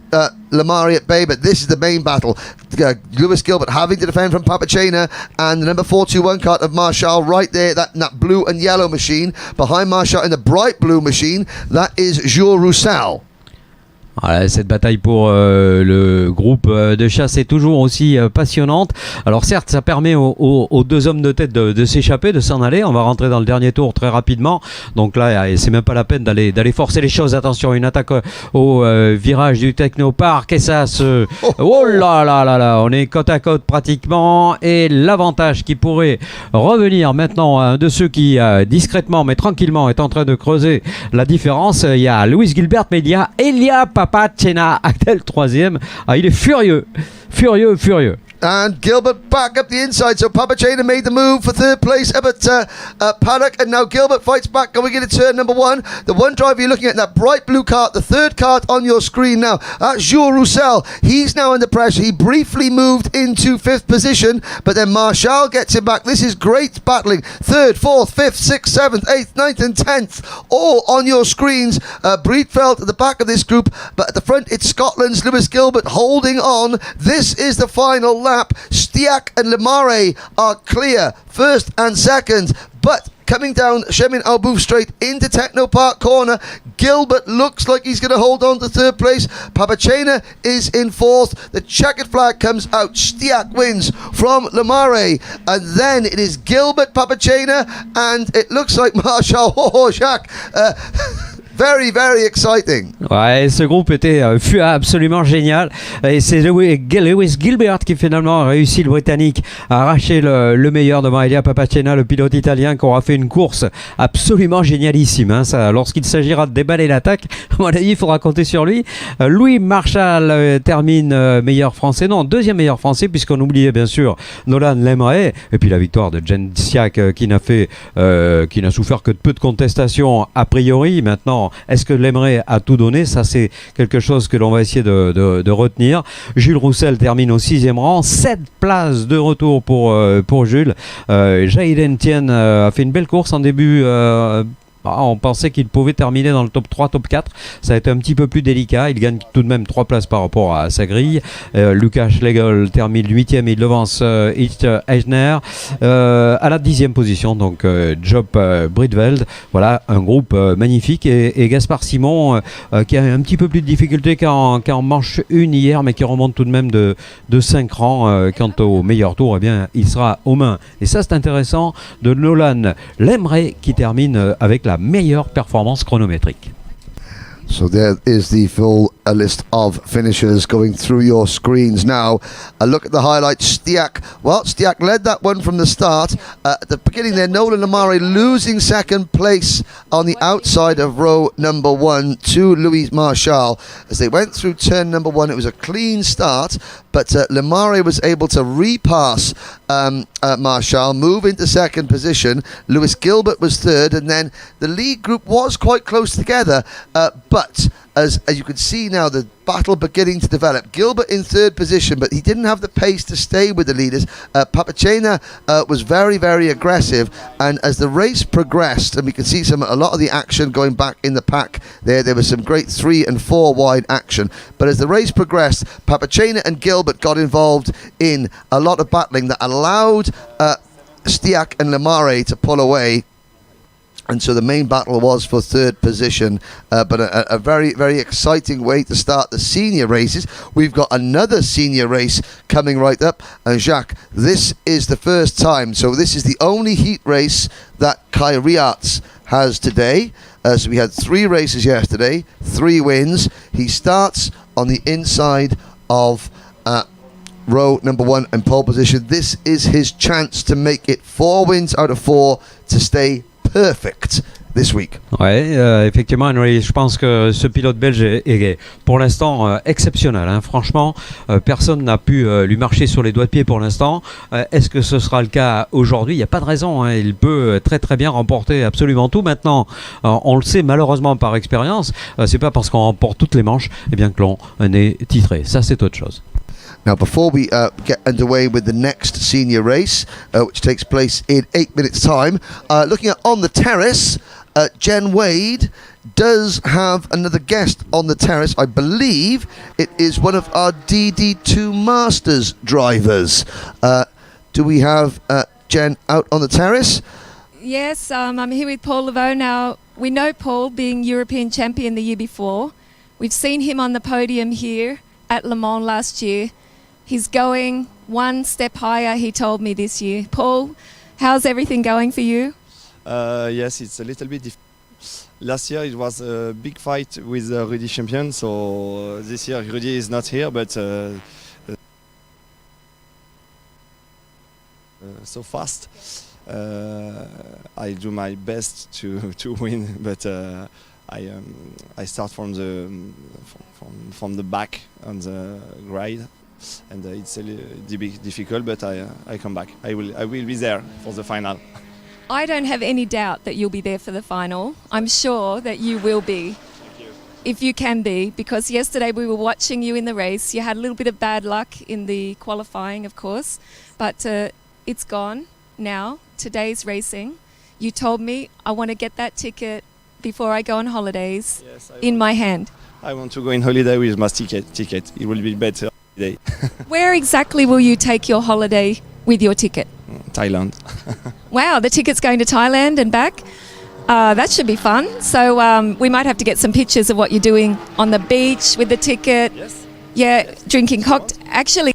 [SPEAKER 4] Lamari at bay, but this is the main battle. Lewis Gilbert having to defend from Papachena, and the number 421 kart of Marshall right there, that blue and yellow machine. Behind Marshall in the bright blue machine, that is Jules Roussel.
[SPEAKER 3] Voilà, cette bataille pour le groupe de chasse est toujours aussi passionnante. Alors certes, ça permet aux deux hommes de tête de s'échapper, de s'en aller. On va rentrer dans le dernier tour très rapidement. Donc là, c'est même pas la peine d'aller forcer les choses. Attention, une attaque au virage du Technopark et ça se... Oh là là là là, on est côte à côte pratiquement. Et l'avantage qui pourrait revenir maintenant à un de ceux qui discrètement mais tranquillement est en train de creuser la différence. Il y a Lewis Gilbert, mais il y a Elia Papachena à tel troisième. Ah, il est furieux.
[SPEAKER 4] And Gilbert back up the inside, so Papachena made the move for third place up at Paddock, and now Gilbert fights back going into turn number one. The one driver you're looking at, that bright blue kart, the third kart on your screen now, that's Jules Roussel. He's now under pressure. He briefly moved into fifth position, but then Marshall gets him back. This is great battling. Third, fourth, fifth, sixth, seventh, eighth, ninth and 10th, all on your screens. Breedveld at the back of this group, but at the front it's Scotland's Lewis Gilbert holding on. This is the final lap. Stiac and Lemare are clear, first and second, but coming down Chemin Albouf straight into Technopark corner, Gilbert looks like he's going to hold on to third place. Papachena is in fourth. The checkered flag comes out. Stiac wins from Lemare, and then it is Gilbert, Papachena, and it looks like Marshall. Oh, Jacques. Very, very exciting.
[SPEAKER 3] Ouais, ce groupe fut absolument génial. Et c'est Lewis Gilbert qui finalement a réussi, le Britannique, à arracher le meilleur devant Elia Papachena, le pilote italien, qui aura fait une course absolument génialissime. Hein. Ça, lorsqu'il s'agira de déballer l'attaque, à mon avis, il faudra compter sur lui. Louis Marshall termine meilleur français. Non, deuxième meilleur français, puisqu'on oubliait bien sûr Nolan Lemray. Et puis la victoire de Jen Siak qui n'a souffert que de peu de contestations a priori. Maintenant, est-ce que Lemray a tout donné? Ça, c'est quelque chose que l'on va essayer de retenir. Jules Roussel termine au 6e rang. 7 places de retour pour Jules. Jaiden Tien a fait une belle course en début. On pensait qu'il pouvait terminer dans le top 3, top 4. Ça a été un petit peu plus délicat. Il gagne tout de même 3 places par rapport à sa grille. Lucas Schlegel termine 8e. Il devance Eichner à la 10e position. Donc Job Breedveld. Voilà, un groupe magnifique. Et Gaspard Simon qui a un petit peu plus de difficulté qu'en manche 1 hier, mais qui remonte tout de même de 5 rangs. Quant au meilleur tour, eh bien, il sera aux mains. Et ça, c'est intéressant, de Nolan Lemray qui termine avec la meilleure performance chronométrique.
[SPEAKER 4] So there is the full list of finishers going through your screens now. A look at the highlights. Stiac led that one from the start. At the beginning there, Nolan Lemare losing second place on the outside of row number 1 to Louis Marshall. As they went through turn number 1, it was a clean start, but Lemare was able to repass Marshall, move into second position. Lewis Gilbert was third, and then the lead group was quite close together, but as you can see now, the battle beginning to develop. Gilbert in third position, but he didn't have the pace to stay with the leaders. Papacena was very, very aggressive, and as the race progressed, and we could see a lot of the action going back in the pack there was some great 3 and 4 wide action, but as the race progressed, Papacena and Gilbert got involved in a lot of battling that allowed Stiak and Lemare to pull away. And so the main battle was for third position, but a very, very exciting way to start the senior races. We've got another senior race coming right up. And Jacques, this is the first time. So this is the only heat race that Kai Riarts has today. So we had 3 races yesterday, 3 wins. He starts on the inside of row number 1 in pole position. This is his chance to make it 4 wins out of 4 to stay perfect this week.
[SPEAKER 3] Ouais, effectivement, Henry, je pense que ce pilote belge est pour l'instant exceptionnel. Hein. Franchement, personne n'a pu lui marcher sur les doigts de pied pour l'instant. Est-ce que ce sera le cas aujourd'hui? Il n'y a pas de raison. Hein. Il peut très très bien remporter absolument tout. Maintenant, on le sait malheureusement par expérience, c'est pas parce qu'on remporte toutes les manches que l'on est titré. Ça, c'est autre chose.
[SPEAKER 4] Now, before we get underway with the next senior race, which takes place in 8 minutes' time, looking at on the terrace, Jen Wade does have another guest on the terrace. I believe it is one of our DD2 Masters drivers. Do we have Jen out on the terrace?
[SPEAKER 6] Yes, I'm here with Paul Leveaux. Now, we know Paul being European champion the year before. We've seen him on the podium here at Le Mans last year. He's going one step higher, he told me this year. Paul, how's everything going for you?
[SPEAKER 11] Yes, it's a little bit difficult. Last year it was a big fight with Rudy Champion, so this year Rudy is not here, but so fast. I do my best to win, but I start from the back on the grade. And it's a bit difficult, but I come back. I will be there for the final.
[SPEAKER 6] I don't have any doubt that you'll be there for the final. I'm sure that you will be. If you can be, because yesterday we were watching you in the race. You had a little bit of bad luck in the qualifying, of course, but it's gone now. Today's racing. You told me I want to get that ticket before I go on holidays in my hand.
[SPEAKER 11] I want to go on holiday with my ticket. It will be better.
[SPEAKER 6] Where exactly will you take your holiday with your ticket?
[SPEAKER 11] Thailand.
[SPEAKER 6] Wow, the ticket's going to Thailand and back. That should be fun. So we might have to get some pictures of what you're doing on the beach with the ticket.
[SPEAKER 11] Yes.
[SPEAKER 6] Yeah, drinking cocktails. Actually,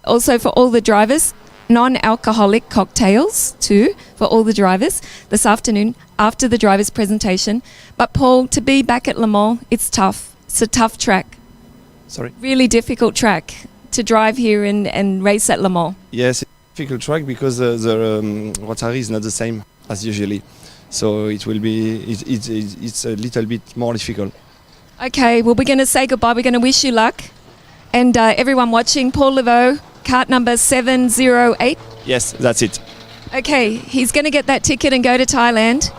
[SPEAKER 6] also for all the drivers, non-alcoholic cocktails too for all the drivers this afternoon after the driver's presentation. But Paul, to be back at Le Mans, it's tough. It's a tough track.
[SPEAKER 11] Sorry?
[SPEAKER 6] Really difficult track to drive here and race at Le Mans.
[SPEAKER 11] Yes, it's a difficult track because the rotary is not the same as usually. So it will be, it's a little bit more difficult.
[SPEAKER 6] Okay, well, we're going to say goodbye. We're going to wish you luck. And everyone watching, Paul Leveaux, kart number 708.
[SPEAKER 11] Yes, that's it.
[SPEAKER 6] Okay, he's going to get that ticket and go to Thailand.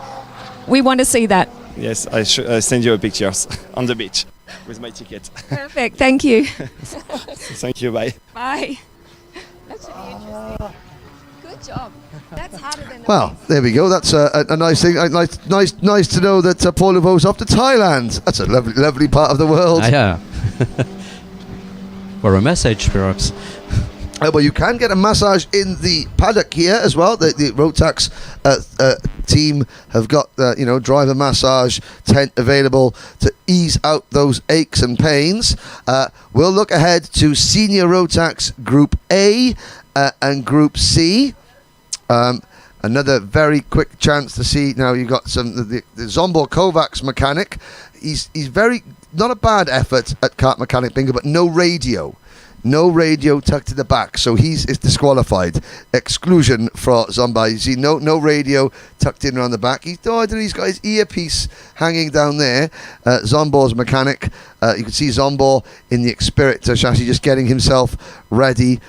[SPEAKER 6] We want to see that.
[SPEAKER 11] Yes, I send you pictures on the beach with my ticket.
[SPEAKER 6] Perfect, thank you.
[SPEAKER 11] Thank you, bye.
[SPEAKER 6] Bye. That should be interesting. Good job. That's harder than the
[SPEAKER 4] Well, there we go. That's a nice thing. Nice to know that Paul Leveau's off to Thailand. That's a lovely part of the world.
[SPEAKER 3] Yeah. For a message, perhaps.
[SPEAKER 4] Well, you can get a massage in the paddock here as well. The Rotax team have got driver massage tent available to ease out those aches and pains. We'll look ahead to Senior Rotax Group A and Group C. Another very quick chance to see. Now you've got the Zsombor Kovacs mechanic. He's very not a bad effort at kart mechanic bingo, but no radio. No radio tucked in the back, so is disqualified. Exclusion for Zsombor. You see, no radio tucked in around the back. He's got his earpiece hanging down there. Zombor's mechanic. You can see Zsombor in the Xspirit chassis just getting himself ready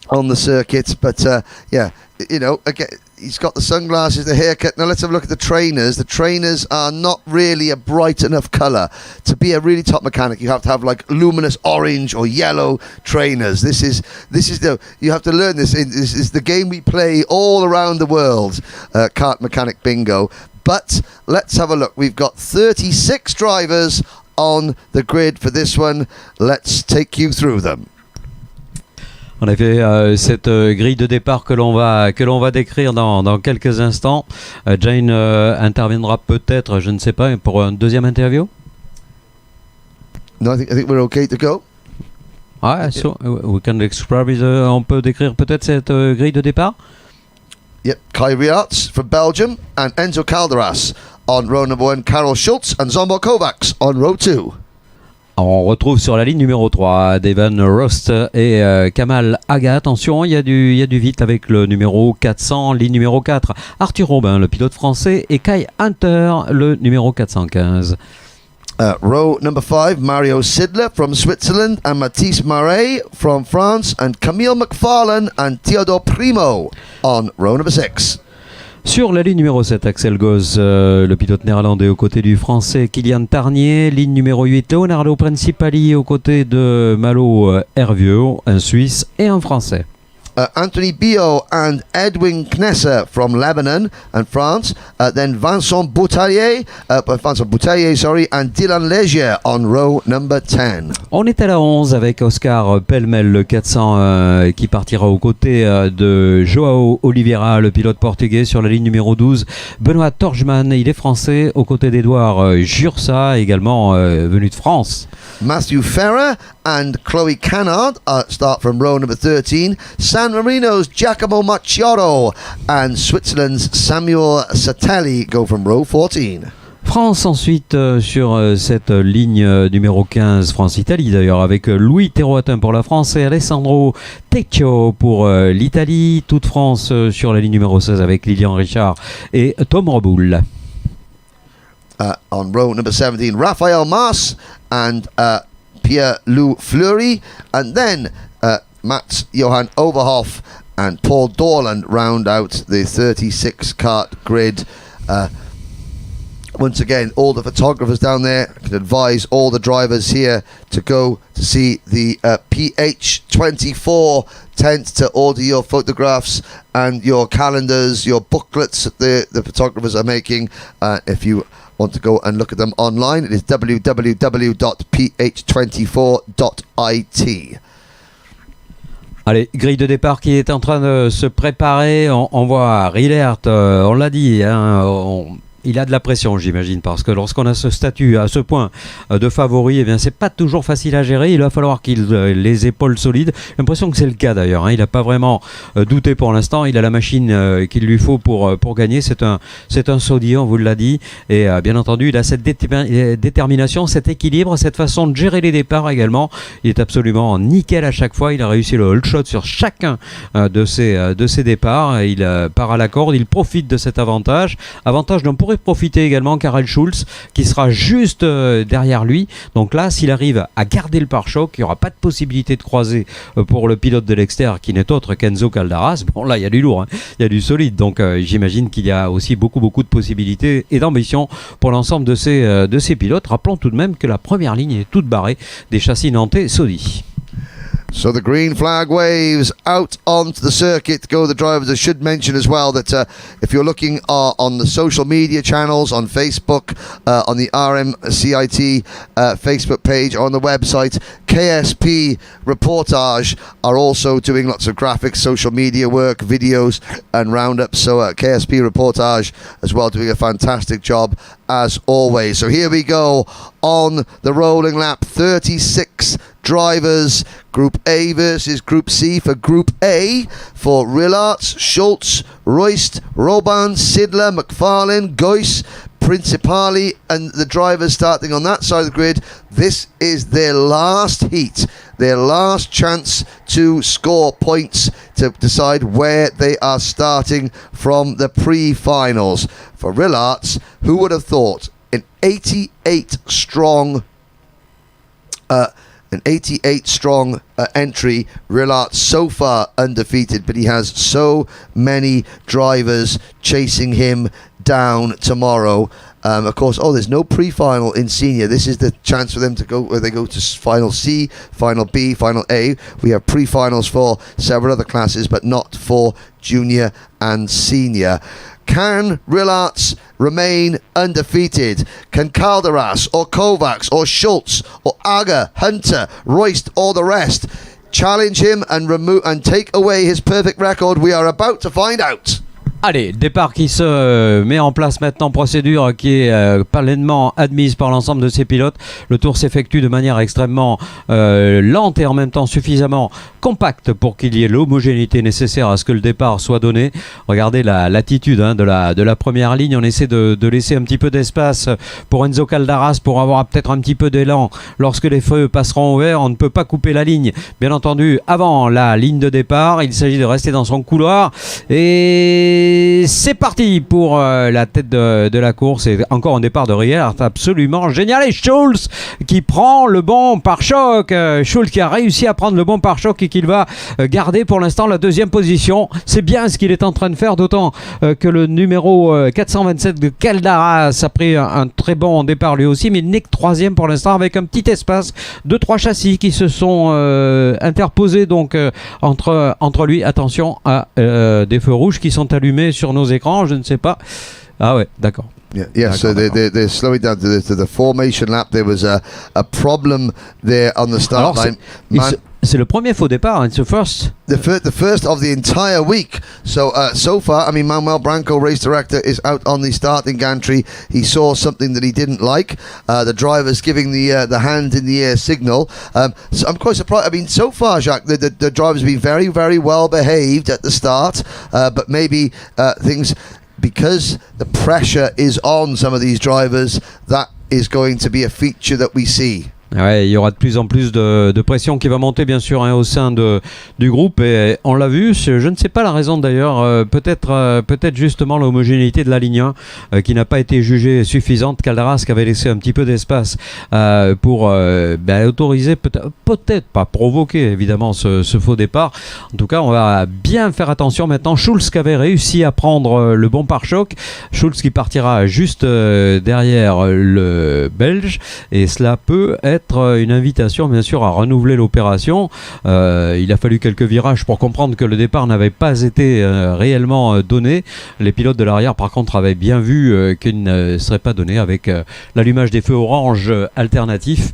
[SPEAKER 4] on the circuit. But yeah, you know, again, he's got the sunglasses, the haircut. Now let's have a look at the trainers. The trainers are not really a bright enough colour. To be a really top mechanic, you have to have like luminous orange or yellow trainers. This is you have to learn this. This is the game we play all around the world, kart mechanic bingo. But let's have a look. We've got 36 drivers on the grid for this one. Let's take you through them.
[SPEAKER 3] En effet, cette grille de départ que l'on va décrire dans quelques instants. Jane interviendra peut-être, je ne sais pas, pour une deuxième interview.
[SPEAKER 4] No, I think we're okay to go.
[SPEAKER 3] Ah, so we can describe it, on peut décrire peut-être cette grille de départ.
[SPEAKER 4] Yep, Kai Riarts from Belgium and Enzo Calderas on row number 1, Karol Schultz and Zombo Kovacs on row 2.
[SPEAKER 3] On retrouve sur la ligne numéro 3 Devon Rost et Kamal Aga. Attention, il y a du vite avec le numéro 400, ligne numéro 4. Arthur Robin, le pilote français, et Kai Hunter, le numéro 415.
[SPEAKER 4] Row number 5, Mario Sidler from Switzerland and Mathis Marais from France and Camille McFarlane and Theodore Primo on row number 6.
[SPEAKER 3] Sur la ligne numéro 7, Axel Goz, le pilote néerlandais aux côtés du français Kylian Tarnier. Ligne numéro 8, Leonardo Principali aux côtés de Malo Hervieux, un Suisse et un Français.
[SPEAKER 4] Anthony Bio and Edwin Knesser from Lebanon and France. Then Vincent Bouteiller, and Dylan Legier on row number 10.
[SPEAKER 3] On est à la 11 avec Oscar Pelmel, le 400 qui partira aux côtés de Joao Oliveira, le pilote portugais. Sur la ligne numéro 12, Benoît Torgeman, il est français, aux côtés d'Edouard Jursa, également venu de France.
[SPEAKER 4] Matthew Ferrer and Chloe Cannard start from row number 13. San Marino's Giacomo Macchioro and Switzerland's Samuel Satelli go from row 14.
[SPEAKER 3] France ensuite sur cette ligne numéro 15, France-Italie d'ailleurs, avec Louis Terroatin pour la France et Alessandro Tecchio pour l'Italie. Toute France sur la ligne numéro 16 avec Lilian Richard et Tom Reboul.
[SPEAKER 4] On row number 17, Raphael Mas and Pierre-Loup Fleury, and then Mats Johan Overhoff and Paul Dorland round out the 36 kart grid. Once again, all the photographers down there can advise all the drivers here to go to see the PH24 tent to order your photographs and your calendars, your booklets that the photographers are making. If you want to go and look at them online, it is www.ph24.it.
[SPEAKER 3] Allez, grille de départ qui est en train de se préparer. On voit Rillert, on l'a dit, hein, il a de la pression, j'imagine, parce que lorsqu'on a ce statut à ce point de favori, eh bien, c'est pas toujours facile à gérer. Il va falloir qu'il ait les épaules solides. J'ai l'impression que c'est le cas d'ailleurs. Hein. Il n'a pas vraiment douté pour l'instant. Il a la machine qu'il lui faut pour gagner. C'est un Saudi, on vous l'a dit. Et bien entendu, il a cette détermination, cet équilibre, cette façon de gérer les départs également. Il est absolument nickel à chaque fois. Il a réussi le hold shot sur chacun de ses départs. Il part à la corde. Il profite de cet avantage. Avantage dont pourrait profiter également Karel Schulz qui sera juste derrière lui. Donc là, s'il arrive à garder le pare-choc, il n'y aura pas de possibilité de croiser pour le pilote de l'extérieur qui n'est autre qu'Enzo Calderas. Bon, là, il y a du lourd, hein. Il y a du solide. Donc j'imagine qu'il y a aussi beaucoup de possibilités et d'ambition pour l'ensemble de ces pilotes. Rappelons tout de même que la première ligne est toute barrée des châssis nantais Saudi.
[SPEAKER 4] So the green flag waves out onto the circuit go the drivers. I should mention as well that if you're looking on the social media channels, on Facebook, on the RMCIT Facebook page, on the website, KSP Reportage are also doing lots of graphics, social media work, videos and roundups. So KSP Reportage as well doing a fantastic job as always. So here we go on the rolling lap, 36 drivers, Group A versus Group C. For Group A, for Rillarts, Schultz, Royst, Robin, Sidler, McFarlane, Geuss, Principali, and the drivers starting on that side of the grid. This is their last heat, their last chance to score points to decide where they are starting from the pre-finals. For Rillarts, who would have thought an 88 strong an 88 strong entry. Rilart so far undefeated, but he has so many drivers chasing him down tomorrow. Of course, there's no pre-final in senior. This is the chance for them to go where they go to final C, final B, final A. We have pre-finals for several other classes, but not for junior and senior. Can Rilart remain undefeated? Can Calderas or Kovacs or Schultz or Aga, Hunter, Royst or the rest challenge him and remove and take away his perfect record? We are about to find out.
[SPEAKER 3] Allez, départ qui se met en place maintenant, procédure qui est pleinement admise par l'ensemble de ces pilotes. Le tour s'effectue de manière extrêmement lente et en même temps suffisamment compacte pour qu'il y ait l'homogénéité nécessaire à ce que le départ soit donné. Regardez l'attitude de la première ligne. On essaie de laisser un petit peu d'espace pour Enzo Caldaras pour avoir peut-être un petit peu d'élan lorsque les feux passeront au vert. On ne peut pas couper la ligne, bien entendu, avant la ligne de départ. Il s'agit de rester dans son couloir et c'est parti pour la tête de la course et encore un départ de Rilart absolument génial. Et Schultz qui prend le bon pare-choc. Schultz qui a réussi à prendre le bon pare-choc et qu'il va garder pour l'instant la deuxième position. C'est bien ce qu'il est en train de faire, d'autant que le numéro 427 de Caldaras a pris un très bon départ lui aussi, mais il n'est que troisième pour l'instant avec un petit espace de 3 châssis qui se sont interposés donc entre lui. Attention à des feux rouges qui sont allumés sur nos écrans, je ne sais pas. Ah ouais, d'accord.
[SPEAKER 4] Yeah, so they're slowing down to the formation lap. There was a problem there on the start line.
[SPEAKER 3] C'est le premier faux départ. It's the first.
[SPEAKER 4] The first of the entire week. So so far, I mean, Manuel Branco, race director, is out on the starting gantry. He saw something that he didn't like. The driver's giving the hand in the air signal. So I'm quite surprised. I mean, so far, Jacques, the driver's been very, very well behaved at the start. But maybe things, because the pressure is on some of these drivers, that is going to be a feature that we see.
[SPEAKER 3] Ouais, il y aura de plus en plus de pression qui va monter bien sûr au sein du groupe et on l'a vu, je ne sais pas la raison d'ailleurs, peut-être justement l'homogénéité de la ligne 1 qui n'a pas été jugée suffisante. Caldaras qui avait laissé un petit peu d'espace pour autoriser, peut-être pas provoquer évidemment ce faux départ. En tout cas, on va bien faire attention maintenant. Schultz qui avait réussi à prendre le bon pare-choc, Schultz qui partira juste derrière le Belge et cela peut être une invitation bien sûr à renouveler l'opération. Il a fallu quelques virages pour comprendre que le départ n'avait pas été réellement donné. Les pilotes de l'arrière par contre avaient bien vu qu'il ne serait pas donné avec l'allumage des feux orange alternatifs.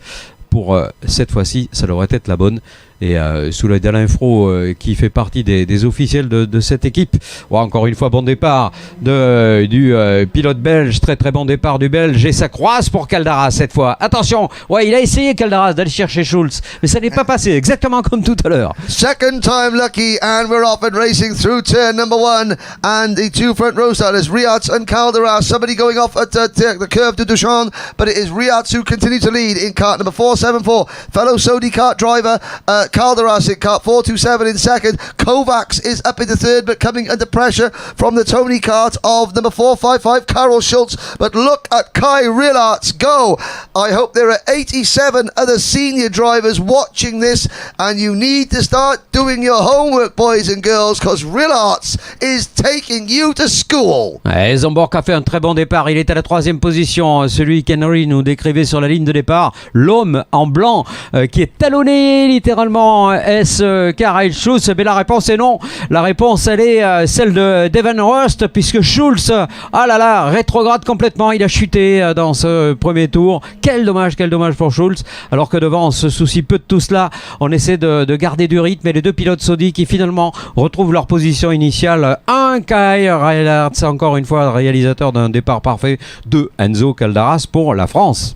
[SPEAKER 3] Pour cette fois-ci, ça devrait être la bonne. Et sous l'œil d'Alain Fro qui fait partie des officiels de cette équipe. Encore une fois, bon départ du pilote belge, très très bon départ du belge et ça croise pour Caldaras cette fois. Attention, il a essayé Caldaras d'aller chercher Schultz, mais ça n'est pas passé, exactement comme tout à l'heure.
[SPEAKER 4] Second time lucky and we're off and racing through turn number 1 and the two front row starters, Rilart and Caldaras. Somebody going off at the curve to Duchamp, but it is Rilart who continue to lead in kart number 474. Fellow Sodi kart driver Calderas in kart 427 in second. Kovacs is up into third, but coming under pressure from the Tony kart of number 455, Karel Schultz. But look at Kai Rilart go. I hope there are 87 other senior drivers watching this, and you need to start doing your homework, boys and girls, because Rilart is taking you to school.
[SPEAKER 3] Zomborg a fait un très bon départ. Il est à la 3e position. Celui qu'Henry nous décrivait sur la ligne de départ. L'homme en blanc qui est talonné littéralement. Est-ce Karel Schultz? Mais la réponse est non. La réponse elle est celle de Devon Rust, puisque Schultz, rétrograde complètement. Il a chuté dans ce premier tour. Quel dommage pour Schultz. Alors que devant on se soucie peu de tout cela. On essaie de garder du rythme et les deux pilotes Saudi qui finalement retrouvent leur position initiale. Un Kai Rilart, c'est encore une fois le réalisateur d'un départ parfait. 2 Enzo Caldaras pour la France.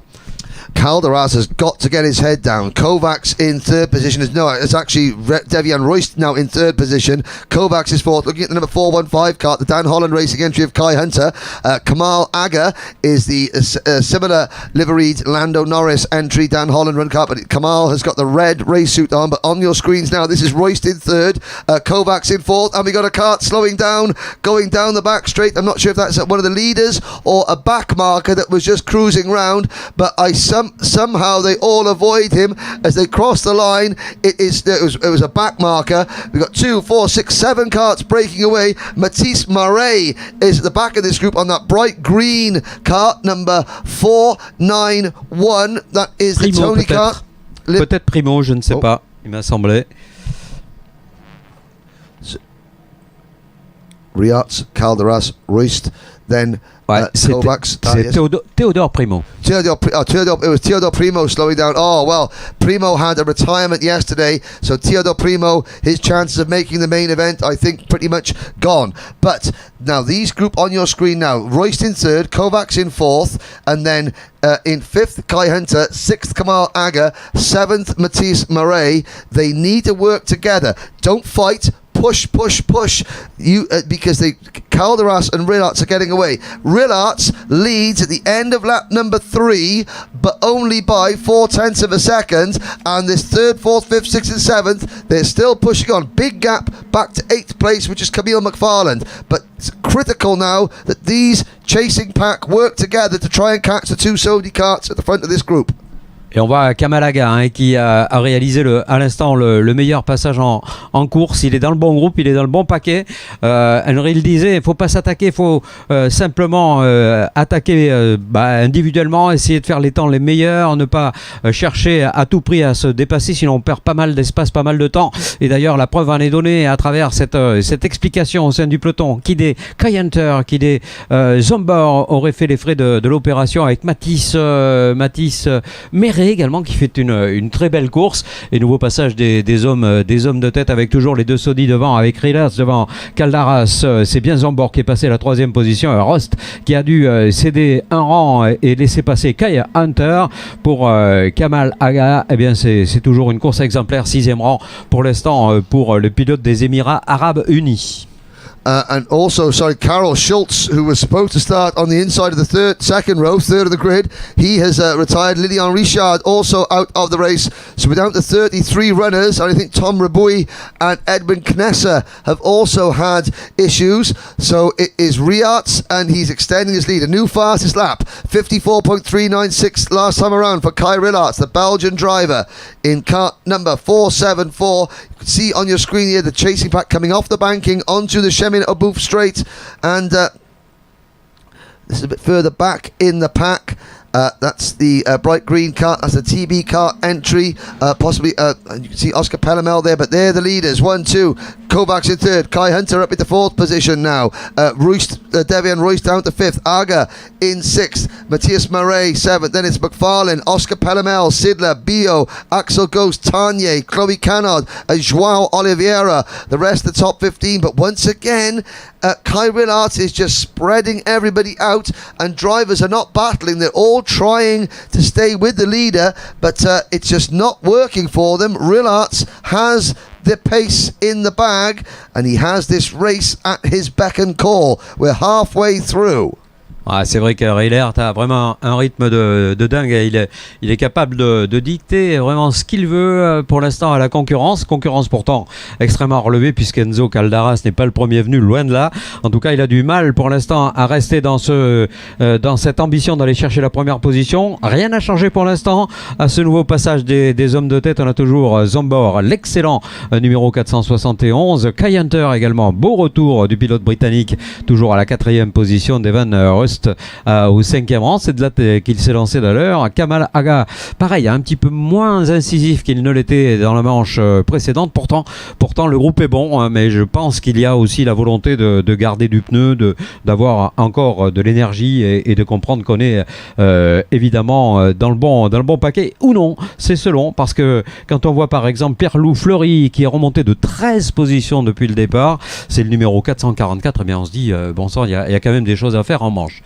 [SPEAKER 4] Calderas has got to get his head down. Kovacs in third position. It's actually Devian Royst now in third position. Kovacs is fourth. Looking at the number 415 kart, the Dan Holland Racing entry of Kai Hunter. Kamal Aga is the similar liveried Lando Norris entry, Dan Holland run kart, but Kamal has got the red race suit on. But on your screens now, this is Royst in third, Kovacs in fourth, and we got a kart slowing down, going down the back straight. I'm not sure if that's one of the leaders or a back marker that was just cruising round, but I see somehow they all avoid him as they cross the line. It was a back marker. We've got 2, 4, 6, 7 karts breaking away. Matisse Marais is at the back of this group on that bright green kart number 491. That is the
[SPEAKER 3] Primo,
[SPEAKER 4] Tony kart.
[SPEAKER 3] Peut-être Primo, je ne sais pas, il m'a semblé.
[SPEAKER 4] Riarts, Calderas, Royst, then Kovacs.
[SPEAKER 3] C'est Théodore Primo.
[SPEAKER 4] It was Teodor Primo slowing down. Oh, well, Primo had a retirement yesterday, so Teodor Primo, his chances of making the main event, I think, pretty much gone. But now, these group on your screen now, Royst in 3rd, Kovacs in 4th, and then in 5th, Kai Hunter, 6th, Kamal Aga, 7th, Matisse Marais. They need to work together. Don't fight. Push. Because Calderas and Rillarts are getting away. Rillarts leads at the end of lap number 3, but only by 0.4 of a second. And this 3rd, 4th, 5th, 6th, and 7th, they're still pushing on. Big gap back to 8th place, which is Camille McFarland. But it's critical now that these chasing pack work together to try and catch the 2 Saudi karts at the front of this group.
[SPEAKER 3] Et on voit Kamal Aga qui a réalisé à l'instant le meilleur passage en course. Il est dans le bon groupe, il est dans le bon paquet. Henry le disait, il ne faut pas s'attaquer, il faut simplement attaquer individuellement, essayer de faire les temps les meilleurs, ne pas chercher à tout prix à se dépasser, sinon on perd pas mal d'espace, pas mal de temps. Et d'ailleurs, la preuve en est donnée à travers cette explication au sein du peloton. Qui des Kai Hunter, qui des Zombor auraient fait les frais de l'opération avec Matisse Marais également qui fait une très belle course. Et nouveau passage des hommes de tête avec toujours les 2 Saudis devant, avec Rilas devant Calderas. C'est bien Zombor qui est passé à la 3e position. Rost qui a dû céder un rang et laisser passer Kai Hunter. Pour Kamal Aga, eh bien c'est toujours une course exemplaire, 6e rang pour l'instant pour le pilote des Émirats Arabes Unis.
[SPEAKER 4] And also, Carol Schultz, who was supposed to start on the inside of the second row, 3rd of the grid. He has retired. Lilian Richard also out of the race. So we're down to 33 runners. And I think Tom Raboui and Edwin Knesser have also had issues. So it is Riarts, and he's extending his lead. A new fastest lap, 54.396 last time around for Kai Riarts, the Belgian driver, in kart number 474. You can see on your screen here the chasing pack coming off the banking onto the Shemin Abouf straight, and this is a bit further back in the pack. That's the bright green kart. That's the TB kart entry. Possibly, you can see Oscar Pellemel there, but they're the leaders. 1, 2. Kovacs in 3rd. Kai Hunter up at the 4th position now. Devian Royce down to 5th. Aga in 6th. Matthias Marais 7th. Then it's McFarlane, Oscar Pellemel, Sidler, Bio, Axel Ghost, Tanya, Chloe Canard, Joao Oliveira. The rest of the top 15. But once again, Kai Riarts is just spreading everybody out, and drivers are not battling. They're all trying to stay with the leader, but it's just not working for them. Riarts has the pace in the bag, and he has this race at his beck and call. We're halfway through.
[SPEAKER 3] Ah, c'est vrai que Rielert a vraiment un rythme de dingue. Il est capable de dicter vraiment ce qu'il veut pour l'instant à la concurrence. Concurrence pourtant extrêmement relevée, puisqu'Enzo Calderas n'est pas le premier venu, loin de là. En tout cas, il a du mal pour l'instant à rester dans cette ambition d'aller chercher la première position. Rien n'a changé pour l'instant à ce nouveau passage des hommes de tête. On a toujours Zombor, l'excellent numéro 471. Kai Hunter également, beau retour du pilote britannique, toujours à la 4e position. Devon Rust au 5e rang, c'est de là qu'il s'est lancé d'ailleurs. Kamal Aga, pareil, un petit peu moins incisif qu'il ne l'était dans la manche précédente. Pourtant le groupe est bon, hein, mais je pense qu'il y a aussi la volonté de garder du pneu, d'avoir encore de l'énergie et de comprendre qu'on est évidemment dans le bon paquet ou non. C'est selon, parce que quand on voit par exemple Pierre-Loup Fleury qui est remonté de 13 positions depuis le départ, c'est le numéro 444, eh bien on se dit bon sang, il y a quand même des choses à faire en manche.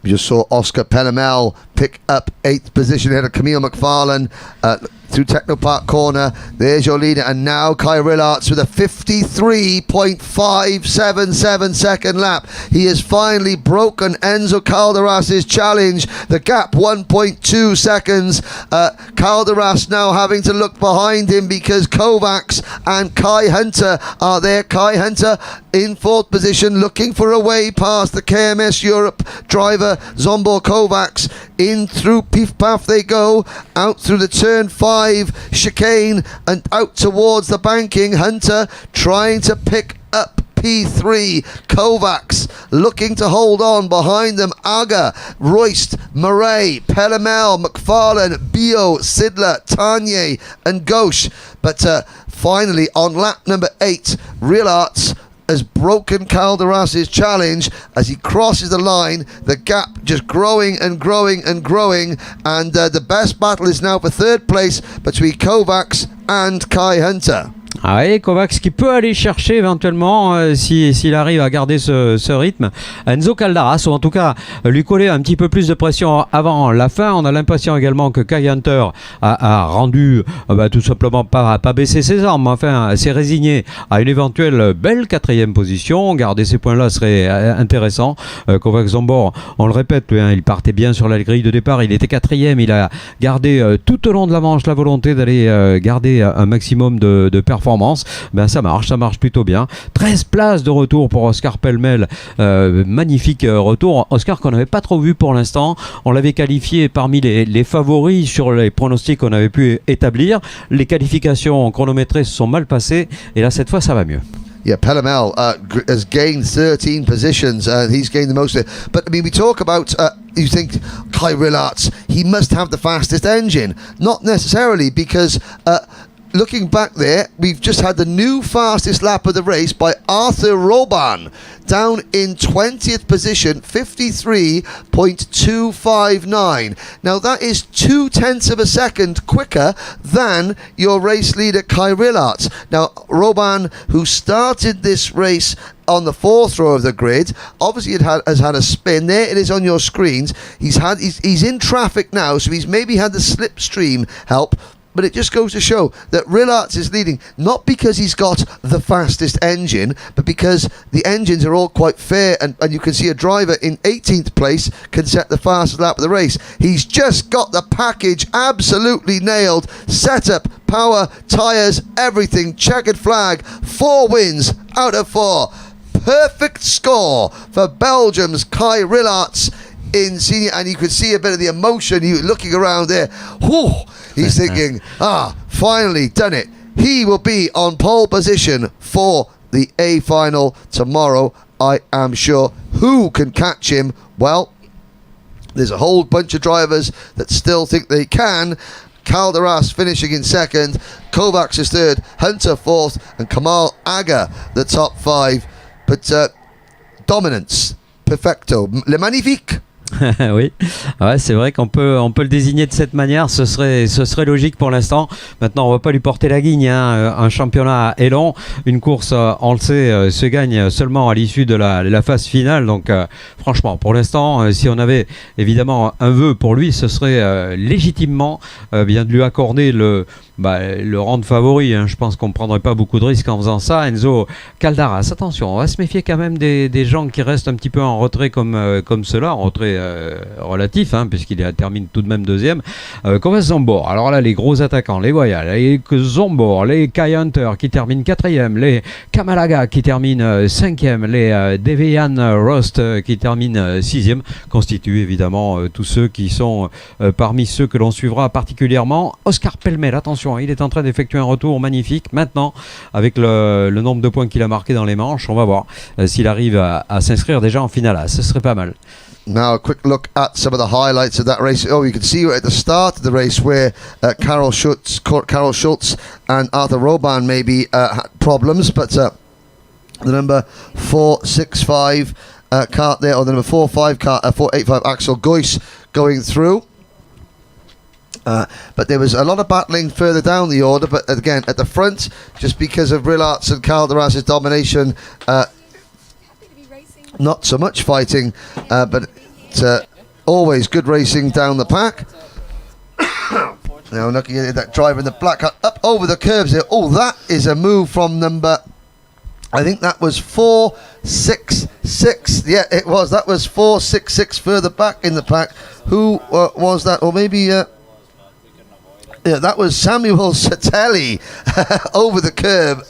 [SPEAKER 4] You saw Oscar Pellemel pick up 8th position ahead of Camille McFarlane. through Technopark corner. There's your leader, and now Kai Rillarts with a 53.577 second lap. He has finally broken Enzo Calderas's challenge. The gap 1.2 seconds. Calderas now having to look behind him because Kovacs and Kai Hunter are there. Kai Hunter in fourth position, looking for a way past the KMS Europe driver Zombor Kovacs. In through Pif Paf they go, out through the turn 5 chicane and out towards the banking. Hunter trying to pick up P3. Kovacs looking to hold on behind them. Aga, Royst, Murray, Pelemel, McFarlane, Bio, Sidler, Tanye and Gauche. But finally on lap number 8, Rillarts has broken Calderas's challenge as he crosses the line. The gap just growing and growing and growing, and the best battle is now for third place between Kovacs and Kai Hunter.
[SPEAKER 3] Ah oui, Kovacs qui peut aller chercher éventuellement s'il arrive à garder ce rythme. Enzo Calderas, ou en tout cas lui coller un petit peu plus de pression avant la fin. On a l'impression également que Kai Hunter a rendu tout simplement pas baisser ses armes, enfin s'est résigné à une éventuelle belle 4e position. Garder ces points-là serait intéressant. Kovacs Zombor, on le répète, il partait bien sur la grille de départ. Il était 4e. Il a gardé tout au long de la manche la volonté d'aller garder un maximum de performance. Ben ça marche plutôt bien. 13 places de retour pour Oscar Pellemel, magnifique retour. Oscar qu'on n'avait pas trop vu pour l'instant. On l'avait qualifié parmi les favoris sur les pronostics qu'on avait pu établir. Les qualifications chronométrées se sont mal passées et là cette fois ça va mieux.
[SPEAKER 4] Yeah, Pelemel has gained 13 positions. He's gained the most. But I mean, we talk about, you think, Kai Rillarts, he must have the fastest engine. Not necessarily, because looking back there, we've just had the new fastest lap of the race by Arthur Roban, down in 20th position, 53.259. Now that is 0.2 of a second quicker than your race leader Kai Rillarts. Now Roban, who started this race on the 4th row of the grid, obviously has had a spin. There it is on your screens. He's in traffic now, so he's maybe had the slipstream help. But it just goes to show that Rillarts is leading, not because he's got the fastest engine, but because the engines are all quite fair, and you can see a driver in 18th place can set the fastest lap of the race. He's just got the package absolutely nailed. Setup, power, tyres, everything. Checkered flag, 4 wins out of 4. Perfect score for Belgium's Kai Rillarts in senior, and you could see a bit of the emotion. You looking around there. Whew, he's thinking, finally done it. He will be on pole position for the A final tomorrow, I am sure. Who can catch him? Well, there's a whole bunch of drivers that still think they can. Calderas finishing in second, Kovacs is third, Hunter fourth, and Kamal Aga the top 5. But dominance, perfecto, le magnifique.
[SPEAKER 3] Oui, ouais, c'est vrai qu'on peut le désigner de cette manière, ce serait logique pour l'instant. Maintenant, on va pas lui porter la guigne, hein. Un championnat est long, une course, on le sait, se gagne seulement à l'issue de la phase finale. Donc, franchement, pour l'instant, si on avait évidemment un vœu pour lui, ce serait légitimement bien de lui accorder le rang de favori, hein. Je pense qu'on ne prendrait pas beaucoup de risques en faisant ça. Enzo Calderas, attention, on va se méfier quand même des gens qui restent un petit peu en retrait comme cela, en retrait relatif, hein, puisqu'il termine tout de même 2e. Kovacs Zombor, alors là les gros attaquants, les Goya, les Zombor, les Kai Hunter qui terminent 4e, les Kamalaga qui terminent 5e, les Devian Rost qui terminent 6e, constituent évidemment tous ceux qui sont parmi ceux que l'on suivra particulièrement. Oscar Pellemel, attention, il est en train d'effectuer un retour magnifique. Maintenant, avec le nombre de points qu'il a marqué dans les manches, on va voir s'il arrive à s'inscrire déjà en finale. Ce serait pas mal.
[SPEAKER 4] Now a quick look at some of the highlights of that race. Oh, you can see at the start of the race where Carol Schultz and Arthur Roban maybe had problems, but the number 465 kart there, or the number 45 kart, 485 Axel Geuss going through. But there was a lot of battling further down the order, but again at the front, just because of Rillarts and Calderas' domination, not so much fighting, but always good racing down the pack. Now looking at that driver in the black car up over the curves here. Oh, that is a move from number, I think that was 466. Yeah, it was. That was 466 further back in the pack. Who was that? Or maybe, yeah, that was Samuel Satelli over the curb.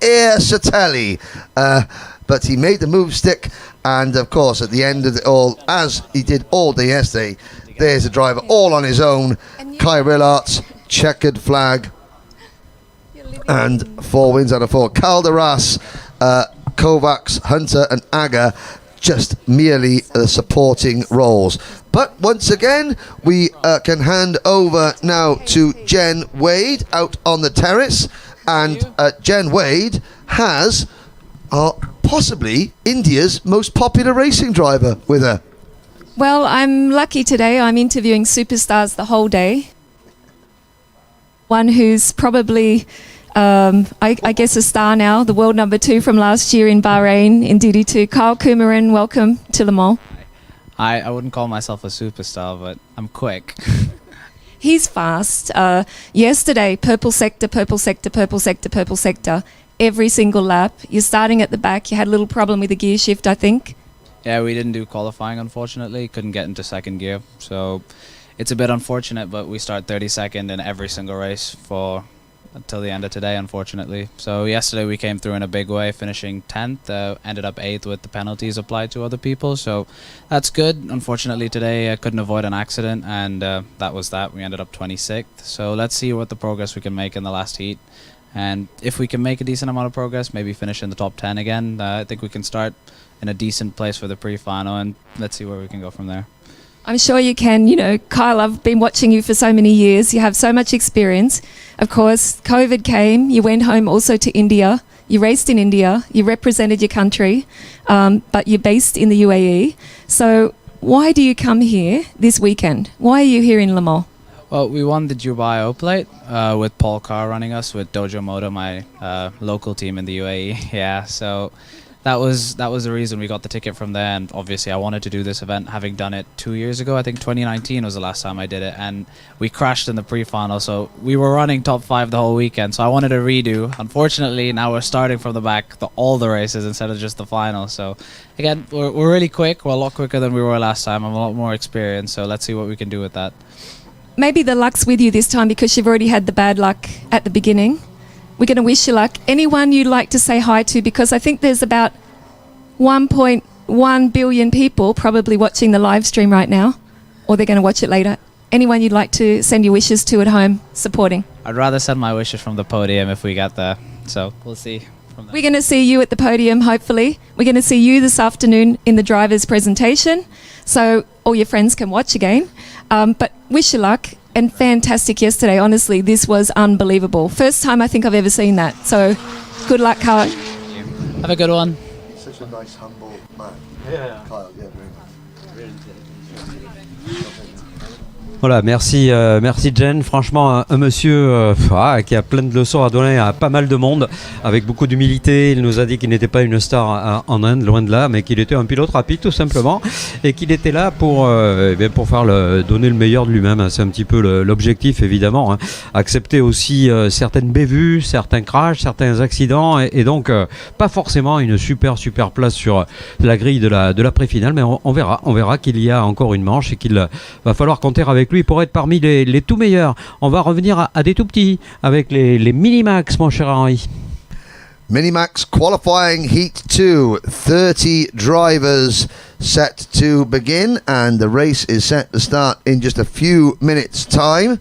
[SPEAKER 4] Air Satelli. But he made the move stick. And, of course, at the end of it all, as he did all day yesterday, there's a driver all on his own. Kai Rillarts, checkered flag. And 4 wins out of 4. Calderas, Kovacs, Hunter and Aga just merely supporting roles. But once again, we can hand over now to Jen Wade out on the terrace. And Jen Wade has possibly India's most popular racing driver with her.
[SPEAKER 6] Well, I'm lucky today. I'm interviewing superstars the whole day. One who's probably, I guess, a star now, the world number 2 from last year in Bahrain in DD2. Kyle Kumaran, welcome to Le Mans.
[SPEAKER 12] I wouldn't call myself a superstar, but I'm quick.
[SPEAKER 6] He's fast. Yesterday, purple sector, purple sector, purple sector, purple sector. Every single lap. You're starting at the back. You had a little problem with the gear shift, I think.
[SPEAKER 12] Yeah, we didn't do qualifying, unfortunately. Couldn't get into second gear. So it's a bit unfortunate, but we start 32nd in every single race until the end of today, unfortunately. So yesterday we came through in a big way, finishing 10th. Ended up 8th with the penalties applied to other people. So that's good. Unfortunately, today I couldn't avoid an accident, and that was that. We ended up 26th. So let's see what the progress we can make in the last heat. And if we can make a decent amount of progress, maybe finish in the top 10 again, I think we can start in a decent place for the pre-final, and let's see where we can go from there.
[SPEAKER 6] I'm sure you can. You know, Kyle, I've been watching you for so many years. You have so much experience. Of course, COVID came. You went home also to India. You raced in India. You represented your country, but you're based in the UAE. So why do you come here this weekend? Why are you here in Le Mans?
[SPEAKER 12] Well, we won the Dubai O-Plate with Paul Carr running us, with Dojo Moto, my local team in the UAE. Yeah, so that was the reason we got the ticket from there. And obviously I wanted to do this event, having done it 2 years ago. I think 2019 was the last time I did it, and we crashed in the pre-final. So we were running top 5 the whole weekend, so I wanted to redo. Unfortunately, now we're starting from the back, all the races instead of just the final. So again, we're really quick. We're a lot quicker than we were last time. I'm a lot more experienced, so let's see what we can do with that.
[SPEAKER 6] Maybe the luck's with you this time because you've already had the bad luck at the beginning. We're going to wish you luck. Anyone you'd like to say hi to, because I think there's about 1.1 billion people probably watching the live stream right now, or they're going to watch it later. Anyone you'd like to send your wishes to at home supporting?
[SPEAKER 12] I'd rather send my wishes from the podium if we get there, so we'll see.
[SPEAKER 6] We're going to see you at the podium, hopefully. We're going to see you this afternoon in the driver's presentation, so all your friends can watch again. But wish you luck, and fantastic yesterday. Honestly, this was unbelievable. First time I think I've ever seen that. So good luck, Kyle.
[SPEAKER 12] Have a good one.
[SPEAKER 4] Such a nice, humble man. Yeah. Kyle, yeah, very nice.
[SPEAKER 3] Voilà, merci Jen. Franchement, un monsieur qui a plein de leçons à donner à pas mal de monde, avec beaucoup d'humilité. Il nous a dit qu'il n'était pas une star en Inde, loin de là, mais qu'il était un pilote rapide tout simplement, et qu'il était là pour faire donner le meilleur de lui-même. C'est un petit peu l'objectif, évidemment. Hein. Accepter aussi certaines bévues, certains crashs, certains accidents, et donc pas forcément une super place sur la grille de la pré-finale, mais on verra qu'il y a encore une manche et qu'il va falloir compter avec lui pour être parmi les tout meilleurs. On va revenir à des tout petits avec les Minimax, mon cher Henri.
[SPEAKER 4] Minimax qualifying heat 2, 30 drivers set to begin, and the race is set to start in just a few minutes time.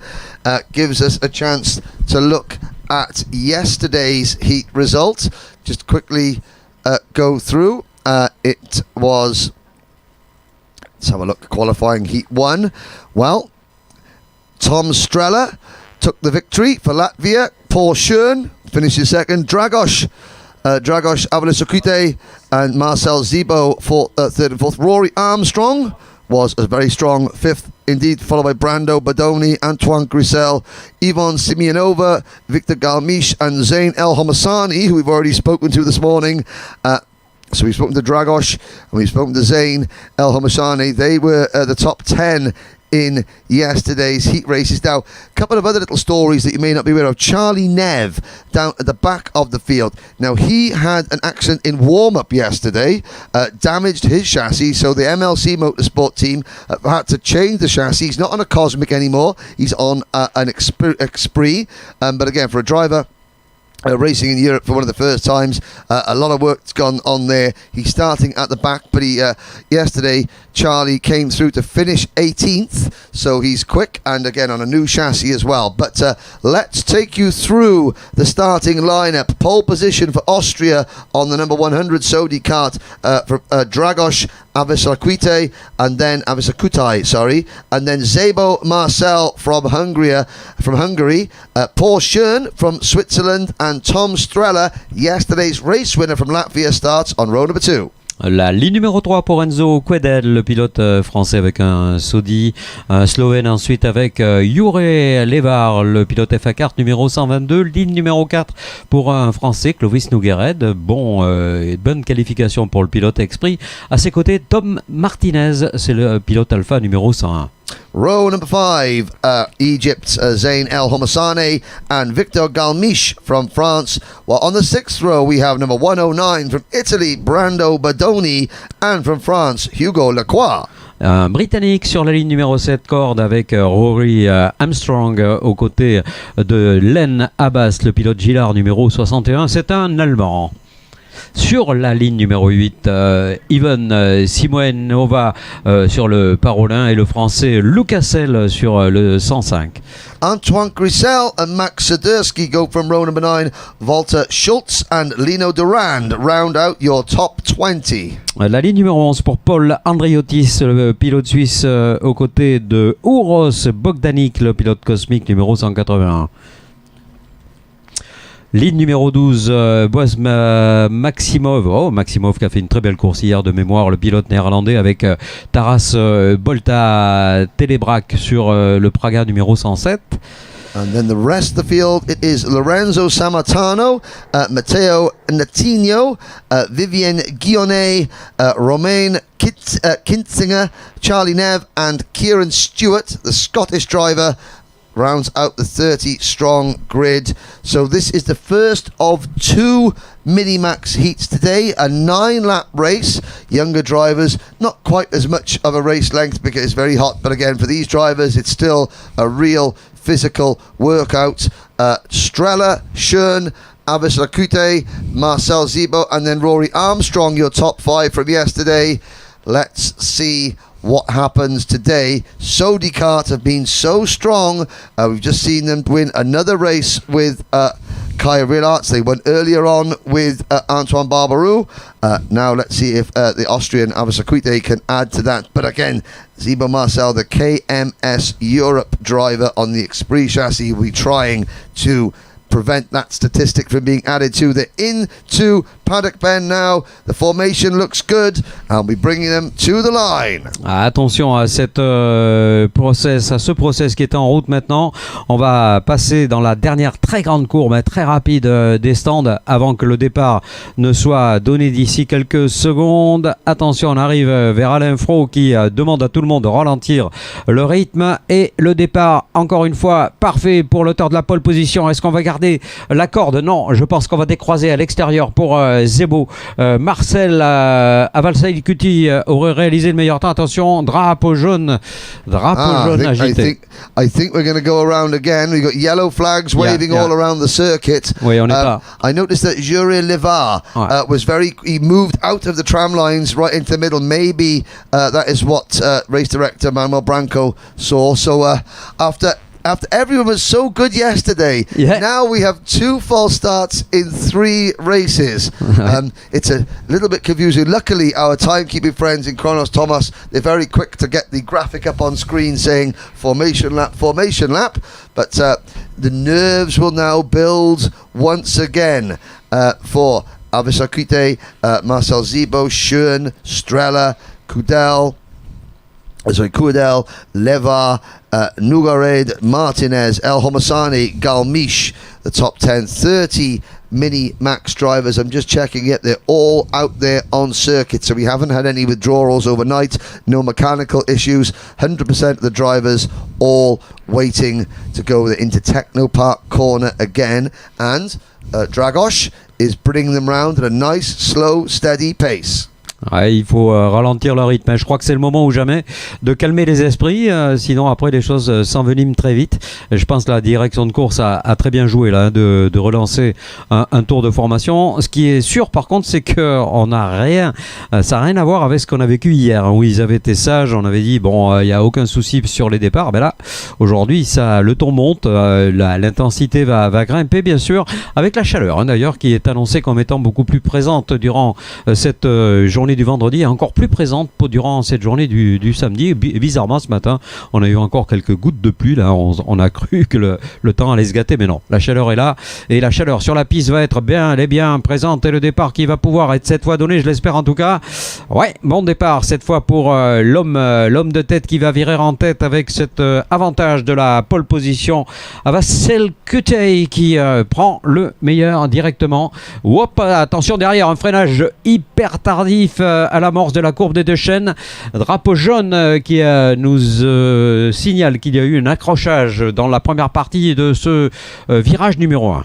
[SPEAKER 4] Gives us a chance to look at yesterday's heat result. Just quickly go through. It was, let's have a look, qualifying heat 1. Well, Tom Strella took the victory for Latvia. Paul Schoen finishes second. Dragos Avila-Circuit and Marcel Zebo for third and fourth. Rory Armstrong was a very strong fifth indeed, followed by Brando Badoni, Antoine Grisel, Yvonne Simeonova, Victor Galmish and Zain El Homassani, who we've already spoken to this morning. So we've spoken to Dragos and we've spoken to Zain El Homassani. They were the top 10 in yesterday's heat races. Now, a couple of other little stories that you may not be aware of. Charlie Nev down at the back of the field. Now, he had an accident in warm-up yesterday, damaged his chassis, so the MLC Motorsport team had to change the chassis. He's not on a Cosmic anymore. He's on an Esprit. But again, for a driver racing in Europe for one of the first times, a lot of work's gone on there. He's starting at the back, but yesterday Charlie came through to finish 18th, so he's quick and again on a new chassis as well. But let's take you through the starting lineup. Pole position for Austria on the number 100 Sodi kart for Dragos Avisakutai, and then and then Zebo Marcel from Hungary, Paul Schön from Switzerland, and Tom Strella, yesterday's race winner from Latvia, starts on row number 2.
[SPEAKER 3] La ligne numéro 3 pour Enzo Quedel, le pilote français avec un Sodi, un Slovène ensuite avec Jure Levar, le pilote FA Kart numéro 122, ligne numéro 4 pour un français, Clovis Nouguered, bonne qualification pour le pilote Esprit. À ses côtés, Tom Martinez, c'est le pilote Alpha numéro 101.
[SPEAKER 4] Row number 5, Egypt, Zayn El Homassane and Victor Galmiche from France. While on the 6th row, we have number 109 from Italy, Brando Badoni, and from France, Hugo Lacroix.
[SPEAKER 3] Un Britannique sur la ligne numéro 7 corde avec Rory Armstrong aux côtés de Len Abbas, le pilote Gillard numéro 61. C'est un Allemand. Sur la ligne numéro 8, Ivan Simoenova sur le Parolin et le français Lucasel sur le 105.
[SPEAKER 4] Antoine Grisel and Max Sederski go from row number 9. Walter Schultz and Lino Durand round out your top 20.
[SPEAKER 3] La ligne numéro 11 pour Paul Andriotis, le pilote suisse aux côtés de Ouros Bogdanik, le pilote cosmique numéro 181. Ligne numéro 12, Boaz Maximov. Maximov qui a fait une très belle course hier de mémoire, le pilote néerlandais avec Taras Bolta Telebrac sur le Praga numéro 107.
[SPEAKER 4] And then the rest of the field, it is Lorenzo Sammartano, Matteo Natigno, Vivian Guionnet, Romain Kintzinger, Charlie Nev and Kieran Stewart, the Scottish driver, rounds out the 30-strong grid. So this is the first of 2 Minimax heats today, a 9-lap race. Younger drivers, not quite as much of a race length because it's very hot, but again, for these drivers, it's still a real physical workout. Strella, Schön, Avisakutai, Marcel Zebo, and then Rory Armstrong, your top 5 from yesterday. Let's see what happens today. Sodi kart have been so strong. We've just seen them win another race with Kaya Rillarts. They won earlier on with Antoine Barbarou. Now let's see if the Austrian Avisakuite can add to that. But again, Zebo Marcel, the KMS Europe driver on the Esprit chassis, will be trying to prevent that statistic from being added to. They're into paddock bend now. The formation looks good. I'll be bringing them to the line.
[SPEAKER 3] Attention à ce process qui est en route maintenant. On va passer dans la dernière très grande courbe, très rapide des stands avant que le départ ne soit donné d'ici quelques secondes. Attention, on arrive vers Alain Fro qui demande à tout le monde de ralentir le rythme et le départ, encore une fois, parfait pour l'auteur de la pole position. Est-ce qu'on va garder la corde? Non, je pense qu'on va décroiser à l'extérieur pour Zebo. Marcel Avalsaï-Kuti aurait réalisé le meilleur temps. Attention, drapeau jaune agité.
[SPEAKER 4] I think we're going to go around again. We've got yellow flags waving all around the circuit.
[SPEAKER 3] Oui, on est pas.
[SPEAKER 4] I noticed that Jure Levar was he moved out of the tram lines right into the middle. Maybe that is what race director Manuel Branco saw. So after everyone was so good yesterday, now we have 2 false starts in 3 races. It's a little bit confusing. Luckily, our timekeeping friends in Kronos Thomas, they're very quick to get the graphic up on screen saying formation lap. But the nerves will now build once again for Avisakuite, Marcel Zebo, Schön, Strella, Kudel, Coudel, Leveaux, Nougared, Martinez, El Homosani, Galmiche, the top 10, 30 Mini Max drivers. I'm just checking it. They're all out there on circuit, so we haven't had any withdrawals overnight, no mechanical issues. 100% of the drivers all waiting to go into Techno Park corner again, and Dragos is bringing them round at a nice, slow, steady pace.
[SPEAKER 3] Ouais, il faut ralentir le rythme. Je crois que c'est le moment ou jamais de calmer les esprits, sinon après les choses s'enveniment très vite. Je pense que la direction de course a très bien joué là, de relancer un tour de formation. Ce qui est sûr par contre, c'est que ça n'a rien à voir avec ce qu'on a vécu hier, où ils avaient été sages. On avait dit bon, il n'y a aucun souci sur les départs. Ben là, aujourd'hui, le ton monte, l'intensité va grimper bien sûr, avec la chaleur d'ailleurs qui est annoncée comme étant beaucoup plus présente durant cette journée du vendredi est encore plus présente durant cette journée du samedi. Bizarrement ce matin on a eu encore quelques gouttes de pluie là, on a cru que le temps allait se gâter, mais non, la chaleur est là, et la chaleur sur la piste va être elle est bien présente, et le départ qui va pouvoir être cette fois donné, je l'espère en tout cas. Ouais, bon départ cette fois pour l'homme de tête qui va virer en tête avec cet avantage de la pole position. Avassel Kutey qui prend le meilleur directement. Hop, attention derrière, un freinage hyper tardif à l'amorce de la courbe des deux chaînes. Drapeau jaune qui nous signale qu'il y a eu un accrochage dans la première partie de ce virage numéro 1.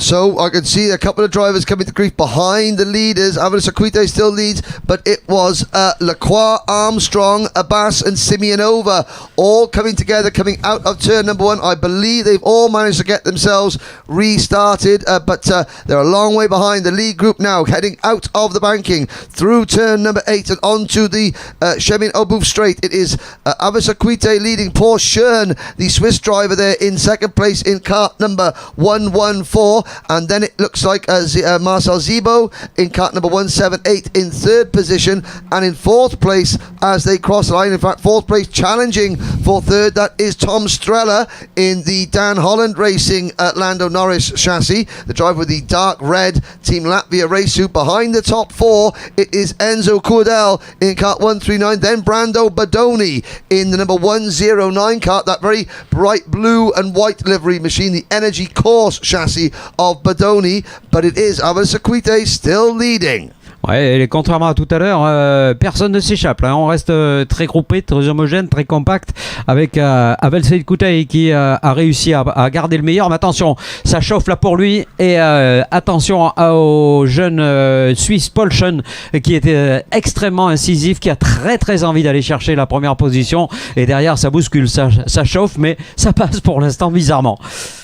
[SPEAKER 4] So I can see a couple of drivers coming to grief behind the leaders. RMCIT still leads, but it was Lacroix, Armstrong, Abbas and Simeonova all coming together, coming out of turn number 1. I believe they've all managed to get themselves restarted, but they're a long way behind. The lead group now heading out of the banking through turn number 8 and onto the Chemin Aubouf straight. It is RMCIT leading. Paul Schön, the Swiss driver there in second place in kart number 114. And then it looks like Marcel Zebo in kart number 178 in third position, and in fourth place as they cross the line. In fact, fourth place challenging for third, that is Tom Strella in the Dan Holland Racing Lando Norris chassis, the driver with the dark red Team Latvia race suit. Behind the top 4 it is Enzo Coudel in kart 139, then Brando Badoni in the number 109 kart, that very bright blue and white livery machine, the Energy Course chassis of Badoni, but it is RMCIT still leading.
[SPEAKER 3] Ouais, et contrairement à tout à l'heure, personne ne s'échappe. Là, on reste très groupé, très homogène, très compact, avec Avassel Kutey qui a réussi à garder le meilleur. Mais attention, ça chauffe là pour lui. Et attention au jeune Suisse Paul Schön qui était extrêmement incisif, qui a très envie d'aller chercher la première position. Et derrière, ça bouscule, ça chauffe, mais ça passe pour l'instant bizarrement.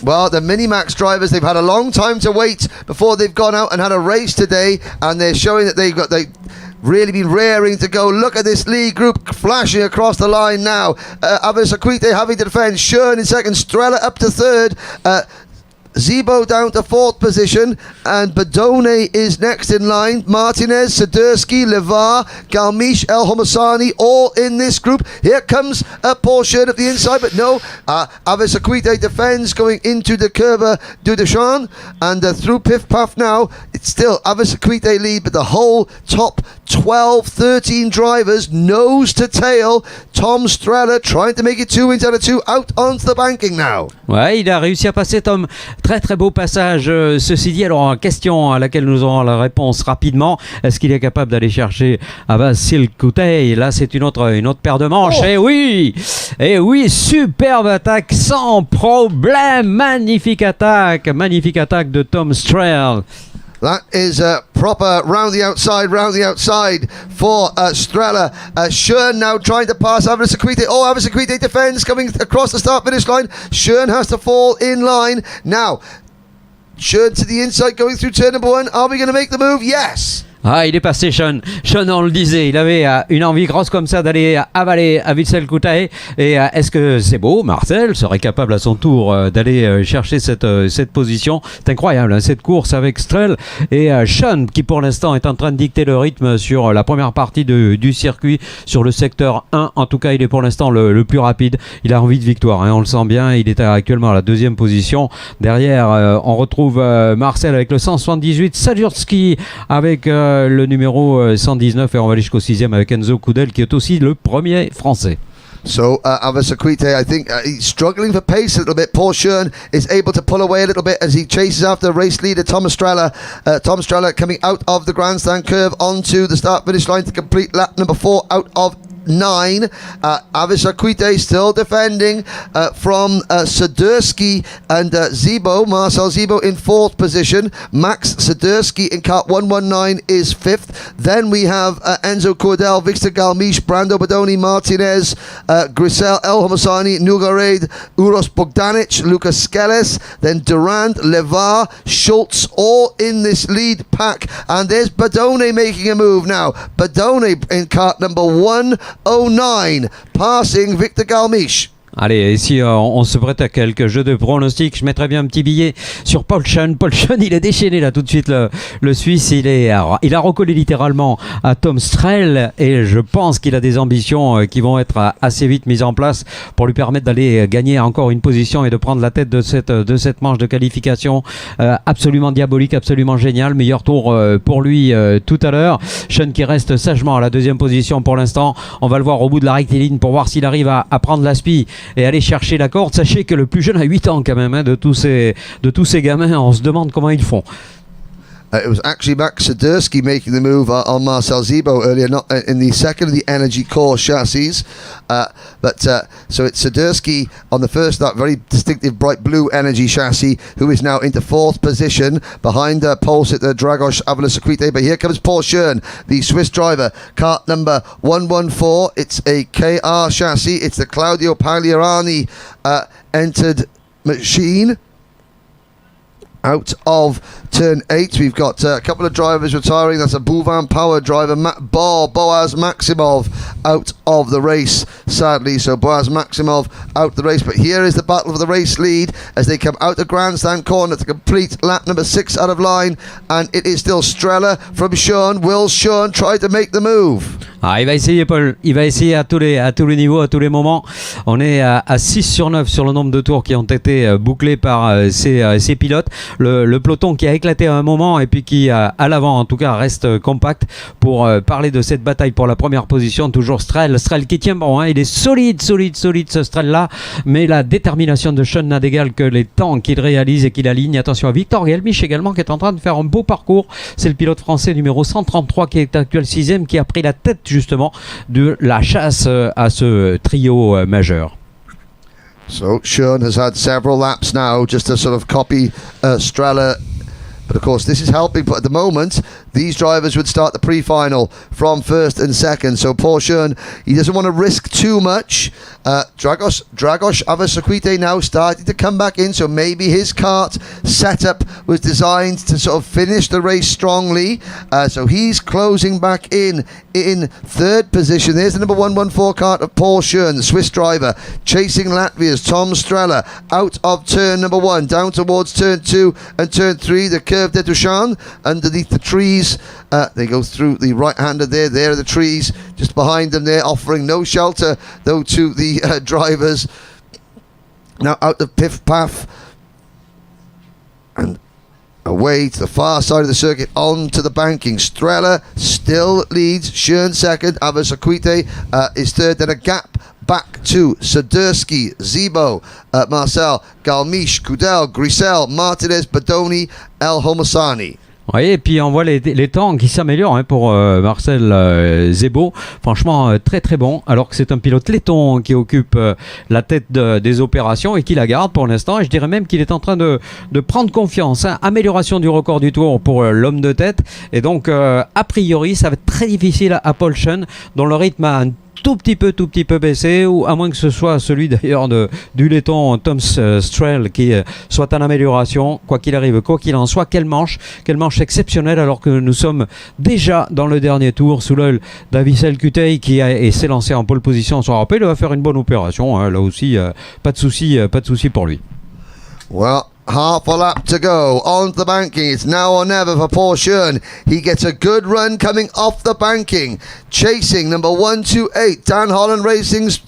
[SPEAKER 4] Well, the Mini-Max drivers, they've had a long time to wait before they've gone out and had a race today, and they're showing that they've really been raring to go. Look at this lead group flashing across the line now. RMCIT having to defend. Schön in second, Strella up to third. Zebo down to fourth position, and Badone is next in line. Martinez, Sadursky, Leveaux, Galmiche, El Homosani, all in this group. Here comes Paul Schön at the inside, but no, RMCIT defends going into the Curva du Deschamps, and through Piff Paff now, it's still RMCIT lead, but the whole top 12, 13 drivers, nose to tail. Tom Strella trying to make it 2 wins out of 2, out onto the banking now.
[SPEAKER 3] Ouais, il a réussi à passer Tom. Très beau passage. Ceci dit, alors question à laquelle nous aurons la réponse rapidement. Est-ce qu'il est capable d'aller chercher Avassel Kutey? Là, c'est une autre paire de manches.
[SPEAKER 4] Oh.
[SPEAKER 3] Et oui, superbe attaque sans problème. Magnifique attaque de Tom Strella.
[SPEAKER 4] That is proper round the outside for Strella. Schön now trying to pass RMCIT. Oh, RMCIT defends coming across the start-finish line. Schön has to fall in line. Now, Schön to the inside going through turn number 1. Are we going to make the move? Yes.
[SPEAKER 3] Ah, il est passé, Schön. Schön, on le disait, il avait une envie grosse comme ça d'aller avaler Avassel Kutey. Et est-ce que c'est beau? Marcel serait capable à son tour d'aller chercher cette position. C'est incroyable, hein, cette course avec Strell et Schön qui pour l'instant est en train de dicter le rythme sur la première partie du circuit, sur le secteur 1. En tout cas, il est pour l'instant le plus rapide. Il a envie de victoire, hein, on le sent bien. Il est actuellement à la deuxième position. Derrière, on retrouve Marcel avec le 178, Sadursky avec le numéro 119 et on va aller jusqu'au 6e avec Enzo Coudel qui est aussi le premier français.
[SPEAKER 4] So RMCIT, I think he's struggling for pace a little bit. Paul Schoen is able to pull away a little bit as he chases after race leader Tom Estrella. Tom Estrella coming out of the grandstand curve onto the start-finish line to complete lap number 4 out of 9. RMCIT still defending from Swiderski and Zebo. Marcel Zebo in 4th position. Max Swiderski in kart 119 is 5th. Then we have Enzo Cordell, Victor Galmiche, Brando Badoni, Martinez, Grisel, El Homosani, Nugared, Uros Bogdanic, Lucas Skeles, then Durand, Leveaux, Schultz, all in this lead pack. And there's Badone making a move now. Badone in kart number 109, passing Victor Galmiche.
[SPEAKER 3] Allez, et si on se prête à quelques jeux de pronostics, je mettrais bien un petit billet sur Paul Schoen. Paul Schoen, il est déchaîné là tout de suite, le Suisse. Il a recollé littéralement à Tom Strel et je pense qu'il a des ambitions qui vont être assez vite mises en place pour lui permettre d'aller gagner encore une position et de prendre la tête de cette manche de qualification absolument diabolique, absolument géniale. Meilleur tour pour lui tout à l'heure. Schoen qui reste sagement à la 2e position pour l'instant. On va le voir au bout de la rectiligne pour voir s'il arrive à prendre la spi et aller chercher la corde. Sachez que le plus jeune a 8 ans quand même, hein, de tous ces gamins, on se demande comment ils font.
[SPEAKER 4] It was actually Max Swiderski making the move on Marcel Zebo earlier, not in the second of the Energy Core chassis. So it's Swiderski on the first, that very distinctive bright blue Energy chassis, who is now into 4th position behind Polsit, Dragos RMCIT. But here comes Paul Schoen, the Swiss driver, kart number 114. It's a KR chassis. It's the Claudio Pagliarani entered machine. Out of turn 8, we've got a couple of drivers retiring. That's a Bouvan power driver, Boaz Maximov, out of the race, sadly. So Boaz Maximov out the race. But here is the battle for the race lead as they come out the grandstand corner to complete lap number 6 out of line. And it is still Strella from Schoen. Will Schoen try to make the move?
[SPEAKER 3] Ah, il va essayer, Paul. Il va essayer à tous les niveaux, à tous les moments. On est à 6 sur 9 sur le nombre de tours qui ont été bouclés par ces pilotes. Le peloton qui a éclaté à un moment et puis qui, à l'avant en tout cas, reste compact pour parler de cette bataille pour la première position. Toujours Strel qui tient bon, hein. Il est solide ce Strel-là. Mais la détermination de Schoen n'a d'égal que les temps qu'il réalise et qu'il aligne. Attention à Victor Galmiche également qui est en train de faire un beau parcours. C'est le pilote français numéro 133 qui est actuel 6e, qui a pris la tête justement de la chasse à ce trio majeur.
[SPEAKER 4] So Schoen has had several laps now just to sort of copy Strella. But of course this is helping, but at the moment these drivers would start the pre-final from 1st and 2nd. So Paul Schoen, he doesn't want to risk too much. Dragos RMCIT now starting to come back in, so maybe his kart setup was designed to sort of finish the race strongly. So he's closing back in 3rd position. There's the number 114 kart of Paul Schoen, the Swiss driver, chasing Latvia's Tom Strella out of turn number 1, down towards turn 2 and turn 3, the curve de Dushan, underneath the trees. They go through the right-hander there. There are the trees just behind them there, offering no shelter, though, to the drivers. Now out the Piff Path and away to the far side of the circuit, onto the banking. Strella still leads, Schoen 2nd, RMCIT is 3rd, then a gap back to Swiderski, Zebo, Marcel, Galmiche, Coudel, Grisel, Martinez, Badoni, El Homosani.
[SPEAKER 3] Oui, et puis on voit les temps qui s'améliorent, hein, pour Marcel Zebo. Franchement, très très bon. Alors que c'est un pilote letton qui occupe la tête des opérations et qui la garde pour l'instant. Et je dirais même qu'il est en train de prendre confiance, hein. Amélioration du record du tour pour l'homme de tête. Et donc, a priori, ça va être très difficile à Paul Schoen, dont le rythme a un tout petit peu baissé, ou à moins que ce soit celui d'ailleurs du laiton Tom Strel qui soit en amélioration, quoi qu'il arrive, quoi qu'il en soit. Quelle manche exceptionnelle, alors que nous sommes déjà dans le dernier tour sous l'œil d'Avicel Cutey qui s'est lancé en pole position. On s'en rappelle, il va faire une bonne opération, hein, là aussi, pas de souci pour lui.
[SPEAKER 4] Well, half a lap to go on the banking. It's now or never for Paul Schoen. He gets a good run coming off the banking, chasing number 128 Dan Holland Racing's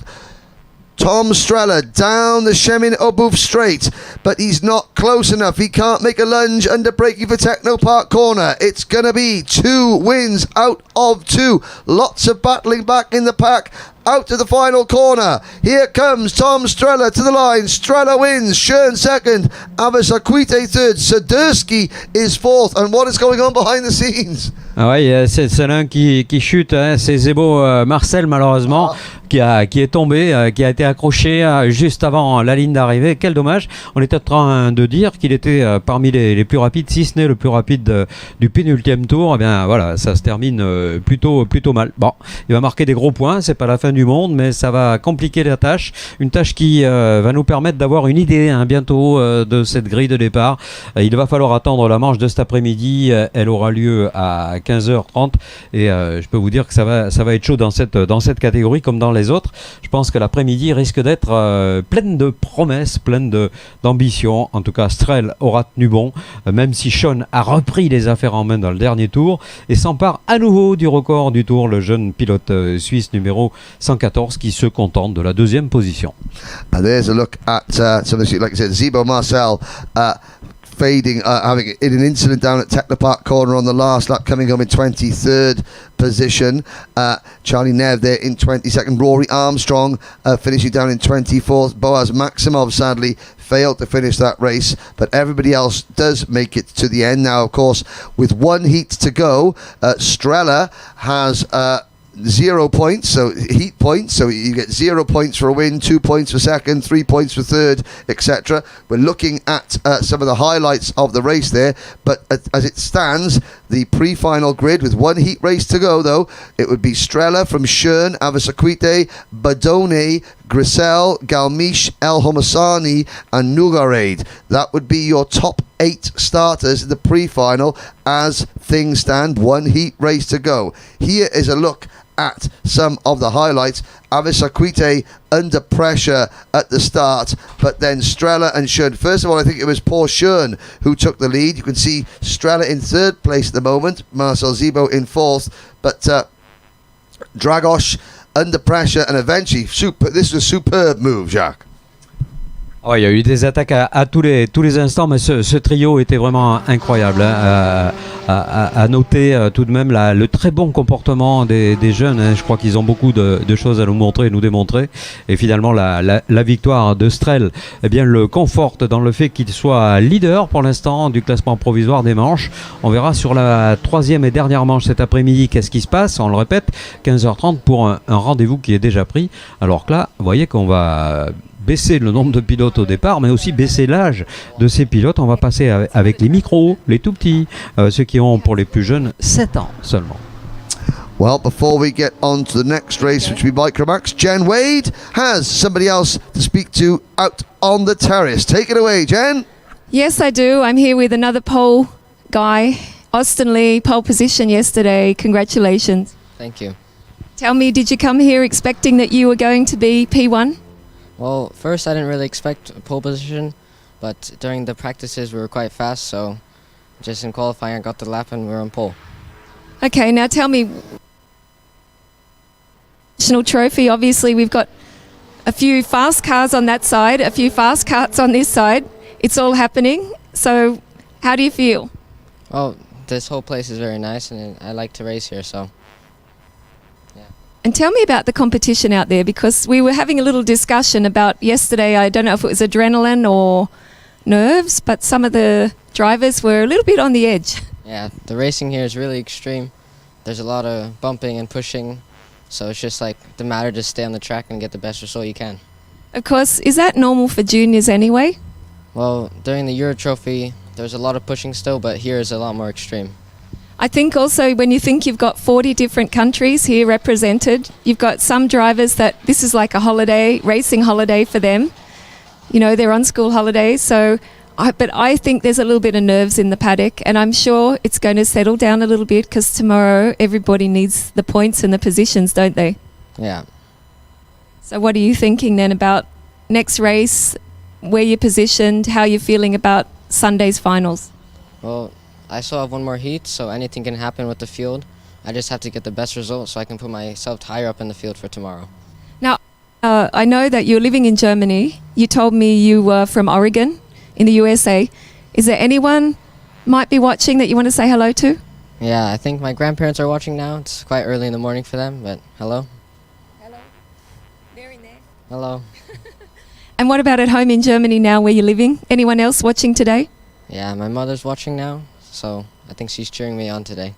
[SPEAKER 4] Tom Strella down the Shemin Obuv straight, but he's not close enough. He can't make a lunge under braking for Techno Park corner. It's going to be 2 wins out of 2. Lots of battling back in the pack. Out to the final corner. Here comes Tom Strella to the line. Strella wins. Schön second. Avasaquite third. Sadursky is fourth. And what is going on behind the scenes?
[SPEAKER 3] Ah ouais, c'est l'un qui chute, hein, c'est Zebo Marcel malheureusement qui est tombé, qui a été accroché juste avant la ligne d'arrivée. Quel dommage. On était en train de dire qu'il était parmi les plus rapides, si ce n'est le plus rapide du pénultième tour. Eh bien voilà, ça se termine plutôt mal. Bon, il va marquer des gros points, c'est pas la fin du monde, mais ça va compliquer la tâche. Une tâche qui va nous permettre d'avoir une idée bientôt de cette grille de départ. Il va falloir attendre la manche de cet après-midi. Elle aura lieu à 15h30 et je peux vous dire que ça va être chaud dans cette catégorie comme dans les autres. Je pense que l'après-midi risque d'être pleine de promesses, pleine d'ambition. En tout cas, Strel aura tenu bon, même si Sean a repris les affaires en main dans le dernier tour et s'empare à nouveau du record du tour, le jeune pilote suisse numéro 114 qui se contente de la 2e position.
[SPEAKER 4] And there's a look at something like I said, Zebo Marcel fading, having in an incident down at Technopark corner on the last lap, coming home in 23rd position. Charlie Nev there in 22nd. Rory Armstrong finishing down in 24th. Boaz Maximov sadly failed to finish that race, but everybody else does make it to the end. Now, of course, with 1 heat to go, Strella has 0 points, so heat points, so you get 0 points for a win, 2 points for second, 3 points for third, etc. We're looking at some of the highlights of the race there, but as it stands, the pre-final grid with 1 heat race to go, though, it would be Strella from Schön, Avasaquite, Badone, Grisel, Galmish, El Homasani and Nugared. That would be your top 8 starters in the pre-final as things stand. 1 heat race to go. Here is a look at some of the highlights. Avasaquite under pressure at the start, but then Strella and Schön. First of all, I think it was poor Schön who took the lead. You can see Strella in 3rd place at the moment, Marcel Zebo in 4th, but Dragos under pressure, and eventually, this was a superb move, Jacques.
[SPEAKER 3] Oh, il y a eu des attaques à tous les instants, mais ce trio était vraiment incroyable. Hein. À noter tout de même le très bon comportement des jeunes. Hein. Je crois qu'ils ont beaucoup de choses à nous montrer, nous démontrer. Et finalement, la victoire de Strel le conforte dans le fait qu'il soit leader pour l'instant du classement provisoire des manches. On verra sur la 3e et dernière manche cet après-midi qu'est-ce qui se passe. On le répète, 15h30 pour un rendez-vous qui est déjà pris. Alors que là, vous voyez qu'on va baisser le nombre de pilotes au départ, mais aussi baisser l'âge de ces pilotes. On va passer avec les micros, les tout petits, ceux qui ont pour les plus jeunes 7 ans seulement.
[SPEAKER 4] Well, before we get on to the next race, which will be Micromax, Jen Wade has somebody else to speak to out on the terrace. Take it away, Jen.
[SPEAKER 6] Yes, I do. I'm here with another pole guy, Austin Lee, pole position yesterday. Congratulations.
[SPEAKER 13] Thank you.
[SPEAKER 6] Tell me, did you come here expecting that you were going to be P1?
[SPEAKER 13] Well, first I didn't really expect a pole position, but during the practices we were quite fast, so just in qualifying I got the lap and we were on pole.
[SPEAKER 6] Okay, now tell me, national trophy, obviously we've got a few fast cars on that side, a few fast karts on this side. It's all happening, so how do you feel?
[SPEAKER 13] Well, this whole place is very nice and I like to race here, so.
[SPEAKER 6] And tell me about the competition out there, because we were having a little discussion about yesterday, I don't know if it was adrenaline or nerves, but some of the drivers were a little bit on the edge.
[SPEAKER 13] Yeah, the racing here is really extreme. There's a lot of bumping and pushing, so it's just like the matter to stay on the track and get the best result you can.
[SPEAKER 6] Of course, is that normal for juniors anyway?
[SPEAKER 13] Well, during the Euro Trophy, there's a lot of pushing still, but here is a lot more extreme.
[SPEAKER 6] I think also when you think you've got 40 different countries here represented, you've got some drivers that this is like a holiday, racing holiday for them. You know, they're on school holidays. But I think there's a little bit of nerves in the paddock, and I'm sure it's going to settle down a little bit because tomorrow everybody needs the points and the positions, don't they?
[SPEAKER 13] Yeah.
[SPEAKER 6] So what are you thinking then about next race, where you're positioned, how you're feeling about Sunday's finals?
[SPEAKER 13] Well, I still have one more heat, so anything can happen with the field. I just have to get the best result so I can put myself higher up in the field for tomorrow.
[SPEAKER 6] Now, I know that you're living in Germany. You told me you were from Oregon in the USA. Is there anyone might be watching that you want to say hello to?
[SPEAKER 13] Yeah, I think my grandparents are watching now. It's quite early in the morning for them, but hello.
[SPEAKER 6] Hello. They're in there.
[SPEAKER 13] Hello.
[SPEAKER 6] And what about at home in Germany now where you're living? Anyone else watching today?
[SPEAKER 13] Yeah, my mother's watching now, so I think she's cheering me on today.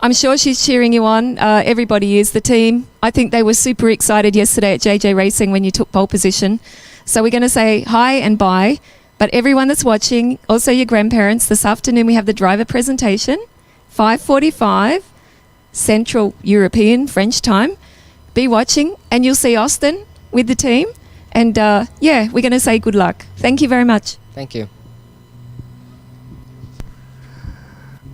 [SPEAKER 6] I'm sure she's cheering you on. Everybody is, the team. I think they were super excited yesterday at JJ Racing when you took pole position. So we're going to say hi and bye. But everyone that's watching, also your grandparents, this afternoon we have the driver presentation, 5:45 Central European French time. Be watching and you'll see Austin with the team. And yeah, we're going to say good luck. Thank you very much.
[SPEAKER 13] Thank you.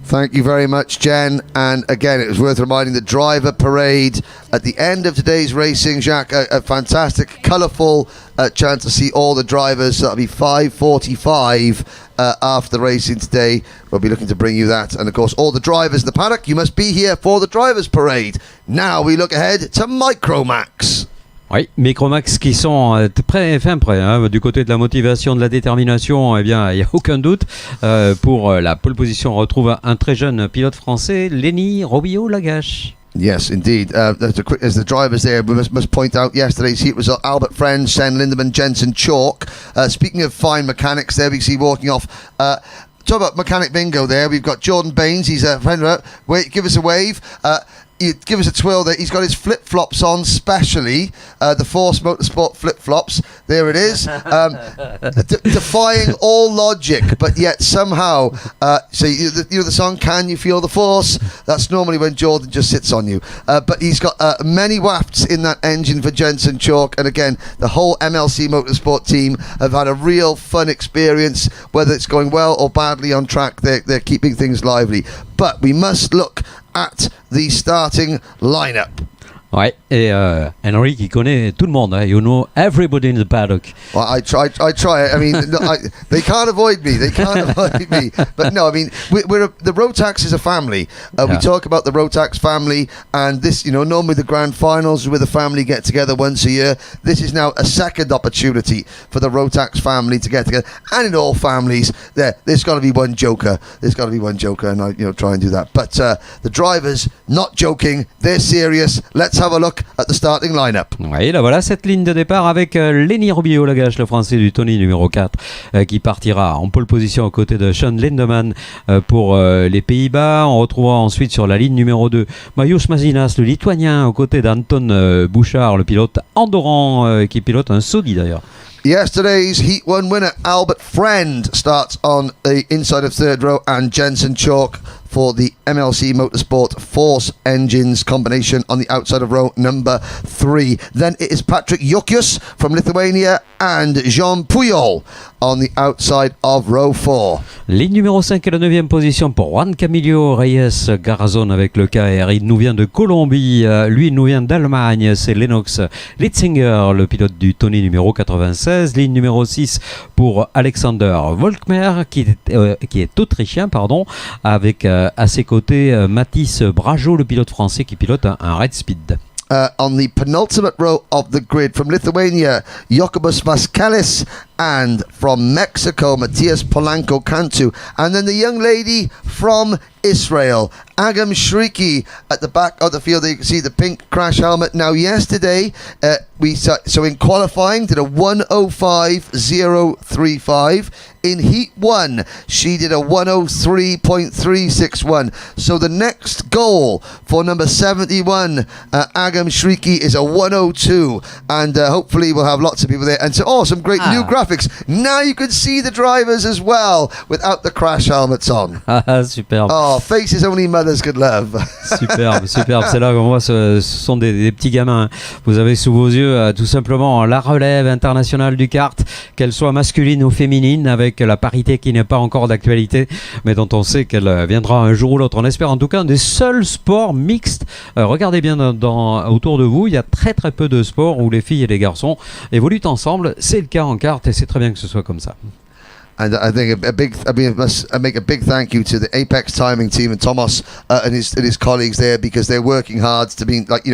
[SPEAKER 4] Thank you very much, Jen. And again, it was worth reminding the driver parade at the end of today's racing, Jacques, a fantastic, colourful chance to see all the drivers. So that'll be 5:45 after the racing today. We'll be looking to bring you that. And of course, all the drivers in the paddock, you must be here for the drivers parade. Now we look ahead to Micromax.
[SPEAKER 3] Oui, Micromax qui sont prêts, hein, du côté de la motivation, de la détermination, eh bien, il n'y a aucun doute. Pour la pole position, on retrouve un très jeune pilote français, Lenny Robillot-Lagache.
[SPEAKER 4] Yes, indeed. As the drivers there, we must point out yesterday's heat was Albert Friend, Sen Lindemann, Jensen Chalk. Speaking of fine mechanics there, we see walking off. Talk about mechanic bingo there. We've got Jordan Baines. He's a friend of wait, give us a wave. Give us a twirl there. He's got his flip-flops on specially, the Force Motorsport flip-flops. There it is. Defying all logic, but yet somehow, so you know the song, Can You Feel the Force? That's normally when Jordan just sits on you. But he's got many wafts in that engine for Jensen Chalk. And again, the whole MLC Motorsport team have had a real fun experience, whether it's going well or badly on track. They're keeping things lively. But we must look at the starting lineup.
[SPEAKER 3] Ouais, et Henry qui connaît tout le monde, hein? You know everybody in the paddock.
[SPEAKER 4] Well, I try. I mean, they can't avoid me. They can't avoid me. But no, I mean, the Rotax is a family. We talk about the Rotax family, and this, you know, normally the grand finals where the family get together once a year. This is now a second opportunity for the Rotax family to get together. And in all families, there's got to be one joker. There's got to be one joker, and I, try and do that. But the drivers, not joking. They're serious. Let's have a look at the starting lineup.
[SPEAKER 3] Oui, là voilà cette ligne de départ avec Lenny Robillot-Lagache, le français du Tony numéro 4, qui partira en pole position aux côtés de Sean Lindemann pour les Pays-Bas. On retrouvera ensuite sur la ligne numéro 2 Mariusz Mazinas, le lituanien, aux côtés d'Anton Bouchard, le pilote andorran, qui pilote un Saudi d'ailleurs.
[SPEAKER 4] Yesterday's Heat 1 winner, Albert Friend, starts on the inside of third row, and Jensen Chalk for the MLC Motorsport Force Engines combination on the outside of row number 3. Then it is Patrick Jokius from Lithuania and Jean Puyol on the outside of row 4.
[SPEAKER 3] Ligne numéro 5 et la 9e position pour Juan Camilo Reyes Garzón avec le KR. Il nous vient de Colombie, lui il nous vient d'Allemagne, c'est Lennox Litzinger, le pilote du Tony numéro 96. Ligne numéro 6 pour Alexander Volkmer qui est autrichien, avec à ses côtés Mathis Brajo, le pilote français qui pilote un Red Speed.
[SPEAKER 4] On the penultimate row of the grid, from Lithuania, Jokubas Vaskalis, and from Mexico, Matias Polanco Cantu. And then the young lady from Israel, Agam Shriki, at the back of the field. You can see the pink crash helmet. Now, yesterday, we so in qualifying did a 1:05.035. In Heat 1, she did a 1:03.361. So the next goal for number 71, Agam Shriki, is a 1:02. And hopefully we'll have lots of people there. And so, some great new graphics. Now you can see the drivers as well without the crash helmets on.
[SPEAKER 3] Superbe.
[SPEAKER 4] Oh, faces only mothers could love.
[SPEAKER 3] Superbe. C'est là qu'on voit, ce sont des petits gamins. Vous avez sous vos yeux tout simplement la relève internationale du kart, qu'elle soit masculine ou féminine, avec la parité qui n'est pas encore d'actualité, mais dont on sait qu'elle viendra un jour ou l'autre. On espère en tout cas un des seuls sports mixtes. Regardez bien autour de vous, il y a très très peu de sports où les filles et les garçons évoluent ensemble. C'est le cas en kart et c'est très bien que ce soit comme ça.
[SPEAKER 4] And I think I must make a big thank you to the Apex Timing team and Thomas and his colleagues there, because they're working hard to be like,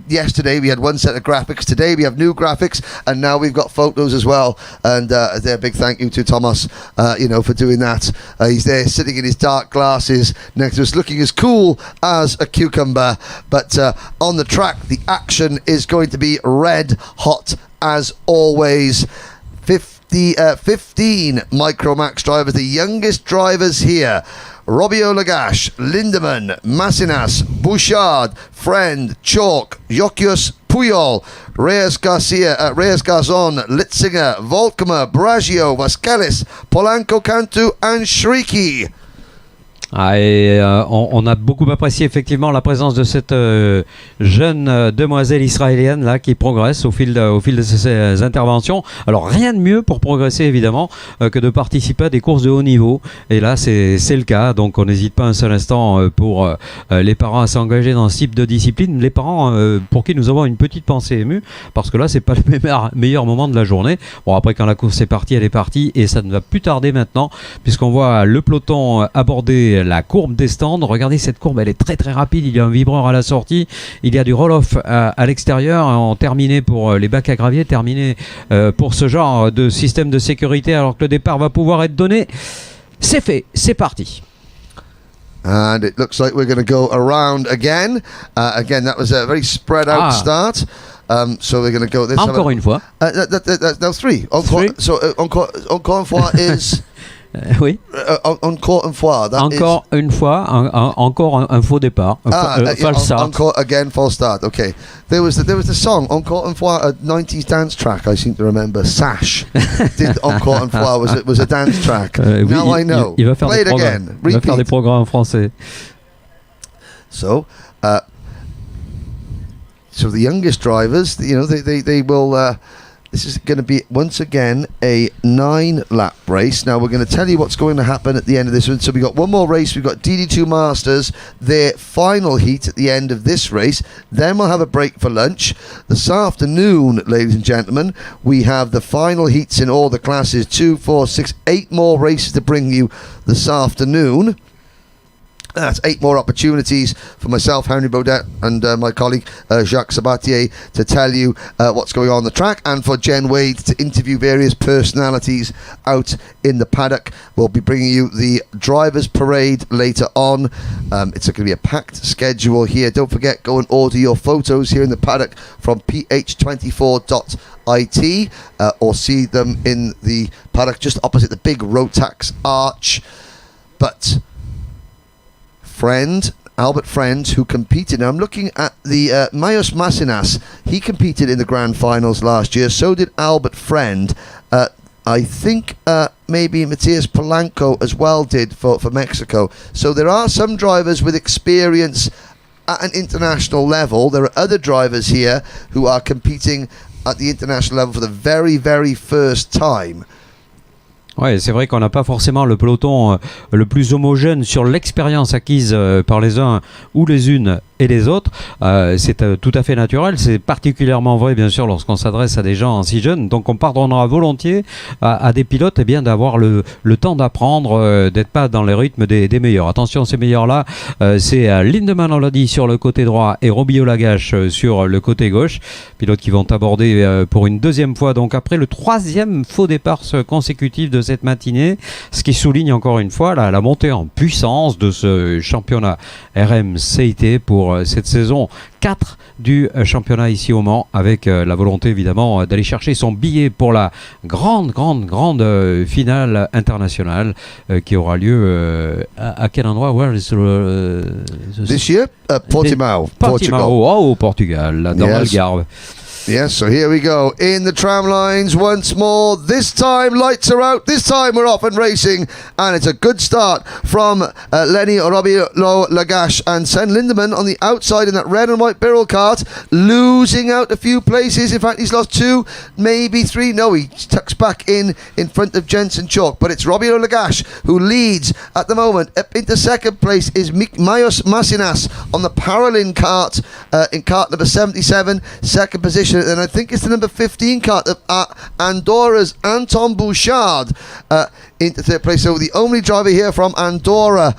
[SPEAKER 4] yesterday we had one set of graphics, today we have new graphics, and now we've got photos as well. And a big thank you to Thomas, for doing that. He's there sitting in his dark glasses next to us, looking as cool as a cucumber. But on the track, the action is going to be red hot as always. 15 Micromax drivers, the youngest drivers here. Robbio Lagash, Lindemann, Massinas, Bouchard, Friend, Chalk, Jokius, Puyol, Reyes Garzon, Litzinger, Volkmer, Bragio, Vasquez, Polanco Cantu and Shriki.
[SPEAKER 3] On a beaucoup apprécié effectivement la présence de cette jeune demoiselle israélienne là qui progresse au fil de ses interventions. Alors rien de mieux pour progresser évidemment que de participer à des courses de haut niveau, et là c'est le cas, donc on n'hésite pas un seul instant pour les parents à s'engager dans ce type de discipline, les parents pour qui nous avons une petite pensée émue, parce que là c'est pas le meilleur moment de la journée. Bon, après quand la course est partie, elle est partie, et ça ne va plus tarder maintenant puisqu'on voit le peloton aborder la courbe des stands. Regardez cette courbe, elle est très très rapide, il y a un vibreur à la sortie, il y a du roll-off à l'extérieur, on terminé pour les bacs à gravier, terminé pour ce genre de système de sécurité, alors que le départ va pouvoir être donné. C'est fait, c'est parti.
[SPEAKER 4] And it looks like we're going to go around again. Again, that was a very spread out start. So we're going to go this
[SPEAKER 3] encore une fois.
[SPEAKER 4] No, three. Encore, so encore une fois is...
[SPEAKER 3] Oui.
[SPEAKER 4] Encore une fois.
[SPEAKER 3] Encore une fois, encore un faux départ. False start.
[SPEAKER 4] Encore again, false start. Okay. There was the song Encore une fois, a 90s dance track. I seem to remember. Sash did Encore une fois was a dance track. Now I know.
[SPEAKER 3] Il va faire
[SPEAKER 4] Play it again.
[SPEAKER 3] Il va faire des programmes en français.
[SPEAKER 4] So the youngest drivers, they will. This is going to be, once again, a 9-lap race. Now, we're going to tell you what's going to happen at the end of this one. So we've got one more race. We've got DD2 Masters, their final heat at the end of this race. Then we'll have a break for lunch. This afternoon, ladies and gentlemen, we have the final heats in all the classes. 2, 4, 6, 8 more races to bring you this afternoon. That's 8 more opportunities for myself, Henry Baudet, and my colleague Jacques Sabatier to tell you what's going on the track, and for Jen Wade to interview various personalities out in the paddock. We'll be bringing you the Drivers' Parade later on. It's going to be a packed schedule here. Don't forget, go and order your photos here in the paddock from ph24.it or see them in the paddock just opposite the big Rotax arch. But... Albert Friend, who competed. Now I'm looking at the Mayos Massinas. He competed in the grand finals last year. So did Albert Friend. I think maybe Matthias Polanco as well did for Mexico. So there are some drivers with experience at an international level. There are other drivers here who are competing at the international level for the very, very first time.
[SPEAKER 3] Ouais, c'est vrai qu'on n'a pas forcément le peloton le plus homogène sur l'expérience acquise par les uns ou les unes et les autres. C'est tout à fait naturel. C'est particulièrement vrai, bien sûr, lorsqu'on s'adresse à des gens si jeunes. Donc, on pardonnera volontiers à des pilotes d'avoir le temps d'apprendre, d'être pas dans les rythmes des meilleurs. Attention, ces meilleurs-là, c'est Lindemann, on l'a dit, sur le côté droit et Robbio Lagash sur le côté gauche. Pilotes qui vont aborder pour une deuxième fois, donc après le 3e faux départ consécutif de cette matinée, ce qui souligne encore une fois la montée en puissance de ce championnat RMCIT pour cette saison 4 du championnat ici au Mans, avec la volonté évidemment d'aller chercher son billet pour la grande finale internationale qui aura lieu à quel endroit?
[SPEAKER 4] This year? Portimao.
[SPEAKER 3] Au Portugal, dans l'Algarve.
[SPEAKER 4] Yes, so here we go. In the tram lines once more. This time, lights are out. This time, we're off and racing. And it's a good start from Lenny Robbio Lagash and Sven Lindemann on the outside in that red and white Birrell kart. Losing out a few places. In fact, he's lost 2, maybe 3. No, he tucks back in front of Jensen Chalk. But it's Robbio Lagash who leads at the moment. Up into second place is Mayos Massinas on the Paralin kart in kart number 77. Second position. And I think it's the number 15 kart of Andorra's Anton Bouchard into third place. So the only driver here from Andorra,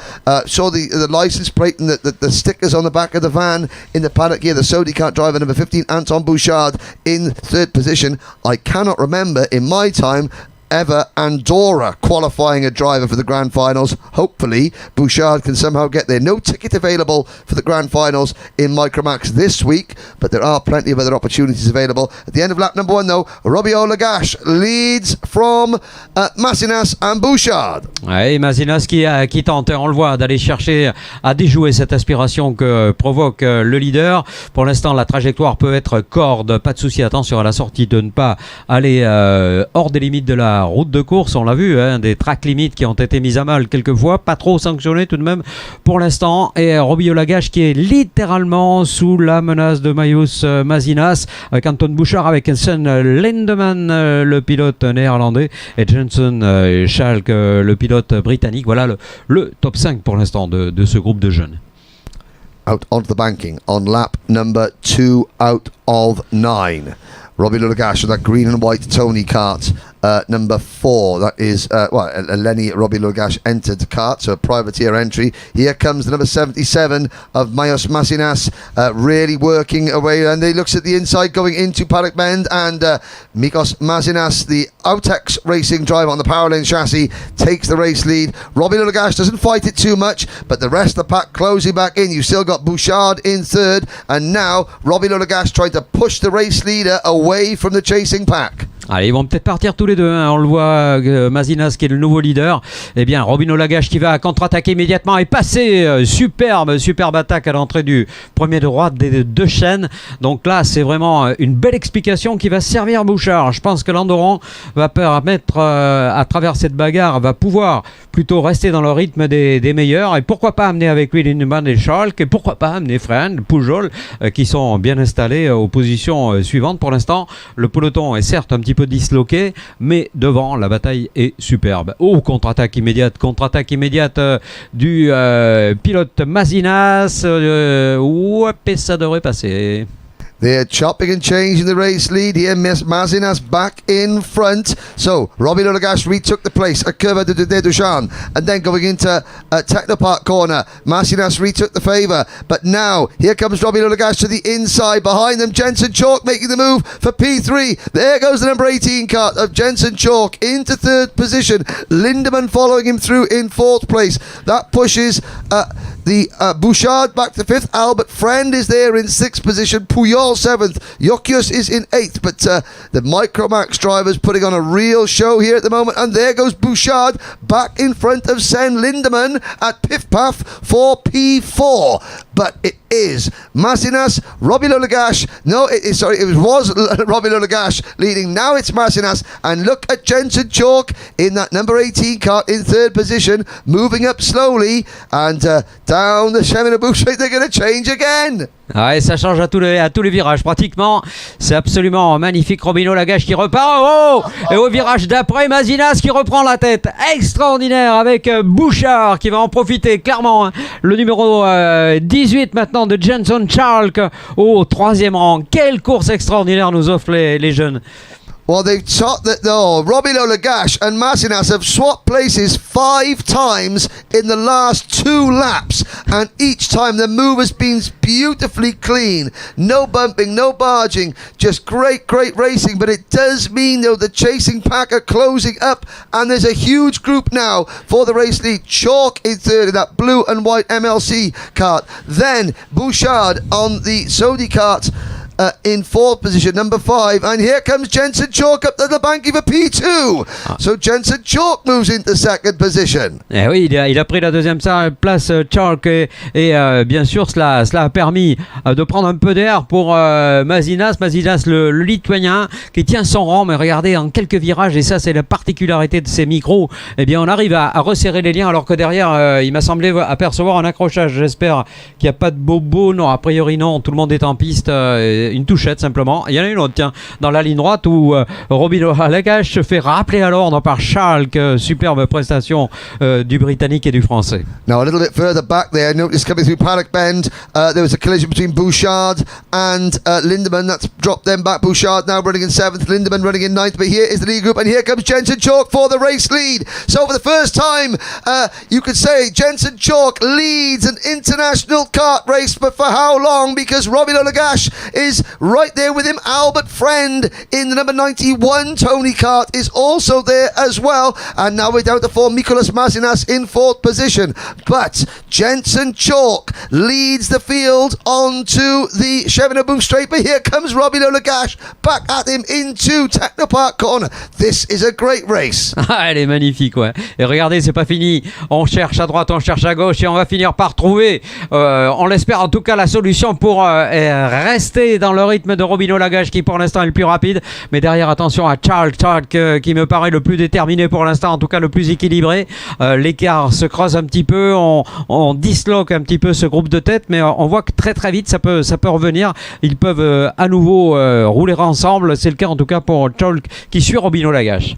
[SPEAKER 4] saw the license plate and the stickers on the back of the van in the paddock here. The Saudi kart driver number 15, Anton Bouchard, in third position. I cannot remember in my time ever Andorra qualifying a driver for the grand finals. Hopefully Bouchard can somehow get there. No ticket available for the grand finals in Micromax this week, but there are plenty of other opportunities available. At the end of lap number 1 though, Robbio Lagache leads from Massinas and Bouchard.
[SPEAKER 3] Ouais, Massinas qui tente, on le voit, d'aller chercher à déjouer cette aspiration que provoque le leader. Pour l'instant, la trajectoire peut être corde, pas de souci, attention à la sortie de ne pas aller hors des limites de la route de course. On l'a vu, hein, des track limits qui ont été mises à mal quelquefois, pas trop sanctionnés tout de même pour l'instant. Et Robbio Lagache qui est littéralement sous la menace de Marius Massinas, avec Anton Bouchard, avec Sven Lindemann, le pilote néerlandais, et Jensen Schalk, le pilote britannique. Voilà le top 5 pour l'instant de ce groupe de jeunes.
[SPEAKER 4] Out onto the banking on lap number 2 out of 9. Robbie Lagache with that green and white Tony kart. Number 4, that is, Lenny Robbie Lagache entered the kart, so a privateer entry. Here comes the number 77 of Marius Massinas, really working away, and he looks at the inside going into Paddock Bend, and Mikos Massinas, the Autex Racing driver on the Paralane chassis, takes the race lead. Robbie Lagache doesn't fight it too much, but the rest of the pack closing back in. You've still got Bouchard in third, and now Robbie Lagache trying to push the race leader away from the chasing pack.
[SPEAKER 3] Allez, ils vont peut-être partir tous les deux, hein. On le voit, Massinas qui est le nouveau leader. Eh bien, Robbio Lagache qui va contre-attaquer immédiatement et passer. Superbe attaque à l'entrée du premier de droite des deux chaînes. Donc là, c'est vraiment une belle explication qui va servir Bouchard. Je pense que l'Andorran va permettre, à travers cette bagarre, va pouvoir plutôt rester dans le rythme des meilleurs. Et pourquoi pas amener avec lui Lindemann et Schalk, et pourquoi pas amener Freund, Pujol, qui sont bien installés aux positions suivantes. Pour l'instant, le peloton est certes un petit peu disloqué, mais devant, la bataille est superbe. Oh, contre-attaque immédiate du pilote Massinas. Et ça devrait passer.
[SPEAKER 4] They're chopping and changing the race lead here. Massinas back in front. So Robbie Lagache retook the place at Curva de Duchan, and then going into Technopark corner, Massinas retook the favour. But now here comes Robbie Lagache to the inside. Behind them, Jensen Chalk making the move for P3. There goes the number 18 kart of Jensen Chalk into third position. Lindemann following him through in fourth place. That pushes the Bouchard back to fifth. Albert Friend is there in sixth position. Puyol 7th. Jokius is in 8th. But the Micromax drivers putting on a real show here at the moment. And there goes Bouchard back in front of Sven Lindemann at Piff Paff for P4. But it is Massinas, Robbie Lagache. No, it was Robbie Lagache leading. Now it's Massinas. And look at Jensen Chalk in that number 18 kart in third position, moving up slowly. And down the Chemin de Boucher, they're going to change again.
[SPEAKER 3] Ouais, ça change à tous les virages pratiquement. C'est absolument magnifique. Robbio Lagache qui repart. Oh, et au virage d'après, Massinas qui reprend la tête. Extraordinaire avec Bouchard qui va en profiter clairement, hein. Le numéro 18 maintenant de Jensen Schalk au troisième rang. Quelle course extraordinaire nous offrent les jeunes.
[SPEAKER 4] Well, they've taught that though. Robbie Lagache and Massinas have swapped places 5 times in the last 2 laps, and each time the move has been beautifully clean. No bumping, no barging, just great racing. But it does mean though the chasing pack are closing up, and there's a huge group now for the race lead. Chalk in third in that blue and white MLC kart. Then Bouchard on the Saudi kart. In fourth position, number 5, and here comes Jensen Chalk up to the banking for P2. So Jensen Chalk moves into second position.
[SPEAKER 3] Eh oui, il a pris la deuxième place, Chalk, et bien sûr cela a permis de prendre un peu d'air pour Massinas, le Lituanien qui tient son rang. Mais regardez, en quelques virages, et ça c'est la particularité de ces micros, eh bien on arrive à resserrer les liens, alors que derrière il m'a semblé apercevoir un accrochage. J'espère qu'il n'y a pas de bobo. Non, a priori non, tout le monde est en piste. une touchette simplement. Il y en a une autre, tiens, dans la ligne droite où Robin Lagache se fait rappeler à l'ordre par Charles. Superbe prestation du Britannique et du Français.
[SPEAKER 4] Now a little bit further back there, notice coming through Paddock Bend, there was a collision between Bouchard and Lindemann. That's dropped them back. Bouchard now running in 7th, Lindemann running in 9th, but here is the lead group, and here comes Jensen Chalk for the race lead. So for the first time, you could say Jensen Chalk leads an international kart race, but for how long? Because Robin Lagache is right there with him. Albert Friend in the number 91 Tony kart is also there as well, and now we're down to 4, Mikolas Masinas in 4th position, but Jensen Chalk leads the field onto the Cheminot straight, but here comes Robin Lagache back at him into Technopark corner. This is a great race.
[SPEAKER 3] Elle est magnifique, ouais. Et regardez, c'est pas fini. On cherche à droite, on cherche à gauche et on va finir par trouver, on l'espère en tout cas, la solution pour rester dans le rythme de Robin Lagache qui pour l'instant est le plus rapide. Mais derrière, attention à Charles qui me paraît le plus déterminé pour l'instant, en tout cas le plus équilibré. L'écart se creuse un petit peu, on disloque un petit peu ce groupe de tête, mais on voit que très très vite ça peut revenir. Ils peuvent à nouveau rouler ensemble. C'est le cas en tout cas pour Charles qui suit Robin Lagache.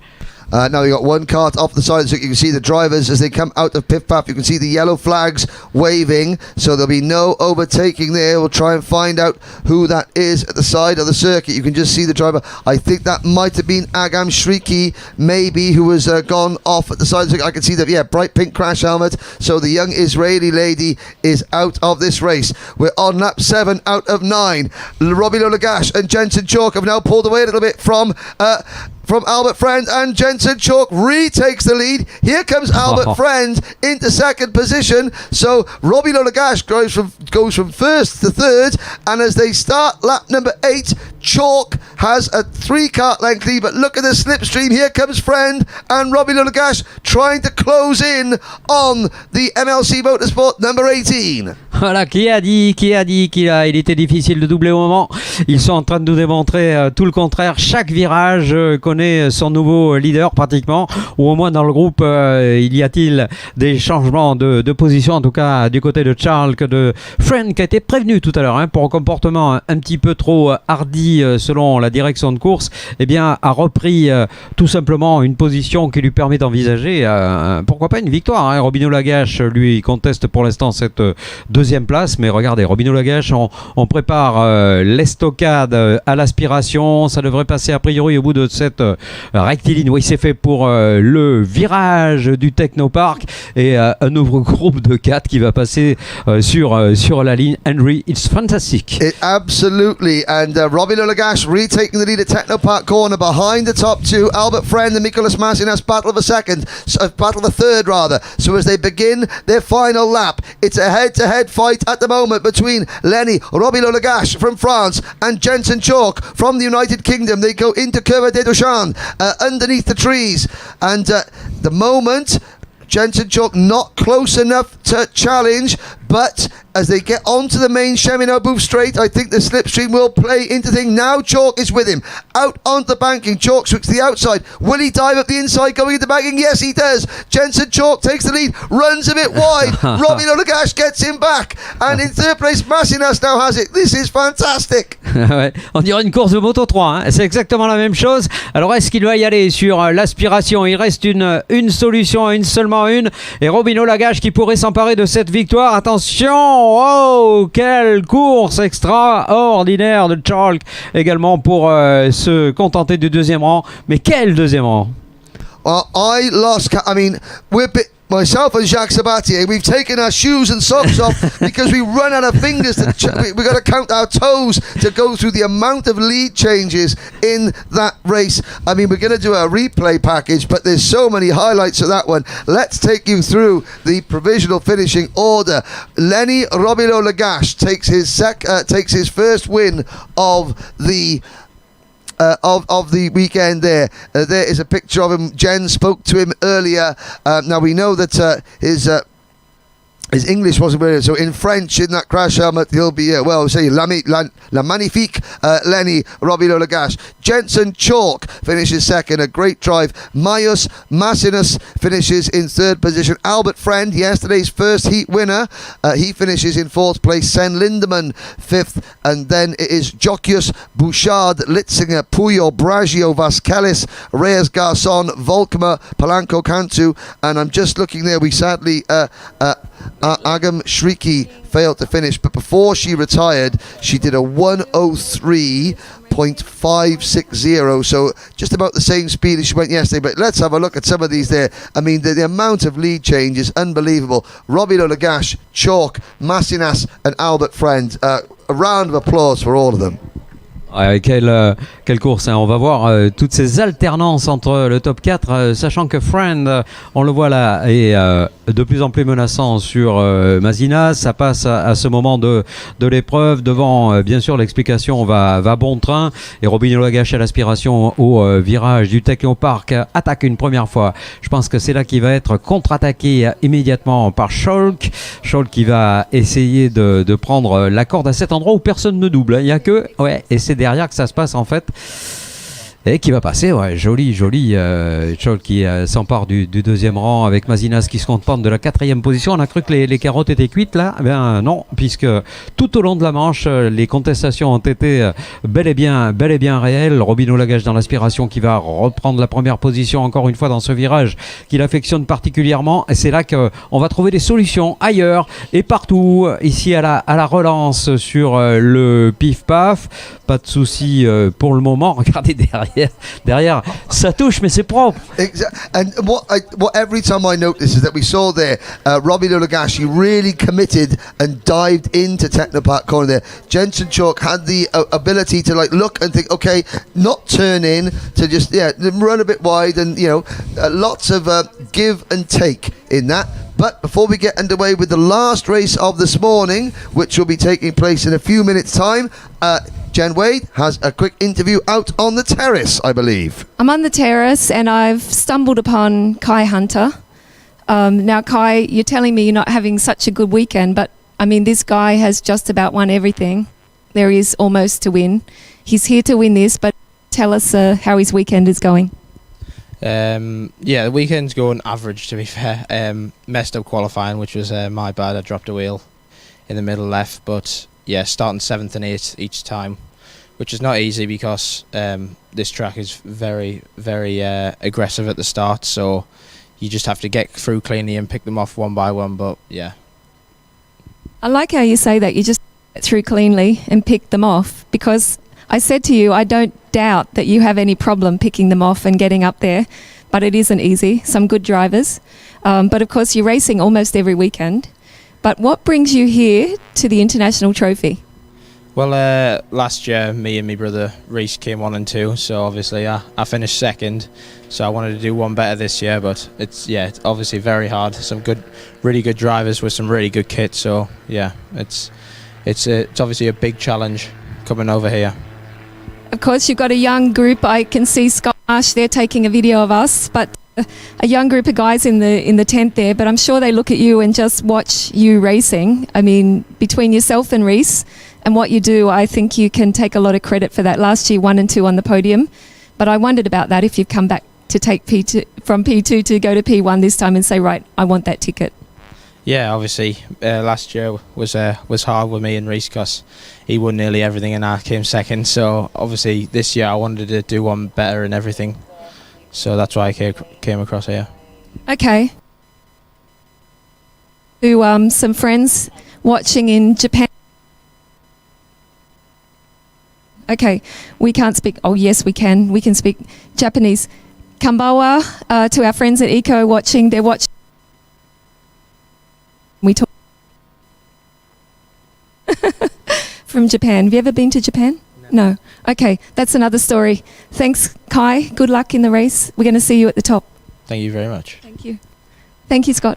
[SPEAKER 4] Now you got one kart off the side, so you can see the drivers as they come out of pit path. You can see the yellow flags waving, so there'll be no overtaking there. We'll try and find out who that is at the side of the circuit. You can just see the driver. I think that might have been Agam Shriki, maybe, who has gone off at the side of the circuit. I can see that, yeah, bright pink crash helmet. So the young Israeli lady is out of this race. We're on lap 7 out of 9. Robin Lagache and Jensen Chalk have now pulled away a little bit from Albert Friend, and Jensen Chalk retakes the lead. Here comes Albert Friend into 2nd position. So Robin Lagache goes from 1st to 3rd, and as they start lap number 8, Chalk has a 3-kart length lead, but look at the slipstream. Here comes Friend and Robin Lagache trying to close in on the MLC Motorsport number 18.
[SPEAKER 3] Voilà, qui a dit il était difficile de doubler au moment. Ils sont en train de nous démontrer tout le contraire. Chaque virage connaît son nouveau leader pratiquement, ou au moins dans le groupe il y a-t-il des changements de position, en tout cas du côté de Charles, que de Friend, qui a été prévenu tout à l'heure pour un comportement un petit peu trop hardi selon la direction de course, eh bien a repris tout simplement une position qui lui permet d'envisager pourquoi pas une victoire. Robin Lagache lui conteste pour l'instant cette deuxième place, mais regardez, Robin Lagache, on prépare l'estocade à l'aspiration. Ça devrait passer a priori au bout de cette rectiligne où il s'est fait pour le virage du Technopark, et un nouveau groupe de 4 qui va passer sur la ligne. Henry, it's fantastic.
[SPEAKER 4] Absolutely, and Robin Lagache retaking the lead at Technopark corner behind the top 2. Albert Friend and Mikolas Masinas battle of the third rather. So as they begin their final lap, it's a head-to-head fight at the moment between Lenny Robin Lagache from France and Jensen Chalk from the United Kingdom. They go into Curva de Dushan underneath the trees, and the moment Jensen Chalk not close enough to challenge, but as they get onto the main Cheminot Booth straight, I think the slipstream will play into things. Now Chalk is with him. Out onto the banking. Chalk switches to the outside. Will he dive up the inside going into banking? Yes, he does. Jensen Chalk takes the lead, runs a bit wide. Robin Lagache gets him back. And in 3rd place, Masinas now has it. This is fantastic.
[SPEAKER 3] Ouais, on dirait une course de Moto 3. C'est exactement la même chose. Alors, est-ce qu'il va y aller sur l'aspiration? Il reste une solution, seulement une. Et Robin Lagache qui pourrait s'emparer de cette victoire. Attention! Oh, quelle course extraordinaire de Charles également pour se contenter du 2e rang. Mais quel 2e rang!
[SPEAKER 4] Well, myself and Jacques Sabatier, we've taken our shoes and socks off because we run out of fingers. We've got to count our toes to go through the amount of lead changes in that race. I mean, we're going to do a replay package, but there's so many highlights of that one. Let's take you through the provisional finishing order. Lenny Robin Lagache takes his first win of the weekend there. There is a picture of him. Jen spoke to him earlier. Now we know that his English wasn't brilliant, so in French, in that crash helmet, he'll be, say, la magnifique Lenny, Robbie Lagash. Jensen Chalk finishes second, a great drive. Marius Massinus finishes in third position. Albert Friend, yesterday's first heat winner, he finishes in fourth place. Sen Lindemann, fifth, and then it is Jokius, Bouchard, Litzinger, Puyo, Bragio, Vasquelis, Reyes Garcon, Volkmer, Palanco Cantu, and I'm just looking there, we sadly, Agam Shriki failed to finish, but before she retired, she did a 1:03.560, so just about the same speed as she went yesterday. But let's have a look at some of these there. I mean, the amount of lead change is unbelievable. Robbie Lagash, Chalk, Massinas, and Albert Friend. A round of applause for all of them.
[SPEAKER 3] Ouais, quelle course, hein. On va voir toutes ces alternances entre le top 4, sachant que Friend, on le voit là, est de plus en plus menaçant sur Mazina. Ça passe à ce moment de l'épreuve. Devant, bien sûr, l'explication va bon train. Et Robin Lagash à l'aspiration au virage du Technopark attaque une première fois. Je pense que c'est là qu'il va être contre-attaqué immédiatement par Scholk. Scholk qui va essayer de prendre la corde à cet endroit où personne ne double. Il n'y a que... Ouais, et c'est derrière que ça se passe en fait. Et qui va passer, ouais, joli Scholk qui s'empare du deuxième rang avec Mazinas qui se contente de la 4e position. On a cru que les carottes étaient cuites là, eh bien non, puisque tout au long de la manche, les contestations ont été bel et bien réelles. Robin Lagash dans l'aspiration qui va reprendre la première position encore une fois dans ce virage qu'il affectionne particulièrement. Et c'est là qu'on va trouver des solutions ailleurs et partout. Ici à la relance sur le pif-paf, pas de souci pour le moment. Regardez derrière, ça touche, mais c'est propre.
[SPEAKER 4] And what every time I notice is that we saw there, Robbie Lagash, he really committed and dived into Technopark corner there. Jensen Chalk had the ability to look and think, okay, not turn in, to just run a bit wide, and lots of give and take in that. But before we get underway with the last race of this morning, which will be taking place in a few minutes' time, Jen Wade has a quick interview out on the terrace, I believe.
[SPEAKER 6] I'm on the terrace and I've stumbled upon Kai Hunter. Now, Kai, you're telling me you're not having such a good weekend, but I mean, this guy has just about won everything there is almost to win. He's here to win this, but tell us how his weekend is going.
[SPEAKER 14] Yeah, the weekend's going average, to be fair. Messed up qualifying, which was my bad. I dropped a wheel in the middle left, but yeah, starting 7th and 8th each time, which is not easy because this track is very, very aggressive at the start, so you just have to get through cleanly and pick them off one by one, but yeah.
[SPEAKER 6] I like how you say that, you just get through cleanly and pick them off, because I said to you, I don't doubt that you have any problem picking them off and getting up there, but it isn't easy. Some good drivers. But of course, you're racing almost every weekend. But what brings you here to the International Trophy?
[SPEAKER 14] Well, last year, me and my brother Reese came 1 and 2, so obviously I finished second, so I wanted to do one better this year, but it's obviously very hard. Some really good drivers with some really good kit, so yeah, it's obviously a big challenge coming over here.
[SPEAKER 6] Of course, you've got a young group. I can see Scott Marsh there taking a video of us, but a young group of guys in the tent there, but I'm sure they look at you and just watch you racing. I mean, between yourself and Reese and what you do, I think you can take a lot of credit for that. Last year, 1 and 2 on the podium, but I wondered about that, if you've come back to take P2 from P2 to go to P1 this time and say, right, I want that ticket.
[SPEAKER 14] Yeah, obviously last year was hard with me and Reese because he won nearly everything and I came second. So obviously this year I wanted to do one better in everything. So that's why I came across here.
[SPEAKER 6] Okay. To some friends watching in Japan. Okay, we can't speak. Oh yes, we can. We can speak Japanese. Kambawa to our friends at Eco watching. They're watching. We talk from Japan. Have you ever been to Japan? No. Okay, that's another story. Thanks, Kai. Good luck in the race. We're going to see you at the top.
[SPEAKER 14] Thank you very much.
[SPEAKER 6] Thank you. Thank you, Scott.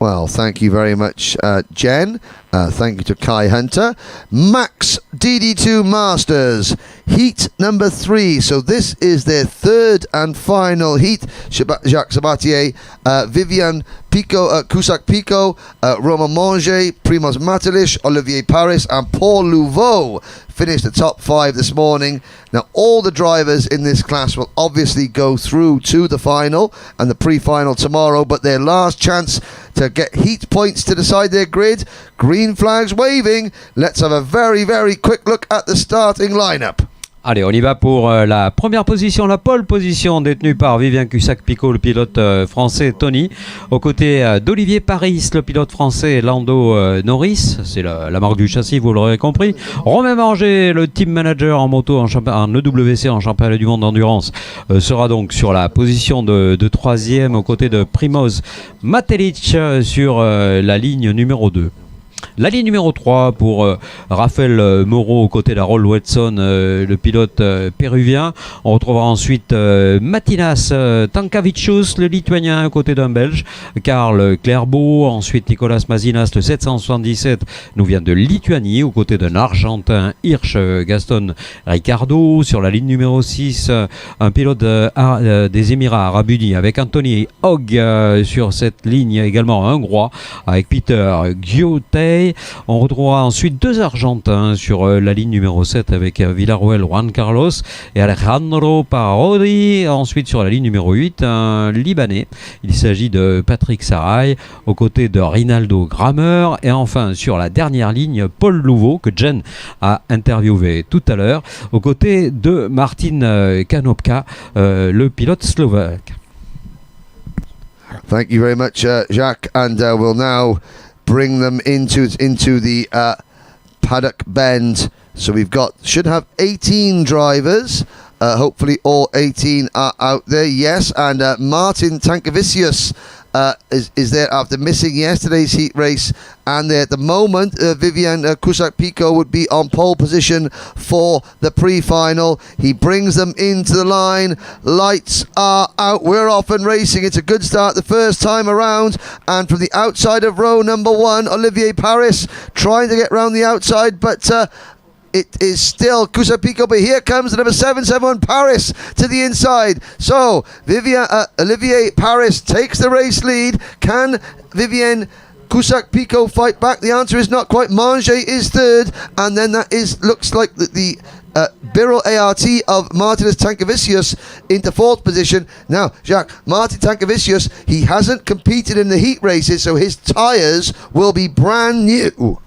[SPEAKER 4] Well, thank you very much, Jen. Thank you to Kai Hunter. Max DD2 Masters, heat number 3. So this is their third and final heat. Jacques Sabatier, Vivian Pico, Cusack Pico, Romain Manger, Primoz Matelich, Olivier Paris, and Paul Leveaux finished the top 5 this morning. Now, all the drivers in this class will obviously go through to the final and the pre-final tomorrow, but their last chance to get heat points to decide their grid. Green flags waving. Let's have a very, very quick look at the starting lineup.
[SPEAKER 3] Allez, on y va pour la première position, la pole position détenue par Vivien Cusack-Picot, le pilote français Tony, aux côtés d'Olivier Paris, le pilote français Lando Norris, c'est la marque du châssis, vous l'aurez compris. Romain Manger, le team manager en moto en EWC, en championnat du monde d'endurance, sera donc sur la position de troisième, aux côtés de Primoz Matelich sur la ligne numéro 2. La ligne numéro 3 pour Raphaël Moreau aux côtés d'Harold Watson, le pilote péruvien. On retrouvera ensuite Matinas Tankavicius, le lituanien, aux côtés d'un Belge. Karl Clairbeau, ensuite Nicolas Mazinas, le 777, nous vient de Lituanie, aux côtés d'un Argentin, Hirsch Gaston Ricardo. Sur la ligne numéro 6, un pilote des Émirats Arabes Unis avec Anthony Hogg sur cette ligne, également un Hongrois avec Peter Giotet. On retrouvera ensuite 2 Argentins sur la ligne numéro 7 avec Villarroel Juan Carlos et Alejandro Parodi. Ensuite sur la ligne numéro 8, un Libanais. Il s'agit de Patrick Saray aux côtés de Rinaldo Grammer. Et enfin sur la dernière ligne, Paul Leveaux, que Jen a interviewé tout à l'heure, aux côtés de Martin Kanopka, le pilote slovaque.
[SPEAKER 4] Thank you very much, Jacques. And we'll now bring them into the paddock bend. So should have 18 drivers. Hopefully all 18 are out there. Yes, and Martin Tankavicius is there after missing yesterday's heat race, and at the moment Vivian Cusack-Picot would be on pole position for the pre-final. He brings them into the line. Lights are out. We're off and racing. It's a good start the first time around, and from the outside of row number 1, Olivier Paris trying to get round the outside, but it is still Cusack-Picot, but here comes the number 771 Paris to the inside. So Olivier Paris takes the race lead. Can Vivienne Cusack-Picot fight back? The answer is not quite. Manger is third, and then looks like the Birol ART of Martinus Tankavicius into 4th position. Now, Jacques, Martin Tankavicius, he hasn't competed in the heat races, so his tyres will be brand new.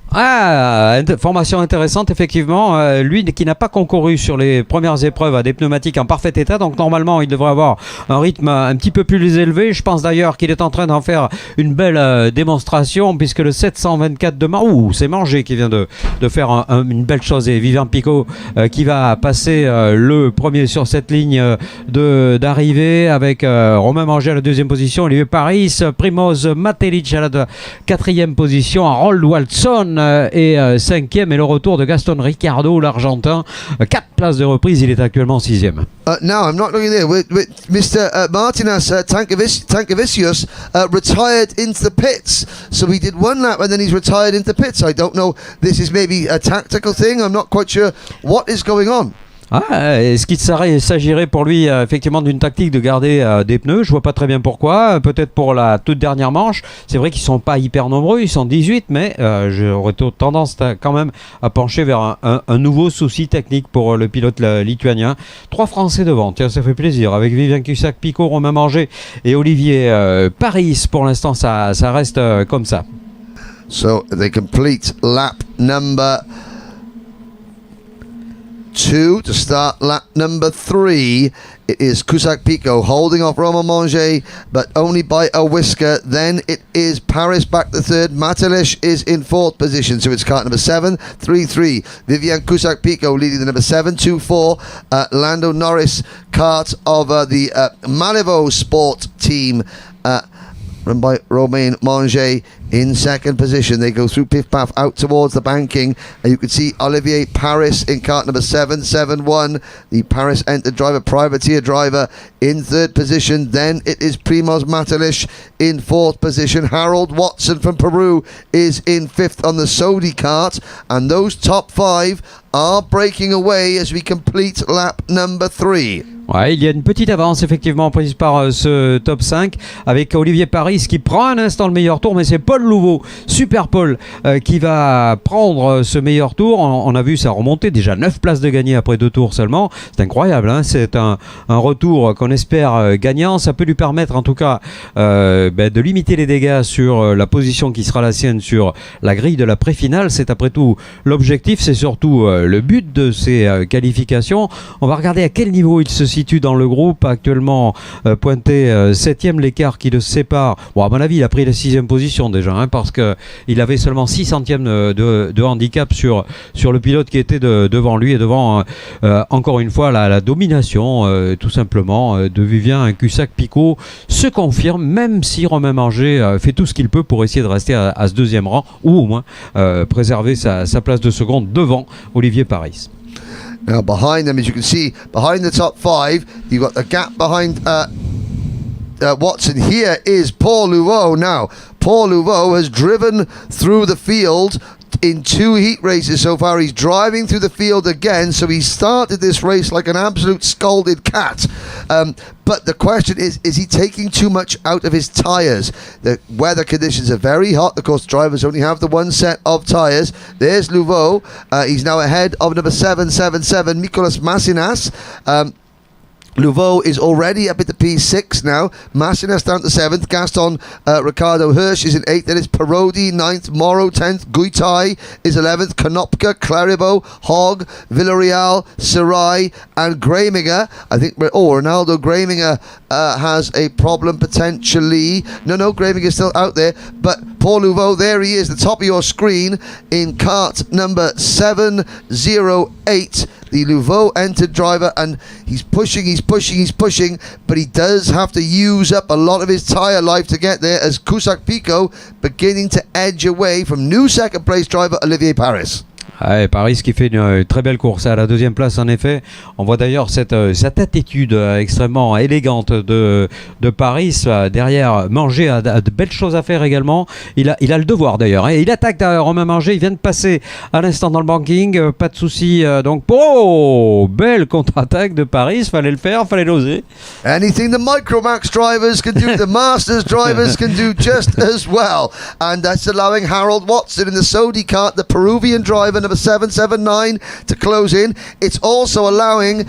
[SPEAKER 3] Formation intéressante effectivement, lui qui n'a pas concouru sur les premières épreuves à des pneumatiques en parfait état, donc normalement il devrait avoir un rythme un petit peu plus élevé. Je pense d'ailleurs qu'il est en train d'en faire une belle démonstration, puisque le 724 de c'est Manger qui vient de faire une belle chose, et Vivien Picot qui va passer le premier sur cette ligne d'arrivée avec Romain Manger à la 2e position, Olivier Paris, Primoz Matelich à la 4e position, Harold Watson et 5e, et le retour de Gaston Ricardo, l'Argentin. 4 places de reprise, il est actuellement 6e.
[SPEAKER 4] No, I'm not looking there. Mr. Martinas Tankavicius retired into the pits. So he did 1 lap and then he's retired into the pits. I don't know. This is maybe a tactical thing. I'm not quite sure what is going on.
[SPEAKER 3] Est-ce qu'il s'agirait pour lui effectivement d'une tactique de garder des pneus? Je vois pas très bien pourquoi. Peut-être pour la toute dernière manche. C'est vrai qu'ils sont pas hyper nombreux, ils sont 18, mais j'aurais tendance quand même à pencher vers un nouveau souci technique pour le pilote lituanien. 3 Français devant, tiens, ça fait plaisir, avec Vivien Cusack-Picot, Romain Manger et Olivier Paris. Pour l'instant ça reste comme ça.
[SPEAKER 4] So they complete lap number 2 to start lap number 3. It is Cusack-Picot holding off Romain Manger, but only by a whisker. Then it is Paris back to 3rd. Matelich is in 4th position, so it's kart number 7, 3-3. Vivian Cusack-Picot leading the number 7, 2-4. Lando Norris, kart of the Leveaux Sport team. run by Romain Manger in second position. They go through Piff Paff out towards the banking, and you can see Olivier Paris in kart number 771, the Paris entered driver, privateer driver, in third position. Then it is Primoz Matelish in fourth position. Harold Watson from Peru is in fifth on the Sodi kart, and those top five are breaking away as we complete lap number 3.
[SPEAKER 3] Ouais, il y a une petite avance effectivement prise par ce top 5 avec Olivier Paris qui prend un instant le meilleur tour, mais c'est Paul Leveaux, Super Paul, qui va prendre ce meilleur tour. On a vu ça remonter, déjà 9 places de gagné après 2 tours seulement. C'est incroyable, hein. C'est un retour qu'on espère gagnant. Ça peut lui permettre en tout cas de limiter les dégâts sur la position qui sera la sienne sur la grille de la pré-finale. C'est après tout l'objectif, c'est surtout le but de ces qualifications. On va regarder à quel niveau il se situe dans le groupe, actuellement pointé 7e, l'écart qui le sépare. Bon, à mon avis, il a pris la 6e position déjà, hein, parce qu'il avait seulement 6 centièmes de handicap sur le pilote qui était devant lui, et devant, encore une fois, la domination, tout simplement, de Vivien Cussac-Picot se confirme, même si Romain Manger fait tout ce qu'il peut pour essayer de rester à ce deuxième rang, ou au moins préserver sa place de seconde devant Olivier Paris.
[SPEAKER 4] Now behind them, as you can see, behind the top five, you've got the gap behind Watson. Here is Paul Leveaux now. Paul Leveaux has driven through the field in 2 heat races so far. He's driving through the field again, so he started this race like an absolute scalded cat. But the question is he taking too much out of his tyres? The weather conditions are very hot. Of course, drivers only have the one set of tyres. There's Leveaux. He's now ahead of number 777, Nicolas Massinas. Leveaux is already up at the P6 now. Massinas down to 7th. Gaston Ricardo Hirsch is in 8th. Then it's Parodi 9th. Morrow 10th. Guitai is 11th. Konopka, Claribo, Hogg, Villarreal, Sarai, and Graminger. I think Ronaldo Graminger has a problem potentially. No, Graminger's still out there. But Paul Leveaux, there he is, the top of your screen in kart number 708. The Leveaux entered driver, and he's pushing, but he does have to use up a lot of his tyre life to get there, as Cussac-Picot beginning to edge away from new second place driver Olivier Paris.
[SPEAKER 3] Ouais, Paris qui fait une très belle course à la 2e place en effet. On voit d'ailleurs cette attitude extrêmement élégante de Paris. Derrière, Manger a de belles choses à faire également. Il a le devoir d'ailleurs, hein. Il attaque derrière Romain Manger. Il vient de passer à l'instant dans le banking. Pas de souci. Donc, belle contre-attaque de Paris. Fallait le faire, fallait l'oser.
[SPEAKER 4] Anything the Micromax drivers can do, the Masters drivers can do just as well. And that's allowing Harold Watson in the Sodi kart, the Peruvian driver, number 779, to close in. It's also allowing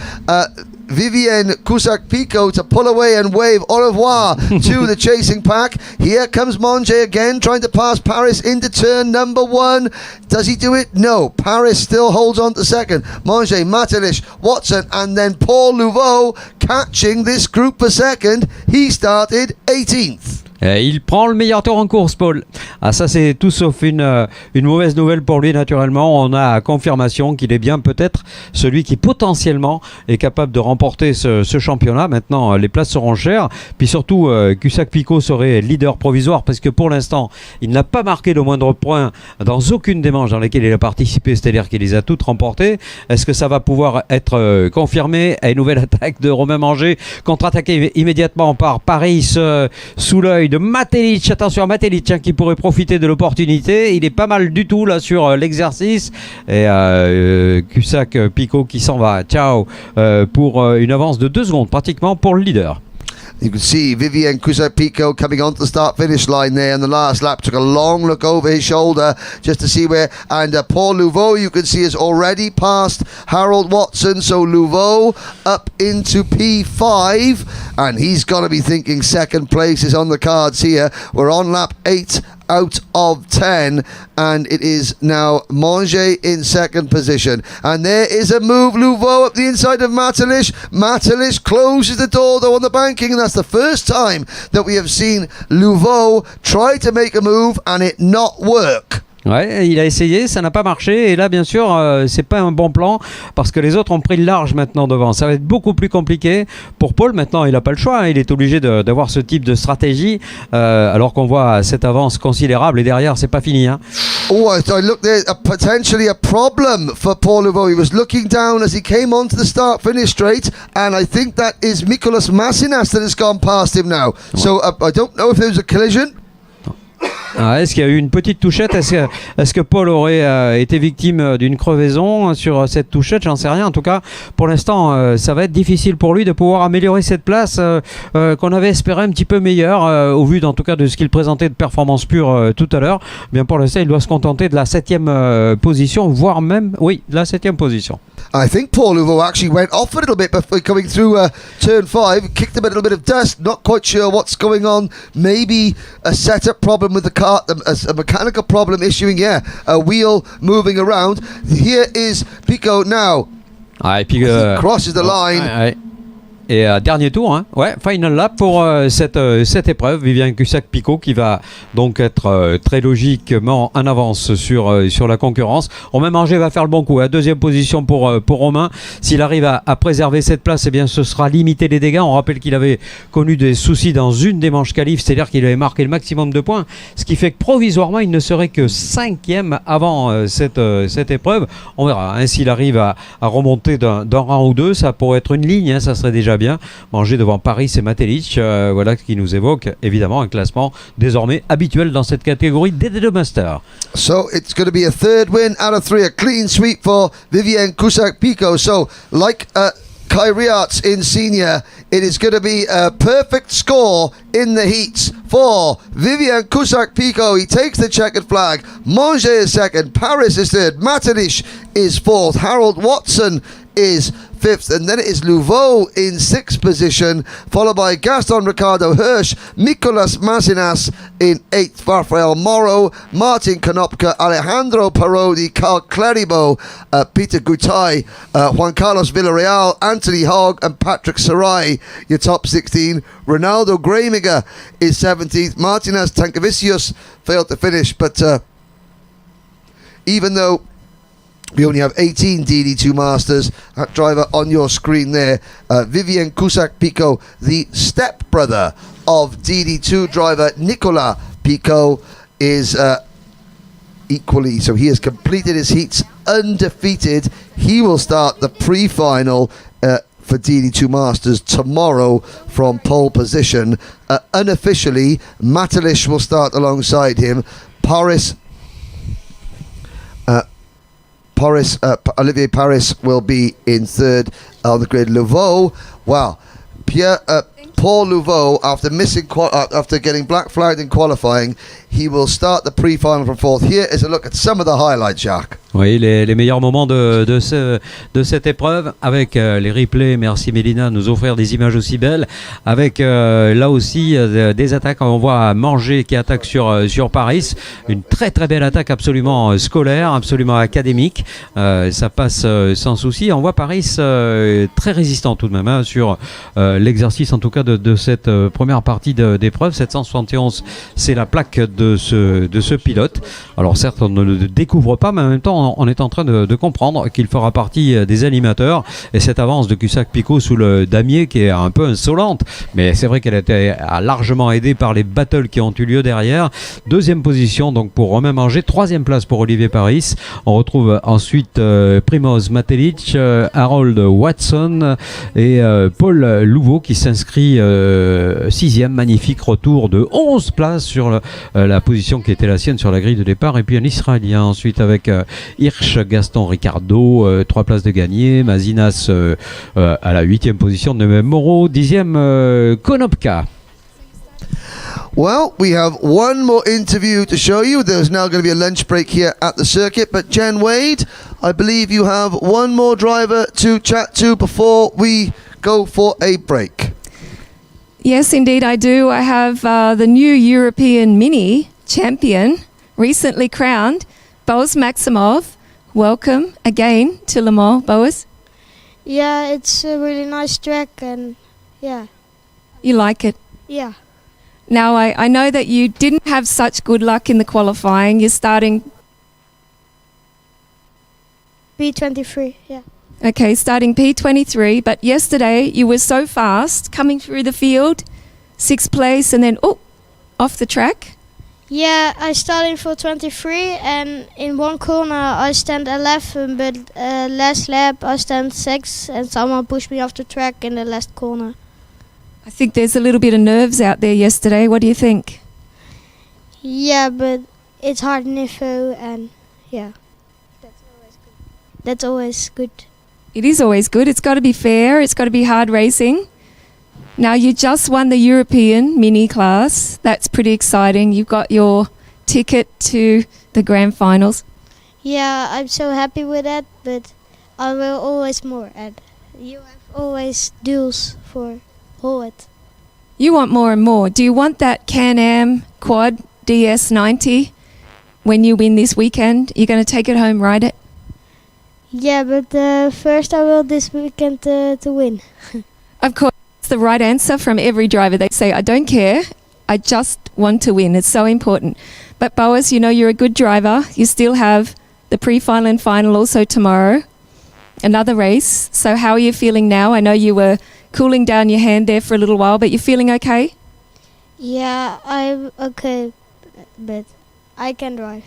[SPEAKER 4] Vivien Cussac-Picot to pull away and wave au revoir to the chasing pack. Here comes Manger again, trying to pass Paris into turn number 1. Does he do it? No. Paris still holds on to second. Manger, Matelish, Watson, and then Paul Leveaux catching this group for second. He started 18th.
[SPEAKER 3] Il prend le meilleur tour en course, Paul. Ah, ça, c'est tout sauf une mauvaise nouvelle pour lui, naturellement. On a confirmation qu'il est bien peut-être celui qui potentiellement est capable de remporter ce championnat. Maintenant, les places seront chères. Puis surtout, Cussac-Picot serait leader provisoire parce que pour l'instant, il n'a pas marqué le moindre point dans aucune des manches dans lesquelles il a participé, c'est-à-dire qu'il les a toutes remportées. Est-ce que ça va pouvoir être confirmé? À une nouvelle attaque de Romain Manger, contre-attaqué immédiatement par Paris sous l'œil de Matelic. Attention à Matelic, hein, qui pourrait profiter de l'opportunité. Il est pas mal du tout là sur l'exercice. Et Cussac-Picot qui s'en va. Ciao, pour une avance de 2 secondes pratiquement pour le leader.
[SPEAKER 4] You can see Vivien Cussac-Picot coming onto the start-finish line there in the last lap. Took a long look over his shoulder just to see where. And Paul Leveaux, you can see, has already passed Harold Watson. So Leveaux up into P5. And he's got to be thinking second place is on the cards here. We're on lap 8 out of 10, and it is now Manger in second position. And there is a move, Leveaux up the inside of Matelish. Matelish closes the door though on the banking, and that's the first time that we have seen Leveaux try to make a move and it not work.
[SPEAKER 3] Ouais, il a essayé, ça n'a pas marché. Et là, bien sûr, c'est pas un bon plan parce que les autres ont pris le large maintenant devant. Ça va être beaucoup plus compliqué pour Paul. Maintenant, il n'a pas le choix. Hein. Il est obligé d'avoir ce type de stratégie alors qu'on voit cette avance considérable. Et derrière, c'est pas fini. Hein.
[SPEAKER 4] Oh, I look there, potentially a problem for Paul Leveaux. He was looking down as he came onto the start-finish straight, and I think that is Mikolas Masinas that has gone past him now. So I don't know if there was a collision.
[SPEAKER 3] Ah, est-ce qu'il y a eu une petite touchette? Est-ce que Paul aurait été victime d'une crevaison sur cette touchette? J'en sais rien. En tout cas, pour l'instant, ça va être difficile pour lui de pouvoir améliorer cette place qu'on avait espéré un petit peu meilleure au vu, en tout cas, de ce qu'il présentait de performance pure tout à l'heure. Bien, pour l'instant, il doit se contenter de la 7e position, voire même, oui, de la 7e position.
[SPEAKER 4] I think Paul Leveaux actually went off a little bit before coming through turn 5, kicked him a little bit of dust, not quite sure what's going on, maybe a setup problem with the kart, a mechanical problem issuing, a wheel moving around. Here is Pico now.
[SPEAKER 3] Ah, et puis,
[SPEAKER 4] he crosses the line.
[SPEAKER 3] Et dernier tour, hein. Ouais, final lap pour cette épreuve. Vivien Cusack-Picot qui va donc être très logiquement en avance sur la concurrence. Romain Manger va faire le bon coup. Hein. Deuxième position pour Romain. S'il arrive à préserver cette place, eh bien, ce sera limiter les dégâts. On rappelle qu'il avait connu des soucis dans une des manches qualif, c'est-à-dire qu'il avait marqué le maximum de points. Ce qui fait que provisoirement, il ne serait que 5e avant cette épreuve. On verra hein, s'il arrive à remonter d'un rang ou deux. Ça pourrait être une ligne, hein, ça serait déjà bien. Manger devant Paris et Matelic, voilà ce qui nous évoque évidemment un classement désormais habituel dans cette catégorie DD2 Master.
[SPEAKER 4] So it's going to be a third win out of 3, a clean sweep for Vivien Cusack-Picot. So like Kai Riarts in senior, it is going to be a perfect score in the heats for Vivien Cusack-Picot. He takes the checkered flag. Manger is second, Paris is third, Matelic is fourth, Harold Watson is 5th, and then it is Leveaux in 6th position, followed by Gaston Ricardo Hirsch, Mikolas Masinas in 8th, Rafael Moro, Martin Konopka, Alejandro Parodi, Carl Claribo, Peter Gutai, Juan Carlos Villarreal, Anthony Hogg, and Patrick Sarai, your top 16. Ronaldo Gramiger is 17th. Martinez Tankavicius failed to finish, but even though we only have 18 DD2 Masters, that driver on your screen there, Vivien Cusack-Picot, the stepbrother of DD2 driver Nicolas Picot, is equally, so he has completed his heats undefeated. He will start the pre-final for DD2 Masters tomorrow from pole position. Unofficially, Matelic will start alongside him. Olivier Paris will be in third on the grid. Leveaux, well, Paul Leveaux, after getting black flagged in qualifying, he will start the pre-final from fourth. Here is a look at some of the highlights, Jacques.
[SPEAKER 3] Oui, les meilleurs moments de cette épreuve avec les replays. Merci Mélina de nous offrir des images aussi belles. Avec là aussi des attaques. On voit Manger qui attaque sur Paris. Une très très belle attaque absolument scolaire, absolument académique. Ça passe sans souci. On voit Paris très résistant tout de même hein, sur l'exercice en tout cas de cette première partie d'épreuve. 771, c'est la plaque de ce pilote. Alors certes, on ne le découvre pas, mais en même temps, on est en train de comprendre qu'il fera partie des animateurs. Et cette avance de Cusack-Picot sous le damier qui est un peu insolente, mais c'est vrai qu'elle a largement aidée par les battles qui ont eu lieu derrière. Deuxième position donc pour Romain Manger, troisième place pour Olivier Paris. On retrouve ensuite Primoz Matelic, Harold Watson et Paul Leveaux qui s'inscrit sixième. Magnifique retour de 11 places sur la position qui était la sienne sur la grille de départ. Et puis un Israélien ensuite avec Hirsch, Gaston Ricardo, 3 places de gagné. Masinas à la 8e position de même Moreau, 10e Konopka.
[SPEAKER 4] Well, we have one more interview to show you. There's now going to be a lunch break here at the circuit. But Jen Wade, I believe you have one more driver to chat to before we go for a break.
[SPEAKER 6] Yes, indeed I do. I have the new European Mini champion, recently crowned, Boaz Maximov. Welcome again to Le Mans, Boaz.
[SPEAKER 8] Yeah, it's a really nice track and yeah.
[SPEAKER 6] You like it?
[SPEAKER 8] Yeah.
[SPEAKER 6] Now, I know that you didn't have such good luck in the qualifying. You're starting
[SPEAKER 8] P23, yeah.
[SPEAKER 6] Okay, starting P23, but yesterday you were so fast coming through the field, 6th place, and then off the track.
[SPEAKER 8] Yeah, I started for 23, and in one corner I stand 11, but last lap I stand 6, and someone pushed me off the track in the last corner.
[SPEAKER 6] I think there's a little bit of nerves out there yesterday. What do you think?
[SPEAKER 8] Yeah, but it's hard info, and yeah, that's always good.
[SPEAKER 6] It is always good. It's got to be fair. It's got to be hard racing. Now, you just won the European mini class. That's pretty exciting. You've got your ticket to the grand finals.
[SPEAKER 8] Yeah, I'm so happy with that, but I will always more. And you have always duels for Holland.
[SPEAKER 6] You want more and more. Do you want that Can-Am Quad DS90 when you win this weekend? You're going to take it home, ride it?
[SPEAKER 8] Yeah, but first I will this weekend to win.
[SPEAKER 6] Of course, it's the right answer from every driver. They say, I don't care, I just want to win. It's so important. But Boas, you know you're a good driver. You still have the pre-final and final also tomorrow. Another race. So how are you feeling now? I know you were cooling down your hand there for a little while, but you're feeling okay?
[SPEAKER 8] Yeah, I'm okay, but I can drive.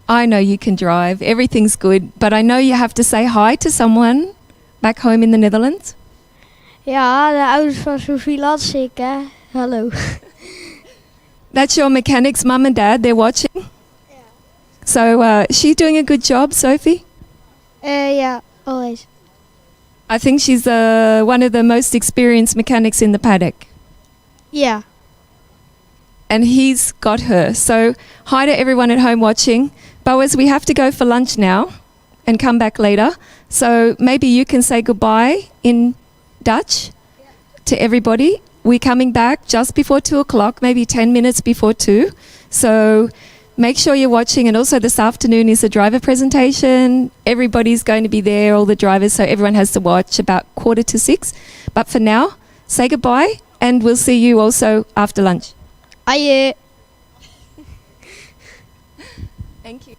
[SPEAKER 6] I know you can drive. Everything's good. But I know you have to say hi to someone back home in the Netherlands.
[SPEAKER 8] Ja, de ouders van Sophie Latsik, hè. Hallo.
[SPEAKER 6] That's your mechanic's mum and dad. They're watching. Yeah. So she's doing a good job, Sophie?
[SPEAKER 8] Yeah, always.
[SPEAKER 6] I think she's one of the most experienced mechanics in the paddock.
[SPEAKER 8] Yeah.
[SPEAKER 6] And he's got her. So hi to everyone at home watching. Boas, we have to go for lunch now and come back later. So maybe you can say goodbye in Dutch to everybody. We're coming back just before 2 o'clock, maybe 10 minutes before 2. So make sure you're watching. And also this afternoon is a driver presentation. Everybody's going to be there, all the drivers, so everyone has to watch about 5:45. But for now, say goodbye and we'll see you also after lunch.
[SPEAKER 8] Aye.
[SPEAKER 6] Thank you.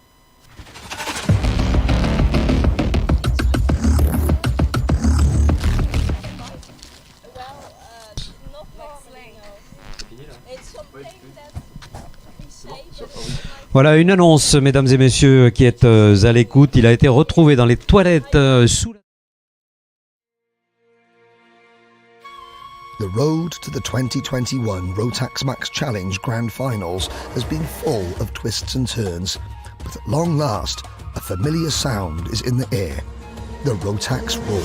[SPEAKER 3] Voilà une annonce, mesdames et messieurs, qui êtes à l'écoute. Il a été retrouvé dans les toilettes sous la...
[SPEAKER 4] The road to the 2021 Rotax Max Challenge Grand Finals has been full of twists and turns, but at long last, a familiar sound is in the air, the Rotax roar.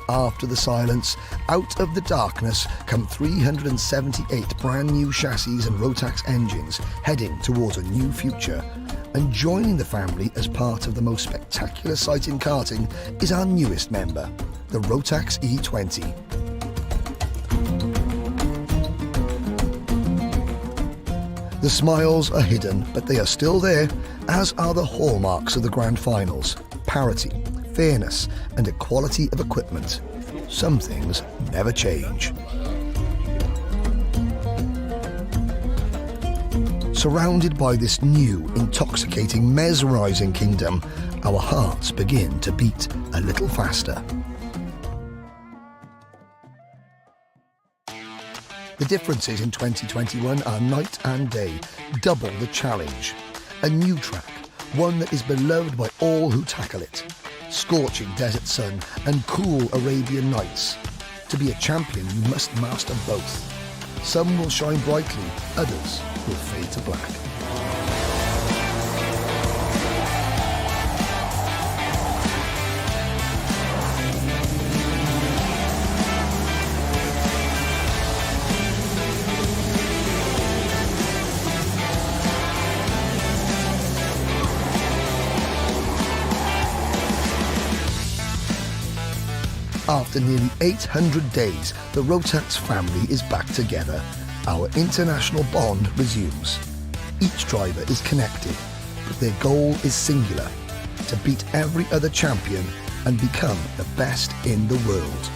[SPEAKER 4] After the silence, out of the darkness come 378 brand new chassis and Rotax engines heading towards a new future. And joining the family as part of the most spectacular sight in karting is our newest member, the Rotax E20. The smiles are hidden, but they are still there, as are the hallmarks of the grand finals: parity, fairness, and equality of equipment. Some things never change. Surrounded by this new, intoxicating, mesmerizing kingdom, our hearts begin to beat a little faster. The differences in 2021 are night and day, double the challenge. A new track, one that is beloved by all who tackle it. Scorching desert sun and cool Arabian nights. To be a champion, you must master both. Some will shine brightly, others will fade to black. After nearly 800 days, the Rotax family is back together. Our international bond resumes. Each driver is connected, but their goal is singular: to beat every other champion and become the best in the world.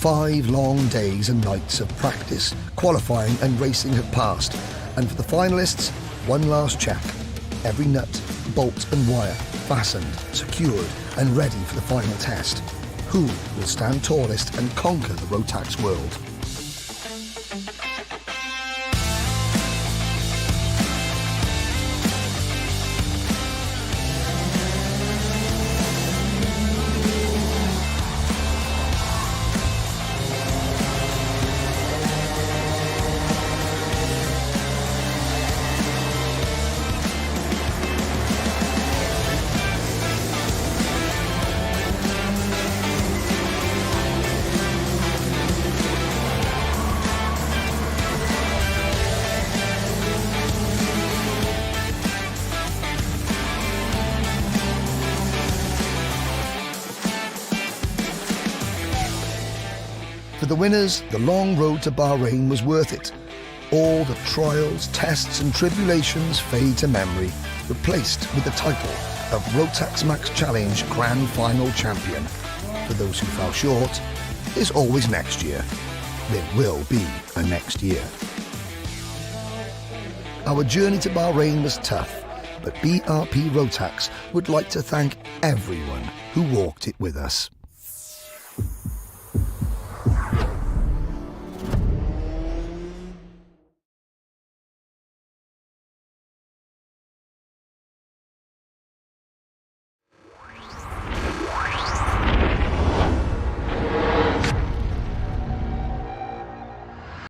[SPEAKER 4] 5 long days and nights of practice, qualifying and racing have passed, And for the finalists, one last check. Every nut, bolt and wire fastened, secured and ready for the final test. Who will stand tallest and conquer the Rotax world? For the winners, the long road to Bahrain was worth it. All the trials, tests and tribulations fade to memory, replaced with the title of Rotax Max Challenge Grand Final Champion. For those who fell short, there's always next year. There will be a next year. Our journey to Bahrain was tough, but BRP Rotax would like to thank everyone who walked it with us.